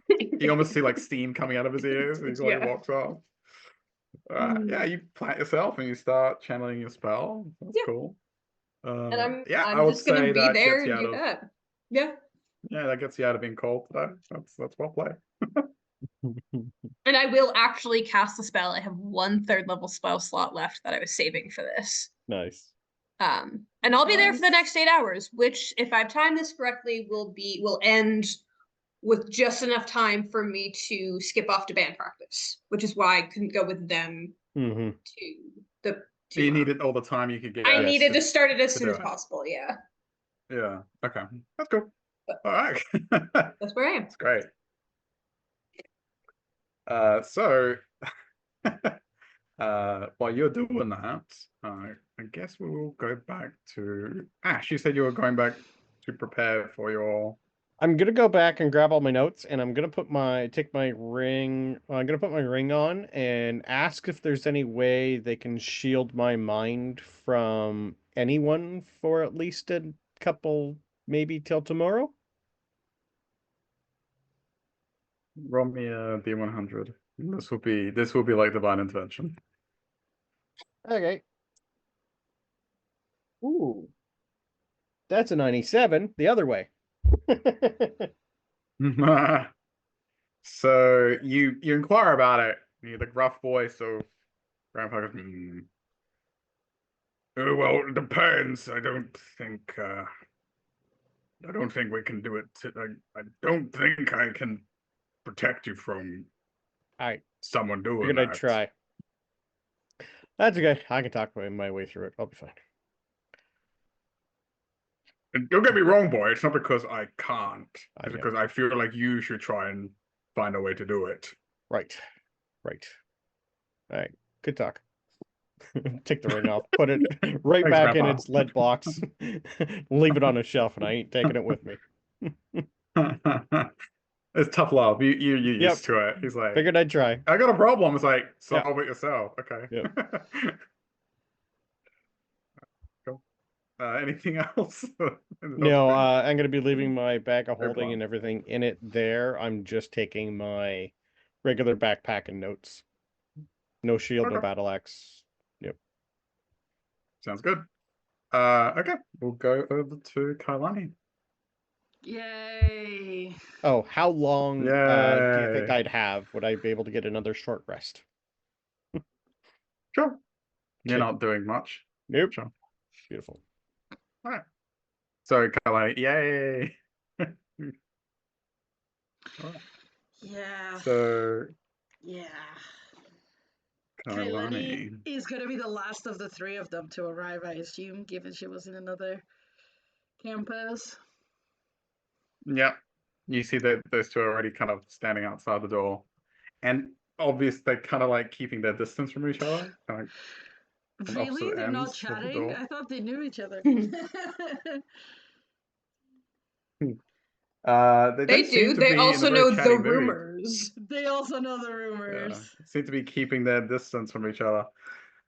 You almost see like steam coming out of his ears. And he walks off. Yeah, you plant yourself and you start channeling your spell. That's cool. And I'm I would just gonna say be that there gets you and out do of that. Yeah. yeah, that gets you out of being cold today. That's well played. And I will actually cast the spell. I have 1 3rd-level spell slot left that I was saving for this. Nice. And I'll be there for the next 8 hours, which, if I've timed this correctly, will end with just enough time for me to skip off to band practice, which is why I couldn't go with them to the. You needed all the time you could get. I needed to start it as soon as possible. Yeah. Yeah. Okay. That's cool. All right. That's where I am. That's great. So while you're doing that, I guess we will go back to Ash. You said you were going back to prepare for your. I'm gonna go back and grab all my notes, and I'm gonna take my ring. I'm gonna put my ring on and ask if there's any way they can shield my mind from anyone for at least a couple, maybe till tomorrow. Roll me a D100. This will be like divine intervention. Okay. Ooh, that's a 97. The other way. So you inquire about it. You the gruff voice of Grandpa goes, "Oh, well, it depends. I don't think we can do it. I don't think I can protect you from someone doing Figured that. I'd try. That's okay. I can talk my way through it. I'll be fine. And don't get me wrong, boy. It's not because I can't. It's because I feel like you should try and find a way to do it. Right. All right. Good talk. Take the ring off. Put it right Thanks, back Grandpa. in its lead box. Leave it on a shelf, and I ain't taking it with me. It's tough love. You're used to it. He's like, figured I'd try. I got a problem. It's like, solve it yourself. Okay. Yep. Cool. Anything else? No, I'm going to be leaving my bag of holding and everything in it there. I'm just taking my regular backpack and notes. No shield, no battle axe. Yep. Sounds good. Okay, we'll go over to Kailani. Yay! Oh, how long do you think I'd have? Would I be able to get another short rest? Sure. You're not doing much. Nope. Sure. Beautiful. All right. So Kailani, yay! All right. Yeah. So yeah. Kailani is going to be the last of the 3 of them to arrive, I assume, given she was in another campus. Yep. You see that those 2 are already kind of standing outside the door. And obviously they're kind of like keeping their distance from each other. Kind of really? They're not chatting? I thought they knew each other. They do. They also know the rumors. They also know the rumors. Yeah. Seem to be keeping their distance from each other.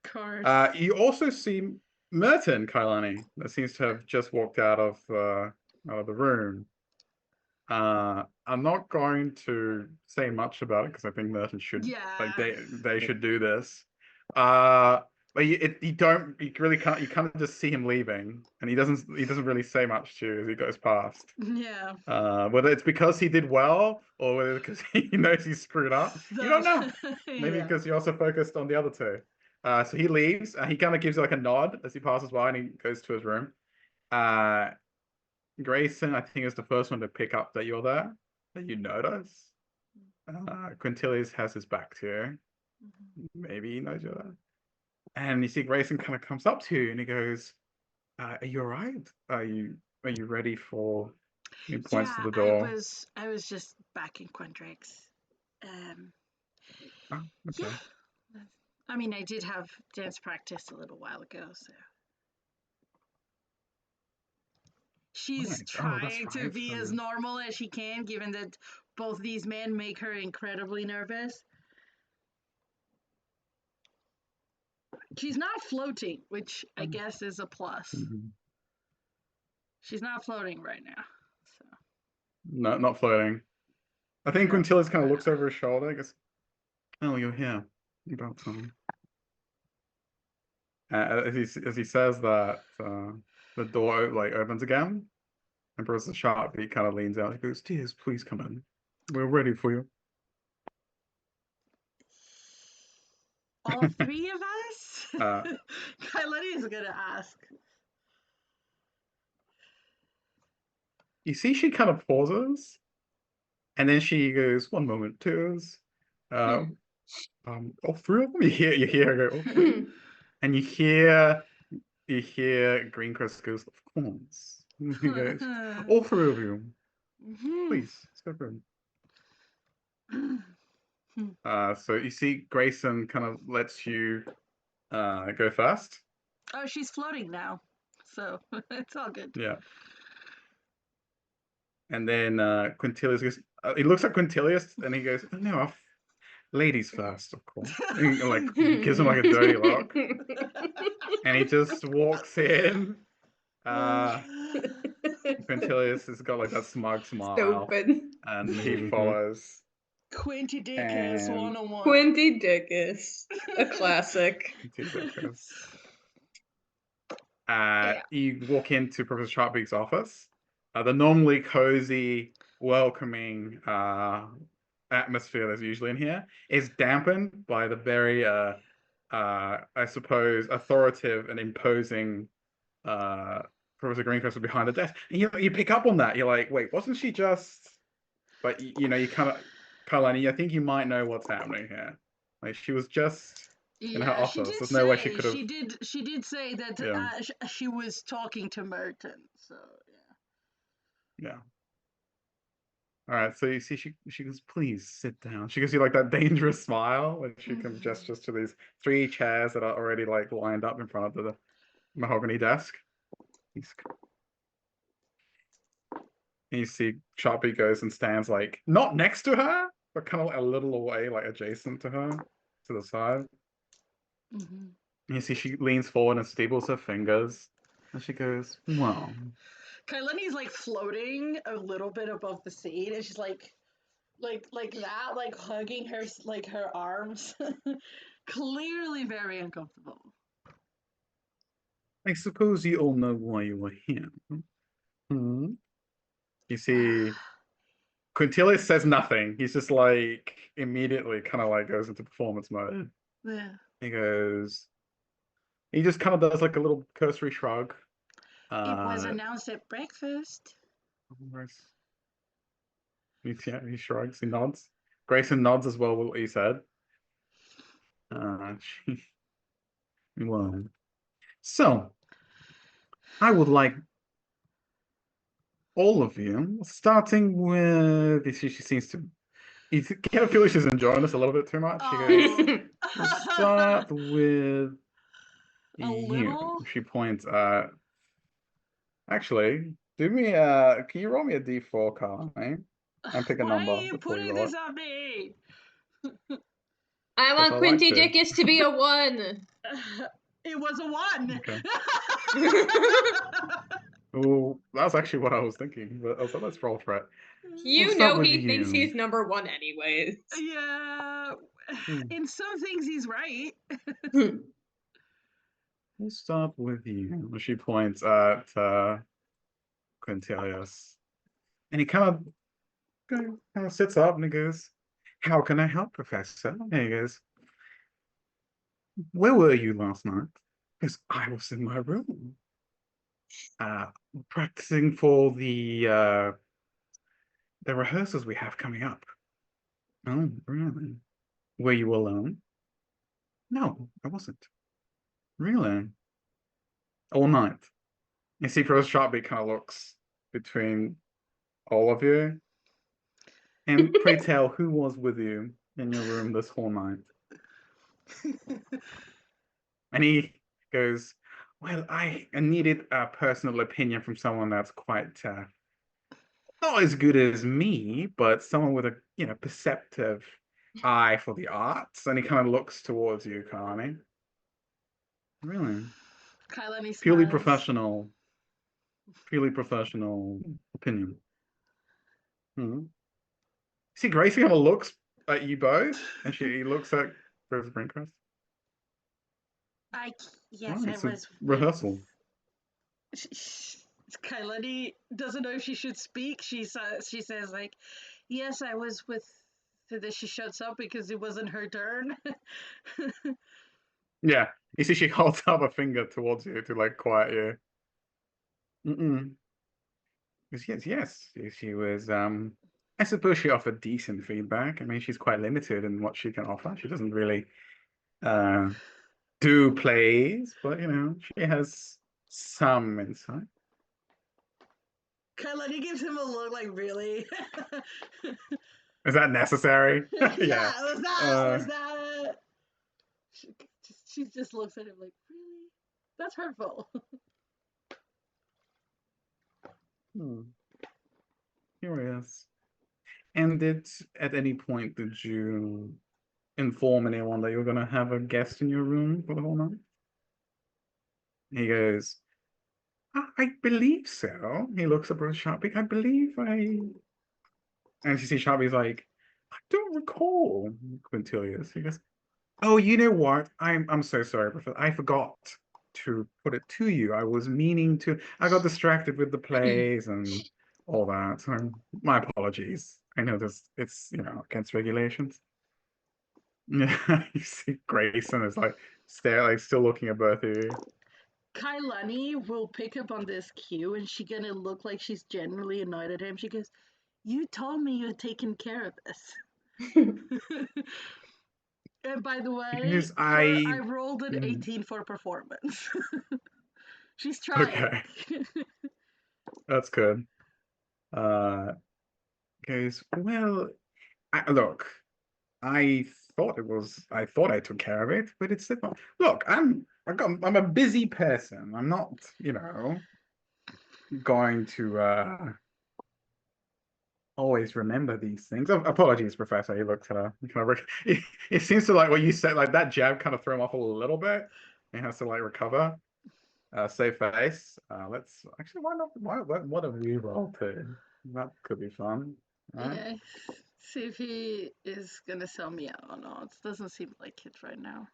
Of course. You also see Merton, Kailani, that seems to have just walked out of the room. I'm not going to say much about it because I think Merton should, like, they should do this. But you really can't. You kind of just see him leaving, and he doesn't really say much to you as he goes past. Yeah. Whether it's because he did well or whether because he knows he screwed up, you don't know. Maybe Yeah. because you're also focused on the other two. So he leaves. He kind of gives you like a nod as he passes by, and he goes to his room. Grayson, I think, is the first one to pick up that you're there, that you notice. Quintilius has his back to you. Maybe he knows you're there. And you see Grayson kind of comes up to you and he goes, "Are you all right? Are you ready for?" He points to Yeah, the door. I was just back in Quandrix. Oh, Yeah. okay. I mean, I did have dance practice a little while ago, so she's Right. Oh, that's trying to right. be as normal as she can, given that both these men make her incredibly nervous. She's not floating, which I guess is a plus. She's not floating right now. So. No, not floating. I think No. Quintilius kind of looks over his shoulder and goes, "Oh, you're here. About time." As he says that, the door like opens again, and Professor Sharpie kind of leans out. He goes, "Dears, please come in. We're ready for you." All three of us? Uh, Kailani is gonna ask. you see, she kind of pauses, and then she goes, "One moment, tears." All three of them. You hear her go, "All three," and you hear Greencrest goes, "Of course." And he goes, "All three of you, please step in." So you see Grayson kind of lets you go first. Oh, she's floating now, so it's all good. Yeah. And then Quintilius goes, he looks at Quintilius and he goes, "Oh, no, ladies first, of course." And like gives him like a dirty look. And he just walks in. Quintilius has got like that smug smile. Stupid. And he follows. Quinty Dickus And 101. Quinty Dickus. A classic. You walk into Professor Sharpbeak's office. The normally cozy, welcoming atmosphere that's usually in here is dampened by the very, I suppose, authoritative and imposing Professor Greencrest behind the desk. And you pick up on that. You're like, wait, wasn't she just? But you kind of, Kalani, I think you might know what's happening here. Like she was just in her Yeah, she office. did There's no way she say could have. she did say that Yeah. she was talking to Merton. So Yeah. All right. So you see, she goes, "Please sit down." She gives you like that dangerous smile, and she can gestures to these three chairs that are already like lined up in front of the mahogany desk. And you see Sharpie goes and stands like not next to her, but kind of like a little away, like adjacent to her, to the side. And you see she leans forward and steeples her fingers, and she goes, "Well." Kailani's like floating a little bit above the seat, and she's like that, like hugging her like her arms. Clearly very uncomfortable. "I suppose you all know why you were here." You see Quintilius says nothing. He's just like immediately kind of like goes into performance mode. Yeah. He just kind of does like a little cursory shrug. It was announced at breakfast. Yeah, he shrugs, he nods. Grayson nods as well with what he said. Well, so I would like all of you, starting with, she seems to, you kind of feel like she's enjoying this a little bit too much. She goes, "We'll start with A you." little? She points at, actually, do me can you roll me a d4 card, eh? And pick a Why number are you before you putting roll this it. on me? I Because want I like Quinty to. Dickus to be a 1. It was a 1. Okay. Oh, that's actually what I was thinking, but I was like, let's roll for it. We'll You start know with he thinks you. he's number 1 anyways. Yeah, In some things, he's right. We'll start with you. She points at Quintilius. And he kind of sits up and he goes, "How can I help, Professor?" And he goes, "Where were you last night?" Because I was in my room, uh, practicing for the rehearsals we have coming up. Oh, really? Were you alone? No, I wasn't. Really? All night. You see, Professor Sharpby kind of looks between all of you. And pray tell, who was with you in your room this whole night? And he goes, "Well, I needed a personal opinion from someone that's quite not as good as me, but someone with a perceptive eye for the arts." And he kind of looks towards you, Carney. Really? Kailani Purely smiles. professional opinion. Hmm. See, Gracie kind of looks at you both, and she looks at Professor Brincrest. Yes, I It's a was with. rehearsal. Kailani doesn't know if she should speak. She says like, "Yes, I was with." Then she shuts up because it wasn't her turn. Yeah, you see, she holds up a finger towards you to like quiet you. Mm-mm. Yes. She was. I suppose she offered decent feedback. I mean, she's quite limited in what she can offer. She doesn't really uh do plays, but she has some insight. Kailani gives him a look like, really? Is that necessary? Yeah. Yeah, was that? She just looks at him like, really? That's hurtful. Curious. And at any point did you inform anyone that you're gonna have a guest in your room for the whole night? He goes, I believe so. He looks at Brother Sharpie. I believe I. And you see Sharpie's like, I don't recall, Quintilius. He goes, "Oh, you know what? I'm so sorry, Professor. I forgot to put it to you. I was meaning to. I got distracted with the plays and all that. So my apologies. I know it's against regulations." Yeah, you see Grayson is like still looking at both of you. Kailani will pick up on this cue and she's gonna look like she's genuinely annoyed at him. She goes, "You told me you had taken care of this." And by the way, Because I rolled an mm, 18 for performance. She's trying. okay, that's good. Uh, goes, "Well, look, I I thought I took care of it, but it's not. Look, I'm a busy person. I'm not, going to always remember these things. Oh, apologies, Professor." He looks at her. It seems to like what you said, like that jab kind of threw him off a little bit. He has to like recover. Save face. Let's actually why not? What a reroll too. That could be fun. All right. Yeah, see if he is gonna sell me out or not. It doesn't seem like it right now.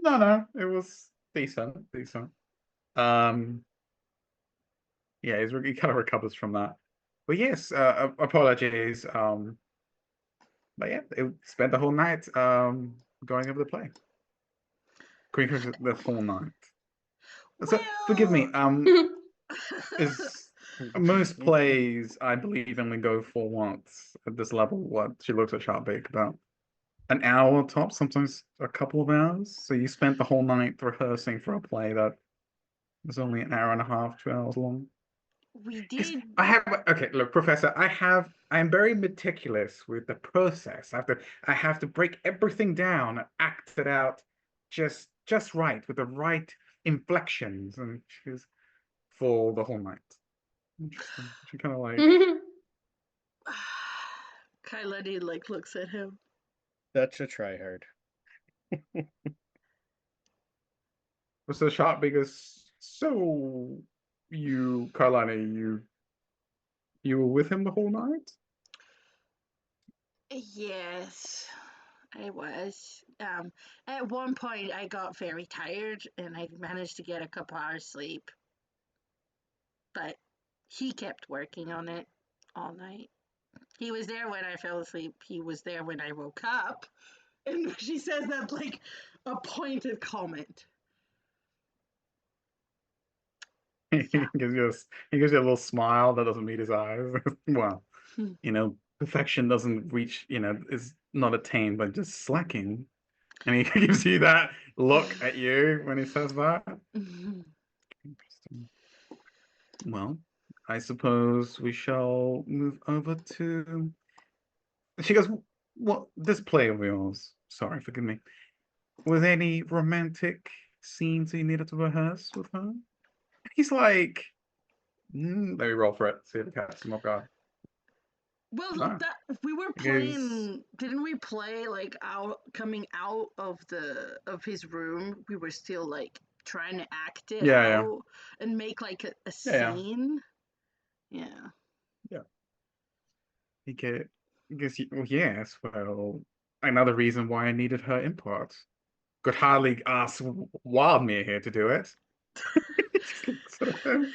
No, it was decent. Um, yeah, he kind of recovers from that. But yes, apologies. But yeah, it spent the whole night going over the play. The full night. So forgive me. Well, Is most plays, I believe, only go for once at this level. What she looks at Sharpbeak about an hour top, sometimes a couple of hours. So you spent the whole night rehearsing for a play that was only an hour and a half, 2 hours long. we Because did. I have okay, look, Professor, I'm very meticulous with the process. I have to break everything down and act it out just right with the right inflections and choose for the whole night. Interesting. She kind of like Kailani like looks at him. That's a try hard. was so sharp because so you, Carlani, you were with him the whole night? Yes. I was. At one point, I got very tired and I managed to get a couple hours sleep. But he kept working on it all night. He was there when I fell asleep. He was there when I woke up. And she says that like a pointed comment. He gives you a little smile that doesn't meet his eyes. Well, perfection doesn't reach, is not attained by just slacking. And he gives you that look at you when he says that. Interesting. Well, I suppose we shall move over to. She goes, "What this play of yours? Sorry, forgive me. Were there any romantic scenes you needed to rehearse with her?" He's like, let me roll for it. See if it catches him off guard. Well, No. that we were playing. Didn't we play like coming out of his room? We were still like trying to act it out and make like a scene. Yeah. He guess yes. Well, another reason why I needed her input. Could hardly ask Wildmere here to do it. Just looks at him.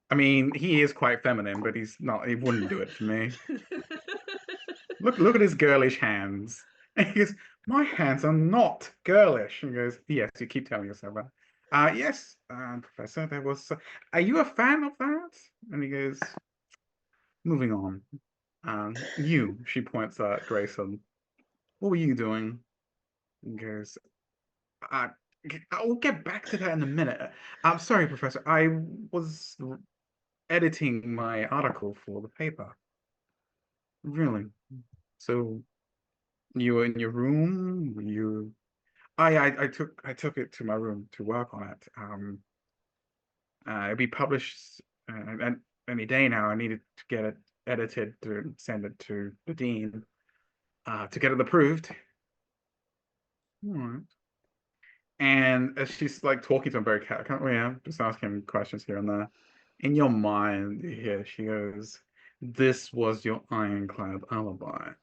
I mean, he is quite feminine, but he's not. He wouldn't do it for me. Look at his girlish hands. And he goes, "My hands are not girlish." And he goes, "Yes, you keep telling yourself that." Yes, Professor. There was. Are you a fan of that? And he goes, "Moving on. You." She points at Grayson. "What were you doing?" And goes, "I will get back to that in a minute. I'm sorry, Professor. I was editing my article for the paper." "Really? So you were in your room? I took it to my room to work on it. It'll be published any day now. I needed to get it edited to send it to the dean to get it approved." All right. And as she's like talking to him very just asking him questions here and there. In your mind, you hear she goes, "This was your ironclad alibi.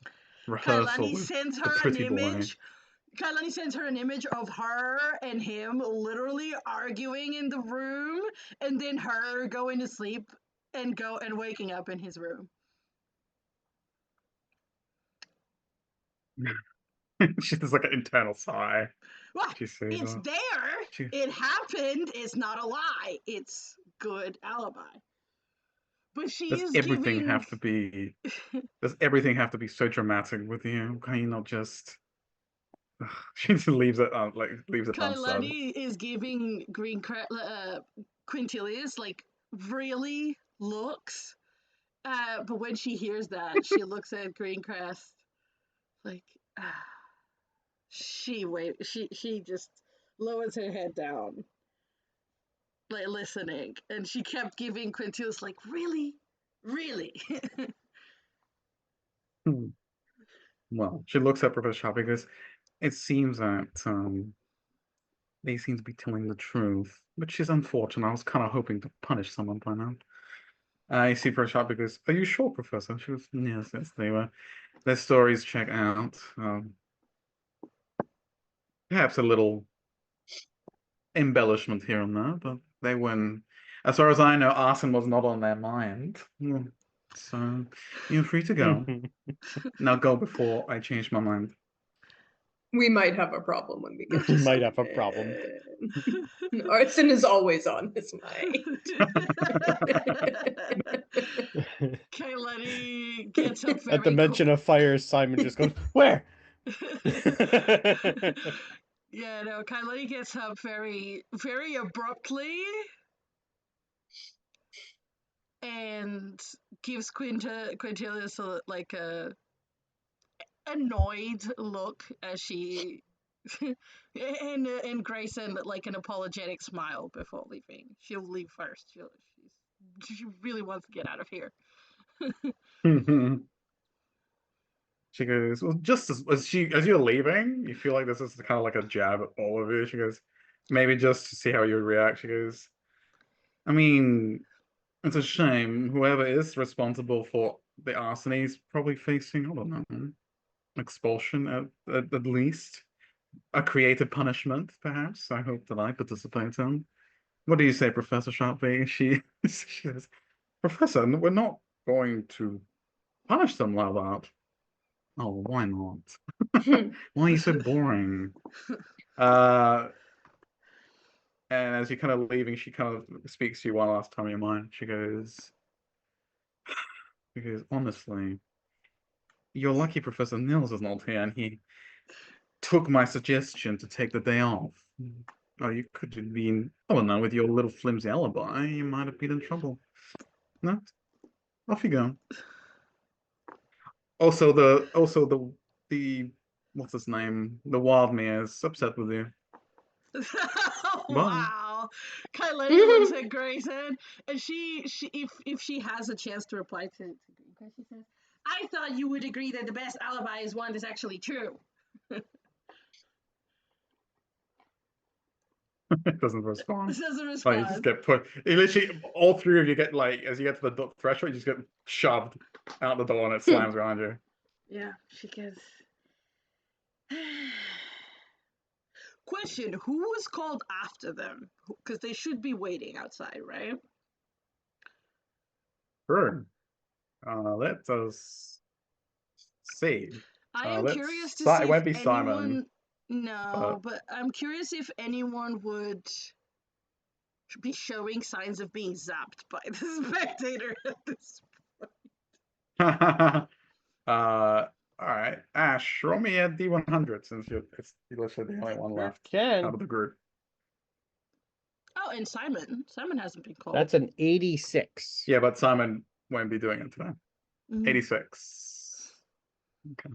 Rehearsal Kailani with sends the her an pretty boy." image. Kailani sends her an image of her and him literally arguing in the room, and then her going to sleep and waking up in his room. She does like an internal sigh. Well, She says, it's there. It happened. It's not a lie. It's good alibi. But she does is everything giving. have to be? Does everything have to be so dramatic with you? Can you not just? She just leaves it unsaid. Kailani is giving Quintilius like really looks. But when she hears that, she looks at Greencrest like she just lowers her head down, like listening, and she kept giving Quintilius like really, really. Well, she looks at Professor Sharp because it seems that they seem to be telling the truth, which is unfortunate. I was kind of hoping to punish someone by now. I see Professor Sharp because, "Are you sure, Professor?" She goes, "Yes, yes, they were. Their stories check out. Perhaps a little embellishment here and there, but they win. As far as I know, arson was not on their mind. So you're free to go. Now go before I change my mind." We might have a problem when we get to We might have a problem. Arson is always on his mind. Kailani gets up very At the mention of fire, Simon just goes, "Where?" Yeah, no, Kailani gets up very, very abruptly and gives Quintilius a annoyed look as she and Grayson like an apologetic smile before leaving. She'll leave first. She really wants to get out of here. She goes, "Well, just as you're leaving, you feel like this is kind of like a jab at all of you." She goes, "Maybe just to see how you would react." She goes, "I mean, it's a shame. Whoever is responsible for the arson is probably facing, I don't know, expulsion at least. A creative punishment, perhaps. I hope that I participate in. What do you say, Professor Sharpie? She says, Professor, we're not going to punish them like that. Oh, why not? Why are you so boring? Uh, and as you're kind of leaving, she kind of speaks to you one last time in your mind. Because honestly, you're lucky Professor Nils is not here, and he took my suggestion to take the day off. Oh, you could have been, oh no, with your little flimsy alibi, you might have been in trouble. No, off you go. Also the what's his name? The Wildmere is upset with you. Bye. Wow. Kylena looks at Grayson, and she if she has a chance to reply to Grayson, she says, "I thought you would agree that the best alibi is one that's actually true." It doesn't respond. This doesn't Like you just respond. get put. You literally, all three of you get like, as you get to the threshold, you just get shoved out the door and it slams behind you. Yeah, she goes. Question: who was called after them? Because they should be waiting outside, right? Sure. Let us see. I am curious to It see if won't be Simon, anyone. No, but but I'm curious if anyone would be showing signs of being zapped by the spectator at this. all right. Ash, roll me a D100 since you're literally the only one Sure left can. out of the group. Oh, and Simon. Simon hasn't been called. That's an 86. Yeah, but Simon won't be doing it today. Mhm. 86. Okay.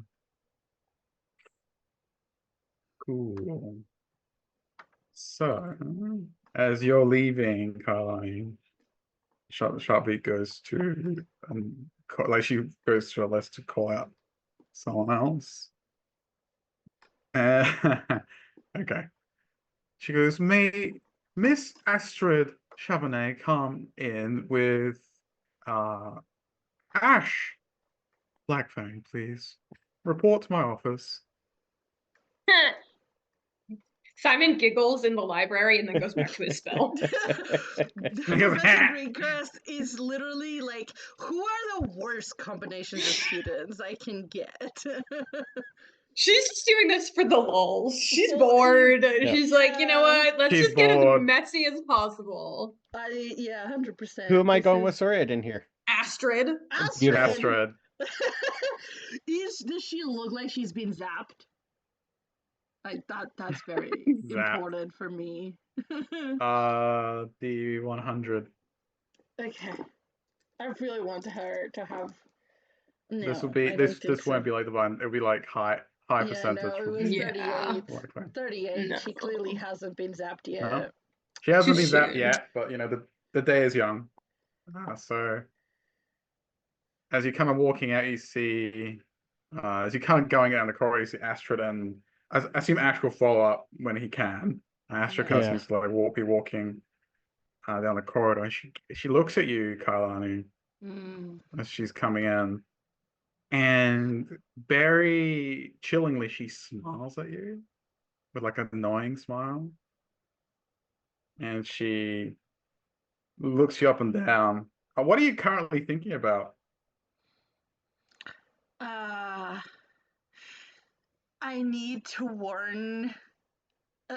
Cool. So, as you're leaving, Caroline, Sharpbeat goes to like she goes to a list to call out someone else. Okay. She goes, may Miss Astrid Chabonet come in with Ash Blackfang, please. Report to my office. Simon giggles in the library and then goes back to his spell. Professor Greencrest is literally like, who are the worst combinations of students I can get? She's just doing this for the lulz. She's bored. Yeah. She's like, you know what? Let's She's just get as bored. messy as possible. Yeah, 100%. Who am I going with Sorid in here? Astrid. Beautiful. Astrid. Does she look like she's been zapped? That's very important for me. The 100. Okay. I really want her to have. No, This will be I this. don't think This won't so. be like the one. It'll be like high Yeah, percentage. no, it From was Yeah. 38. 38. No. She clearly hasn't been zapped yet. No. She hasn't Too been zapped soon. yet, but you know the day is young. So as you're kind of walking out, you see as you're kind of going down the corridor, you see Astrid, and I assume Ash will follow up when he can. Astrid kind of Yeah. seems to like be walking down the corridor, and she looks at you, Kailani, as she's coming in, and very chillingly she smiles at you with like an annoying smile, and she looks you up and down. What are you currently thinking about? I need to warn.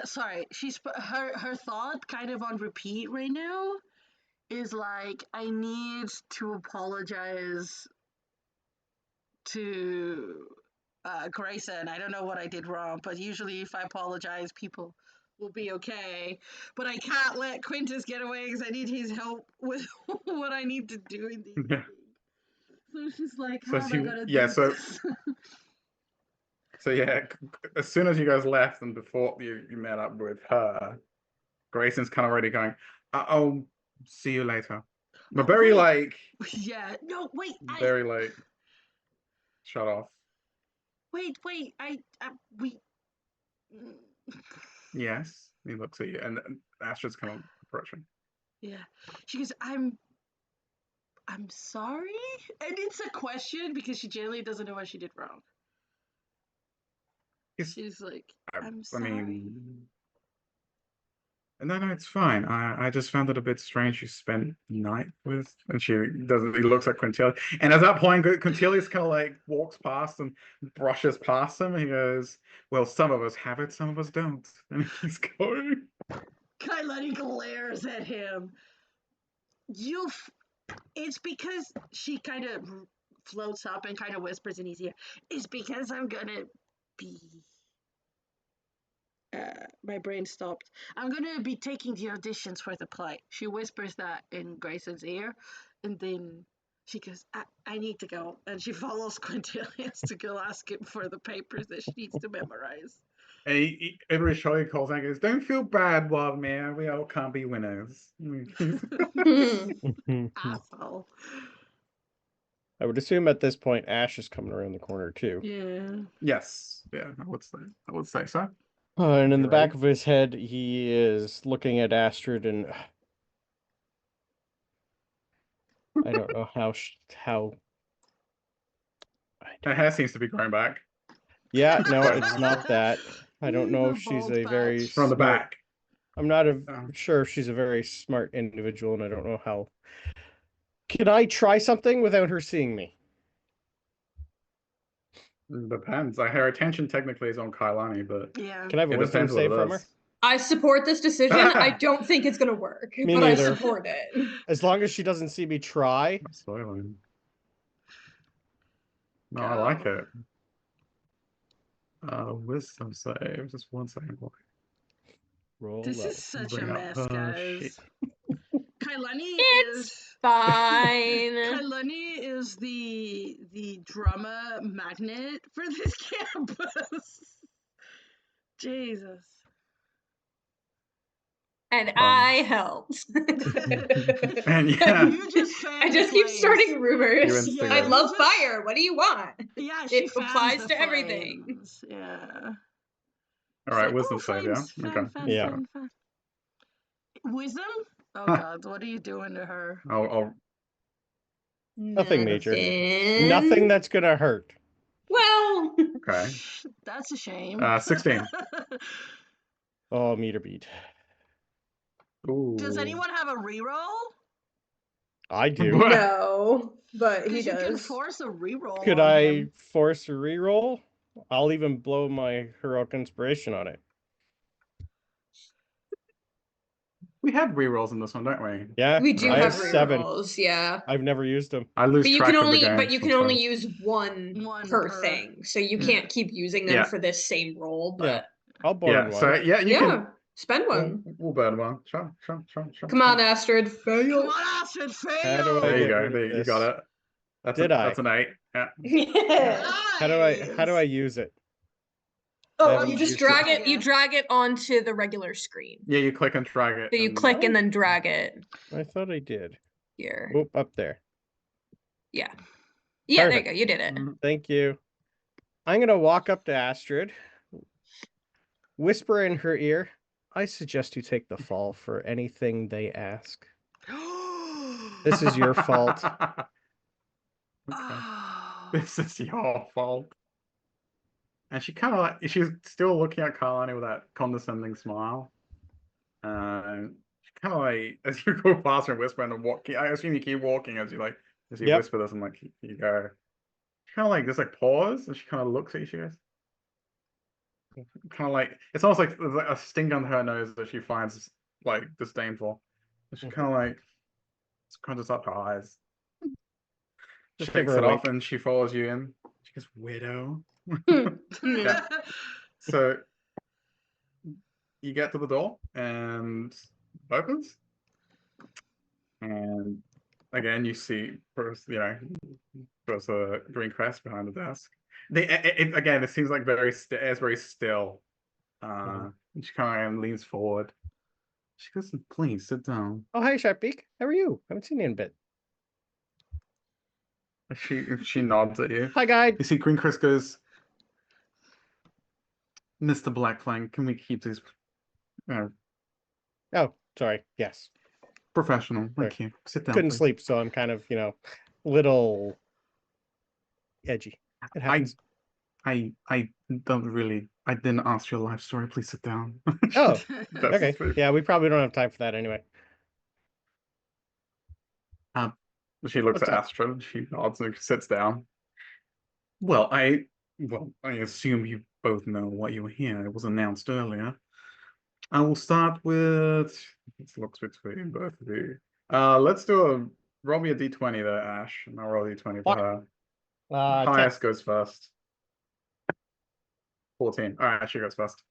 Sorry, her thought kind of on repeat right now is like, I need to apologize to Grayson. I don't know what I did wrong, but usually if I apologize, people will be okay. But I can't let Quintus get away because I need his help with what I need to do in the evening. So she's like, how am I gonna do this? So yeah, as soon as you guys left and before you met up with her, Grayson's kind of already going, I'll see you later. But very Wait. like, Yeah, no, wait, very like, shut off. Wait, we. Yes, he looks at you, and Astrid's kind of approaching. Yeah, she goes, I'm sorry, and it's a question because she generally doesn't know what she did wrong. She's like, I'm I sorry. mean, no, it's fine. I just found it a bit strange. You spent the night with, and she doesn't. He looks at Quintilia, and at that point, Quintilia's kind of like walks past and brushes past him. And he goes, "Well, some of us have it, some of us don't." And he's going. Kailani glares at him. It's because she kind of floats up and kind of whispers in his ear. It's because I'm gonna be. My brain stopped. I'm gonna be taking the auditions for the play. She whispers that in Grayson's ear, and then she goes, I need to go. And she follows Quintilius to go ask him for the papers that she needs to memorize. And every show he calls and goes, "Don't feel bad, Wildmere. We all can't be winners." Asshole. I would assume at this point Ash is coming around the corner too. Yeah. Yes. Yeah, I would say so. And in You the back ready? of his head, he is looking at Astrid, and I don't know how. Her hair seems to be growing back Yeah, no, it's not that. I don't know if she's a very from the smart. back. I'm not sure if she's a very smart individual, and I don't know how. Can I try something without her seeing me? Depends. Her attention technically is on Kailani, but Yeah. Can I have a it wisdom depends what save it from her? is. I support this decision. I don't think it's gonna work, Me but I neither. support it. As long as she doesn't see me try. Spoiling. No, Go. I like it. Wisdom save. Just one second. Roll This low. is such Bring a up mess, her guys. sheet. Kailani It's fine. Kailani is the drama magnet for this campus. Jesus. And I helped. And yeah, You just I just keep flames. starting rumors. You I instigate. love fire. What do you want? Yeah, she It fans applies the to everything. flames. Yeah. All right, Like, wisdom oh, save, yeah? flames, Okay. Yeah. fan. Wisdom? Oh Huh. God, what are you doing to her? I'll Nothing major. Nothing. Nothing that's gonna hurt. Well, okay. That's a shame. 16. Oh, meter beat. Ooh. Does anyone have a reroll? I do. no, but he Because you can does. force a reroll. Could on I him. force a reroll? I'll even blow my heroic inspiration on it. We have rerolls in this one, don't we? Yeah, We do I have have 7. rerolls, yeah. I've never used them. I lose But you track can of the only game but you can only sometimes. use one One per per- thing. So you Yeah. can't keep using them Yeah. for this same roll, Yeah, but I'll burn Yeah, one. so yeah, you yeah, can. spend one. We'll burn one. Sure. Come on, Astrid. Come on, Astrid, fail. How do I There you get go. rid of There, you got this? it. That's Did that's I? an 8. Yeah. Yeah. How do I use it? I Oh, haven't you just used drag it. it. You drag it onto the regular screen. Yeah, you click and drag it. So you click and then drag it I thought I did. here. Oop, up there. Yeah. Yeah, there you Perfect. go. You did it. Thank you. I'm gonna walk up to Astrid, whisper in her ear, I suggest you take the fall for anything they ask. This is your fault. Okay. Oh. This is your fault. And she kind of like, she's still looking at Carlani with that condescending smile. She kind of like, as you go past her and whisper and walk, I assume you keep walking as you Yep. whisper this and like you go. She kind of like just like pause and she kind of looks at you. She goes, kind of like it's almost like there's like a sting on her nose that she finds like disdainful. And she kind of like scrunches up her eyes. She Just give takes her it a off wink. and she follows you in. She goes, widow. Yeah. So you get to the door and it opens. And again, you see Professor Greencrest behind the desk. Again, it seems like it's very still. And she kind of leans forward. She goes, please sit down. Oh, hi, Sharpbeak. How are you? Haven't seen you in a bit. She nods at you. Hi, guide. You see Greencrest goes, Mr. Blackfang, can we keep these Oh, sorry. Yes. professional? Thank you. Sit down. Couldn't please. sleep, so I'm kind of, little edgy. It happens. I didn't ask your life story. Please sit down. Oh, That's okay. true. Yeah, we probably don't have time for that anyway. She looks What's at up? Astrid. She nods and sits down. Well, I assume you both know why you were here. It was announced earlier. I will start with let's look between both of you. Let's do a roll me a d20 there, Ash, and I'll roll a d20 for What? her. 10. Highest goes first. 14. All right, she goes first.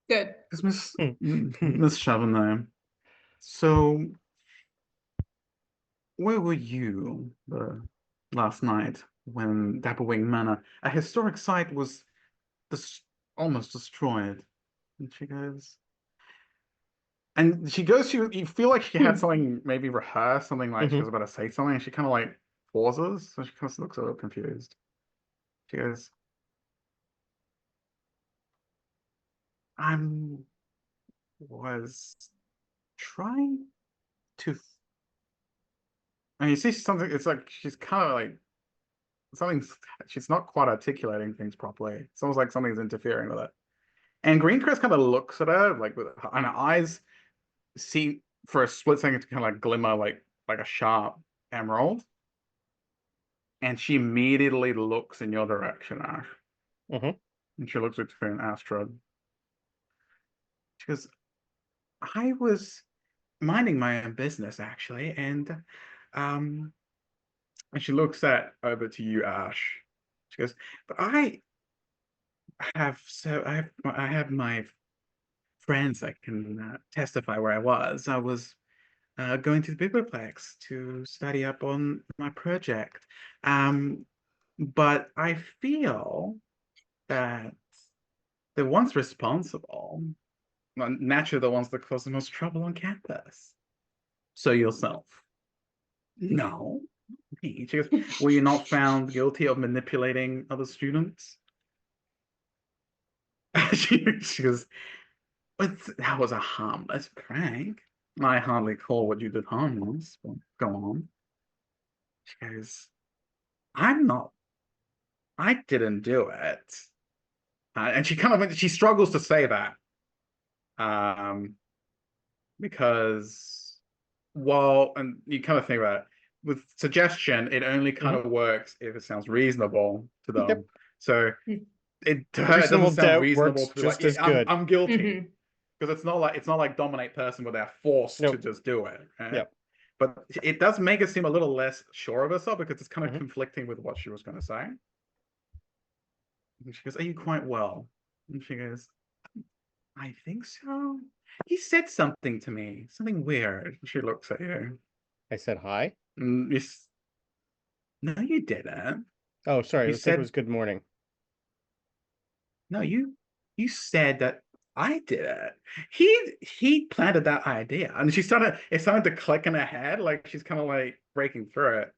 Good. It's Miss Charbonnet. So, where were you last night when Dapperwing Manor, a historic site, was almost destroyed? And she goes, you feel like she had something maybe rehearsed, something like she was about to say something, and she kind of like pauses, so she kind of looks a little confused. She goes, I was trying to, and you see something, it's like she's kind of like, something's, she's not quite articulating things properly. It's almost like something's interfering with it. And Greencrest kind of looks at her, like, and her eyes seem for a split second to kind of like glimmer like a sharp emerald. And she immediately looks in your direction, Ash. And she looks at you and Astrid. She goes, I was minding my own business, actually, and she looks over to you, Ash. She goes, but I have my friends that can testify where I was. I was going to the Biblioplex to study up on my project. But I feel that the ones responsible, well, naturally the ones that cause the most trouble on campus. So yourself. No. Me. She goes, were you not found guilty of manipulating other students? she goes, but that was a harmless prank. I hardly call what you did harmless, but go on. She goes, I didn't do it. And she struggles to say that. Because and you kind of think about it, with suggestion, it only kind of works if it sounds reasonable to them. Yep. So to her, it Reasonable doesn't sound doubt reasonable works to be just like, as good. I'm guilty. Because it's not like dominate person where they're forced to Nope. just do it. Right? Yep. But it does make it seem a little less sure of herself because it's kind of conflicting with what she was going to say. And she goes, are you quite well? And she goes, I think so. He said something to me, something weird. She looks at you. I said hi. No, you didn't. Oh, sorry. You I think it said was good morning. no. You said that I did it. He planted that idea, and it's starting to click in her head, like she's kind of like breaking through it.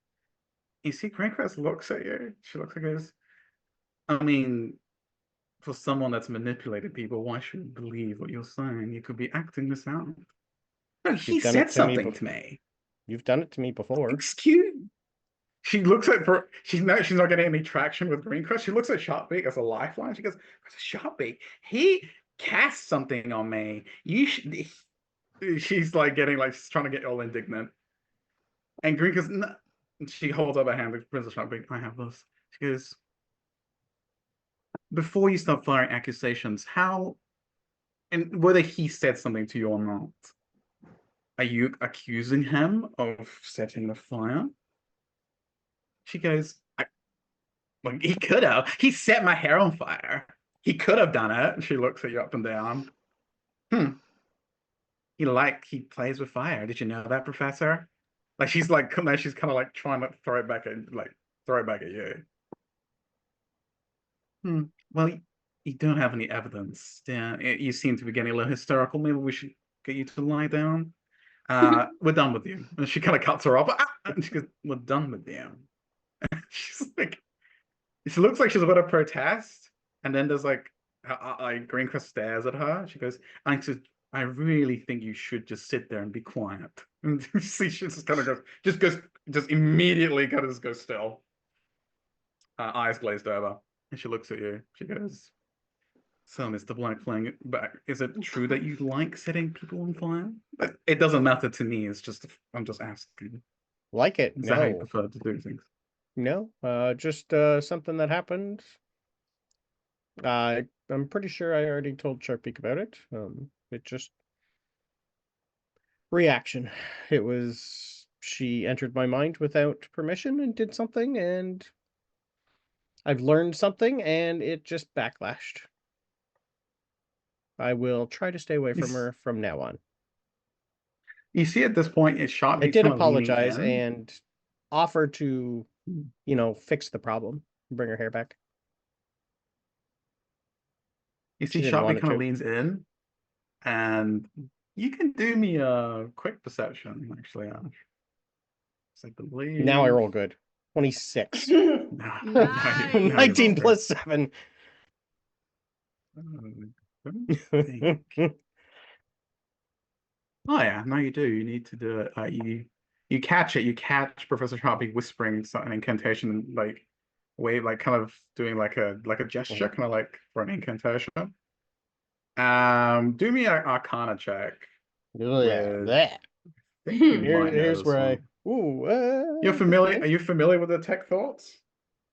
You see, Greencrest looks at you. She looks like this. I mean, for someone that's manipulated people, why should you believe what you're saying? You could be acting this out. No, he You've done it said to me something to me. You've done it to me before. Excuse. She looks at she's not getting any traction with Greencrest. She looks at Sharpbeak as a lifeline. She goes, Sharpbeak, he cast something on me. She's like she's trying to get all indignant. And Greencrest, no. She holds up her hand with Princess Sharpbeak. I have this. She goes, before you start firing accusations, and whether he said something to you or not, are you accusing him of setting the fire? She goes, well, he could have. He set my hair on fire. He could have done it. She looks at you up and down. He plays with fire. Did you know that, Professor? Like she's kind of like trying to throw it back at you. Well, you don't have any evidence. Yeah, you seem to be getting a little hysterical. Maybe we should get you to lie down. We're done with you. And she kind of cuts her off. And she goes, we're done with you. She's like, she looks like she's about to protest. And then there's like Greencrest stares at her. She goes, I really think you should just sit there and be quiet. And see, she just kind of just immediately kind of just goes still. Eyes glazed over. And she looks at you. She goes, "So, Mr. Black Fang, but is it true that you like setting people on fire?" But it doesn't matter to me. It's just I'm just asking. Like it? Is that how you No. prefer to do things? No. Just something that happened. I'm pretty sure I already told Sharpie about it. It just reaction. It was she entered my mind without permission and did something, and I've learned something, and it just backlashed. I will try to stay away from her from now on. You see, at this point, it's I Sharpie's did kind of leaning apologize in. and offer to, fix the problem, bring her hair back. You She see, didn't want Sharpie it kind of to. leans in, and you can do me a quick perception, actually, Ash. I Now I believe. roll good. 26. No, now you roll 19 good. plus 7. Oh yeah, no, you do. You need to do it. You catch it. You catch Professor Sharpie whispering an incantation, like wave, like kind of doing like a gesture, kind of like for an incantation. Do me an Arcana check. Oh, yeah. With, That. I think you might know Here's this where one. You're familiar? okay. Are you familiar with the tech thoughts?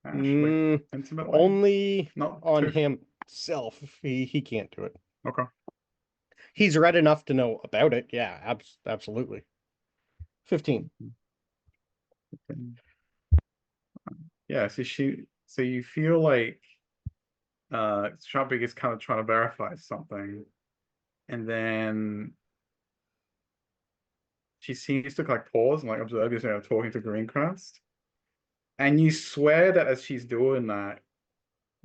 Ash, like intimately? Only Not on too. himself. He can't do it. Okay. He's read enough to know about it. Yeah, absolutely. 15. Yeah, so you feel like Sharpie is kind of trying to verify something, and then she seems to like pause and like observe you talking to Greencrest. And you swear that as she's doing that,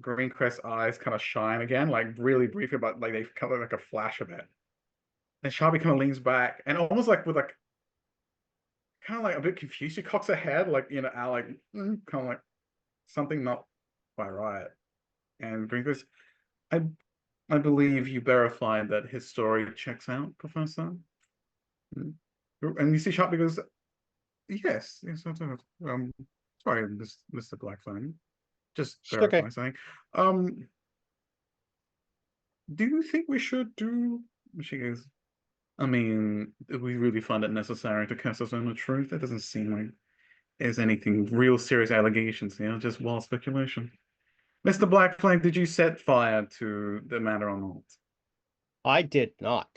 Greencrest's eyes kind of shine again, like really briefly, but like they kind of like a flash of it. And Sharpie kind of leans back and almost like with like kind of like a bit confused. She cocks her head, like like kind of like something not quite right. And Greencrest, I I believe you verified that his story checks out, Professor. Mm. And you see Sharpie goes, yes, sorry, Mr. Blackfang. Just Okay. verify something. Um, do you think we should do? She goes, I mean, do we really find it necessary to cast us on the truth? It doesn't seem like there's anything real serious allegations, just wild speculation. Mr. Blackfang, did you set fire to the matter or not? I did not.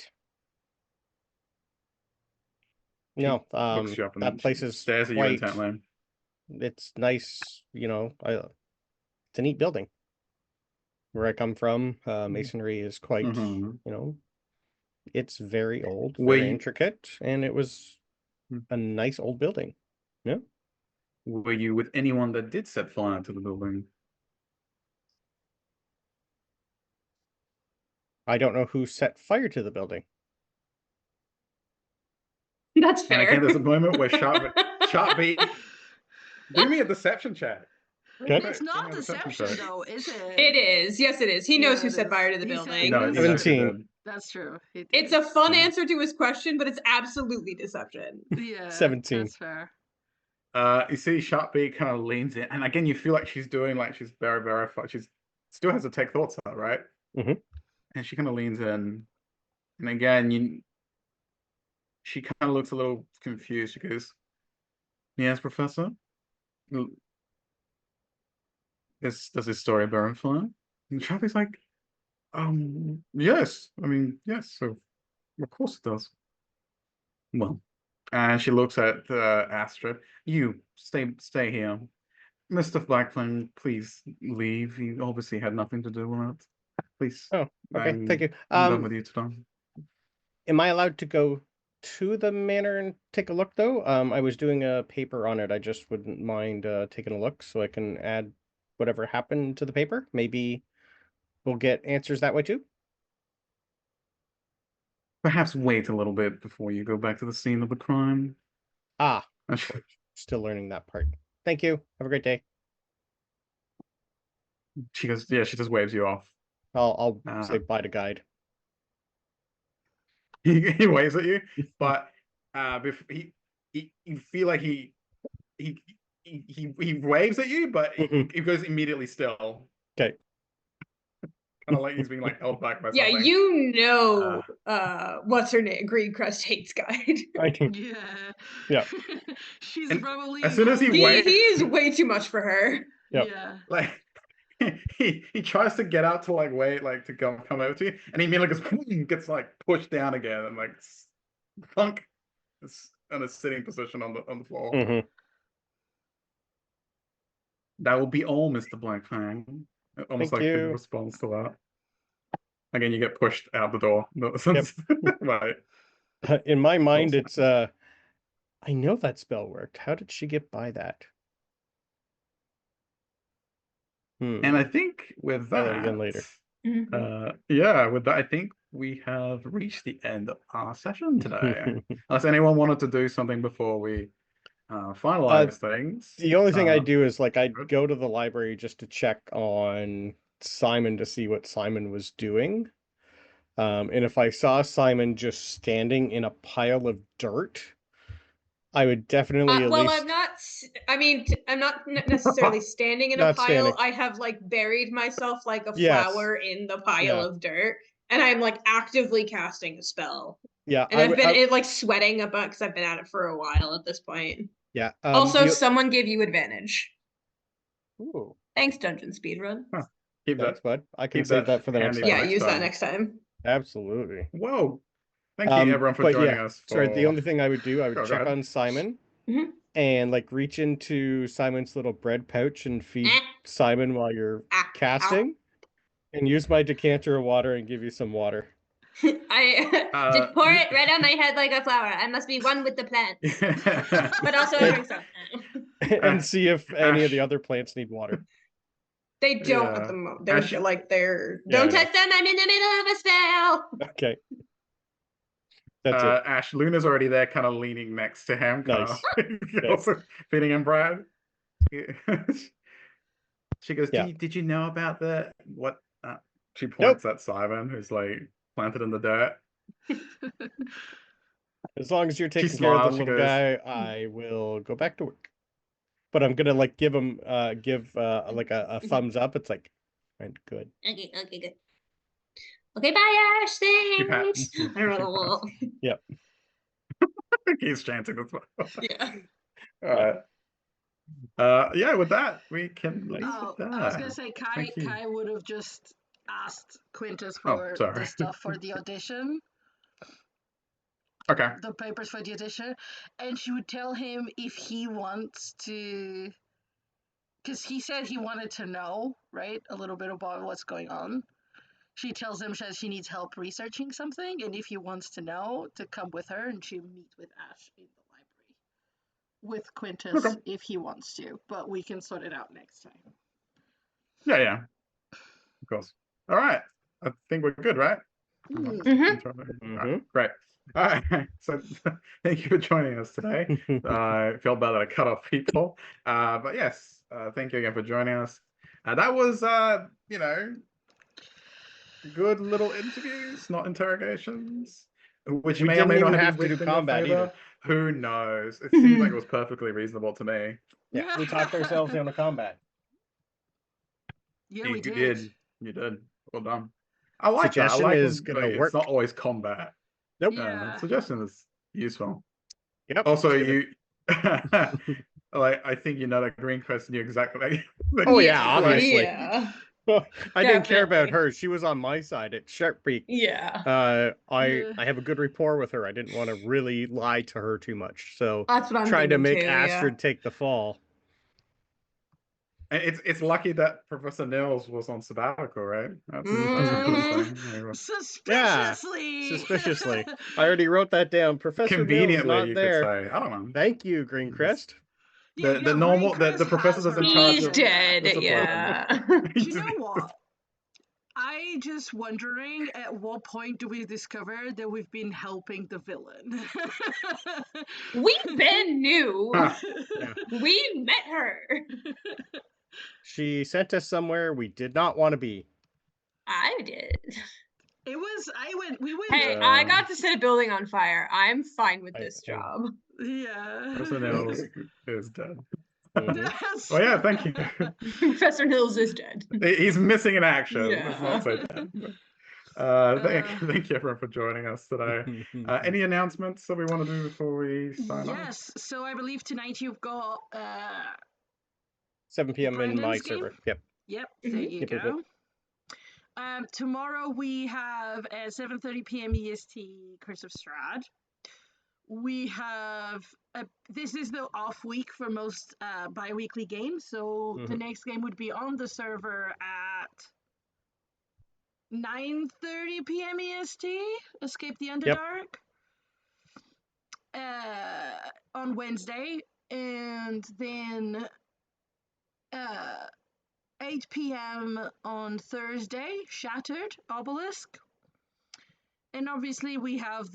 She No, looks you up that and she place is stares at you quite, intently. it's nice, it's a neat building. Where I come from, masonry is quite, it's very old, Were very you intricate, and it was a nice old building. Yeah. were you with anyone that did set fire to the building? I don't know who set fire to the building. That's And fair. again, there's a moment where Sharpie, do me a deception check. Okay. It's not deception though, is it? It is. Yes, it is. He knows Yeah, who it set is. fire to the He said- building. No, he actually 17. did. That's true. He It's did. a fun Yeah. answer to his question, but it's absolutely deception. Yeah, 17. That's fair. You see Sharpie kind of leans in, and again, you feel like she's doing like she's very verified. She's still has to take thoughts out, right? Mhm. And she kind of leans in, and again, she kind of looks a little confused. She goes, "Yes, Professor. Does this story verify?" And Sharpie's like, yes. I mean, yes. So of course it does. Well, and she looks at Astrid. You stay here. Mr. Blackfang, please leave. You obviously had nothing to do with it. Please. Oh, okay. Thank you. I'm done with you today. Am I allowed to go to the manor and take a look though? I was doing a paper on it. I just wouldn't mind taking a look so I can add whatever happened to the paper. Maybe we'll get answers that way too. Perhaps wait a little bit before you go back to the scene of the crime. Ah, still learning that part. Thank you. Have a great day. She goes, yeah, she just waves you off. I'll say bye to guide. He waves at you, but you feel like he waves at you, but he goes immediately still. Okay. Kind of like he's being like held back by Yeah, something. you know, what's her name? Greencrest hates Guide. I do. Yeah. Yeah. She's And probably as soon as he holding- waits- He is way too much for her. Yep. Yeah. Like he tries to get out to like wait, like to come over to you, and he immediately goes, gets like pushed down again, and like thunk is in a sitting position on the floor. Mm-hmm. That will be all, Mr. Blackfang. Almost Thank like in you. response to that. Again, you get pushed out the door. Yep. Right. In my mind, Awesome. it's I know that spell worked. How did she get by that? And I think with Try that, that again later. yeah, with that, I think we have reached the end of our session today. Unless anyone wanted to do something before we finalize things. The only thing I Uh, do is like I'd good. go to the library just to check on Simon to see what Simon was doing. And if I saw Simon just standing in a pile of dirt, I would definitely at Well, least I'm not. I mean, I'm not necessarily standing in a Not pile. standing. I have like buried myself like a Yes. flower in the pile Yeah. of dirt, and I'm like actively casting a spell. Yeah, And I've been like sweating a bit because I've been at it for a while at this point. yeah. Also, someone gave you advantage. Ooh, Thanks, Dungeon Speedrun. Keep thanks, that. bud. I can keep save that that for the next handy time. Yeah, next use that time. next time. Absolutely. Whoa. Thank you, everyone, for but joining yeah, us. Sorry, the for- only thing I would do, I would Go check ahead. on Simon Mhm. and like reach into Simon's little bread pouch and feed Eh. Simon while you're Ah, casting, and use my decanter of water and give you some water. I just pour it right on my head like a flower. I must be one with the plants, but also I drink some. And see if any of the other plants need water. They don't at Yeah. the moment. Ash- They're Yeah, don't I know. touch them. I'm in the middle of a spell. Okay. That's it. Ash, Luna's already there, kind of leaning next to him, Nice. also feeding him bread. She goes, Yeah. did you know about the what? She points at Simon, who's like planted in the dirt. As long as you're taking care smiles, of the she little goes, guy, I will go back to work. But I'm gonna like give him like a thumbs up. It's like, and good. Okay, good. Okay, bye, Ash. Thanks. Yep. He's chanting as well. Yeah. All right. Yeah, with that, we can leave Oh, it there. I was gonna say Thank you. Kai would have just asked Quintus Oh, for sorry. the stuff for the audition, Okay. the papers for the audition, and she would tell him if he wants to, because he said he wanted to know, right, a little bit about what's going on. She tells him that she needs help researching something, and if he wants to know, to come with her, and she'll meet with Ash in the library with Quintus if he wants to, but we can sort it out next time. Yeah. Of course. All right. I think we're good, right? Mm-hmm. All right, great. All right. So thank you for joining us today. I feel bad that I cut off people. But yes, thank you again for joining us. That was good little interviews, not interrogations. Which We may or may didn't not even have have to do in your combat favor. either. Who knows? It seems like it was perfectly reasonable to me. Yeah, we talked ourselves into combat. Yeah, we did. You did. Well done. I like that. I Suggestion like is when, gonna like, work. It's not always combat. Nope. Yeah. Suggestion is useful. Yep. Also, you like I think you know that Greencrest knew exactly. Oh yeah, obviously. Yeah. I didn't care about Definitely. her. She was on my side at Sharpbeak. Yeah. I have a good rapport with her. I didn't want to really lie to her too much, so That's what I'm tried to thinking make too, Astrid take the fall. And it's lucky that Professor Nils was on sabbatical, right? That's a good thing. Suspiciously. Yeah, suspiciously. I already wrote that down. Professor Nils Conveniently, not you there. could say. I don't know. Thank you, Greencrest. The normal the professor that's in charge He's of dead. discipline. Yeah. Do you know what? I just wondering at what point do we discover that we've been helping the villain? We been knew. Yeah. We met her. She sent us somewhere we did not want to be. I did. We went. Hey, I got to set a building on fire. I'm fine with this job. Yeah. Professor Nils is dead. Well, yeah, thank you. Professor Hills is dead. He's missing in action. Yeah. Let's not say that. Thank you everyone for joining us today. Any announcements that we want to do before we sign off? Yes. So I believe tonight you've got 7 p.m. in my Brandon's game? server. Yep. Yep. There you Yep, yep, go. Tomorrow we have at 7:30 p.m. EST Curse of Strahd. We have this is the off week for most bi-weekly games, so the next game would be on the server at 9:30 p.m. EST. Escape the Underdark. On Wednesday, and then 8 p.m. on Thursday, Shattered Obelisk. And obviously we have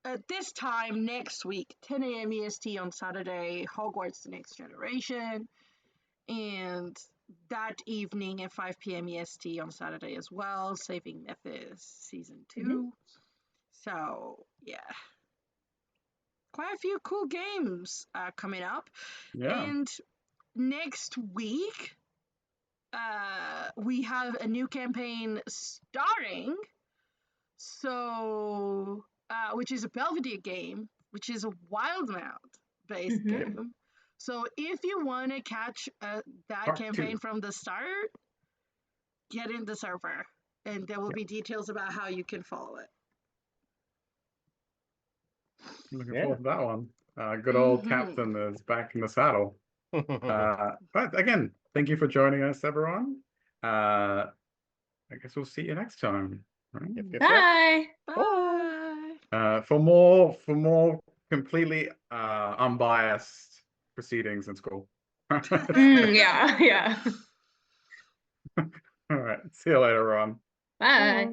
at this time next week, 10 a.m. EST on Saturday, Hogwarts The Next Generation. And that evening at 5 p.m. EST on Saturday as well, Saving Methods Season 2. So, yeah. Quite a few cool games coming up. Yeah. And next week, we have a new campaign starting. So, which is a Belvedere game, which is a Wildmount based game. So, if you want to catch that campaign from the start, get in the server, and there will be details about how you can follow it. Looking forward to that one. Good old Captain is back in the saddle. But again, thank you for joining us, everyone. I guess we'll see you next time. Right? Bye. Bye. For more completely unbiased proceedings in school. Yeah. All right. See you later, Ron. Bye.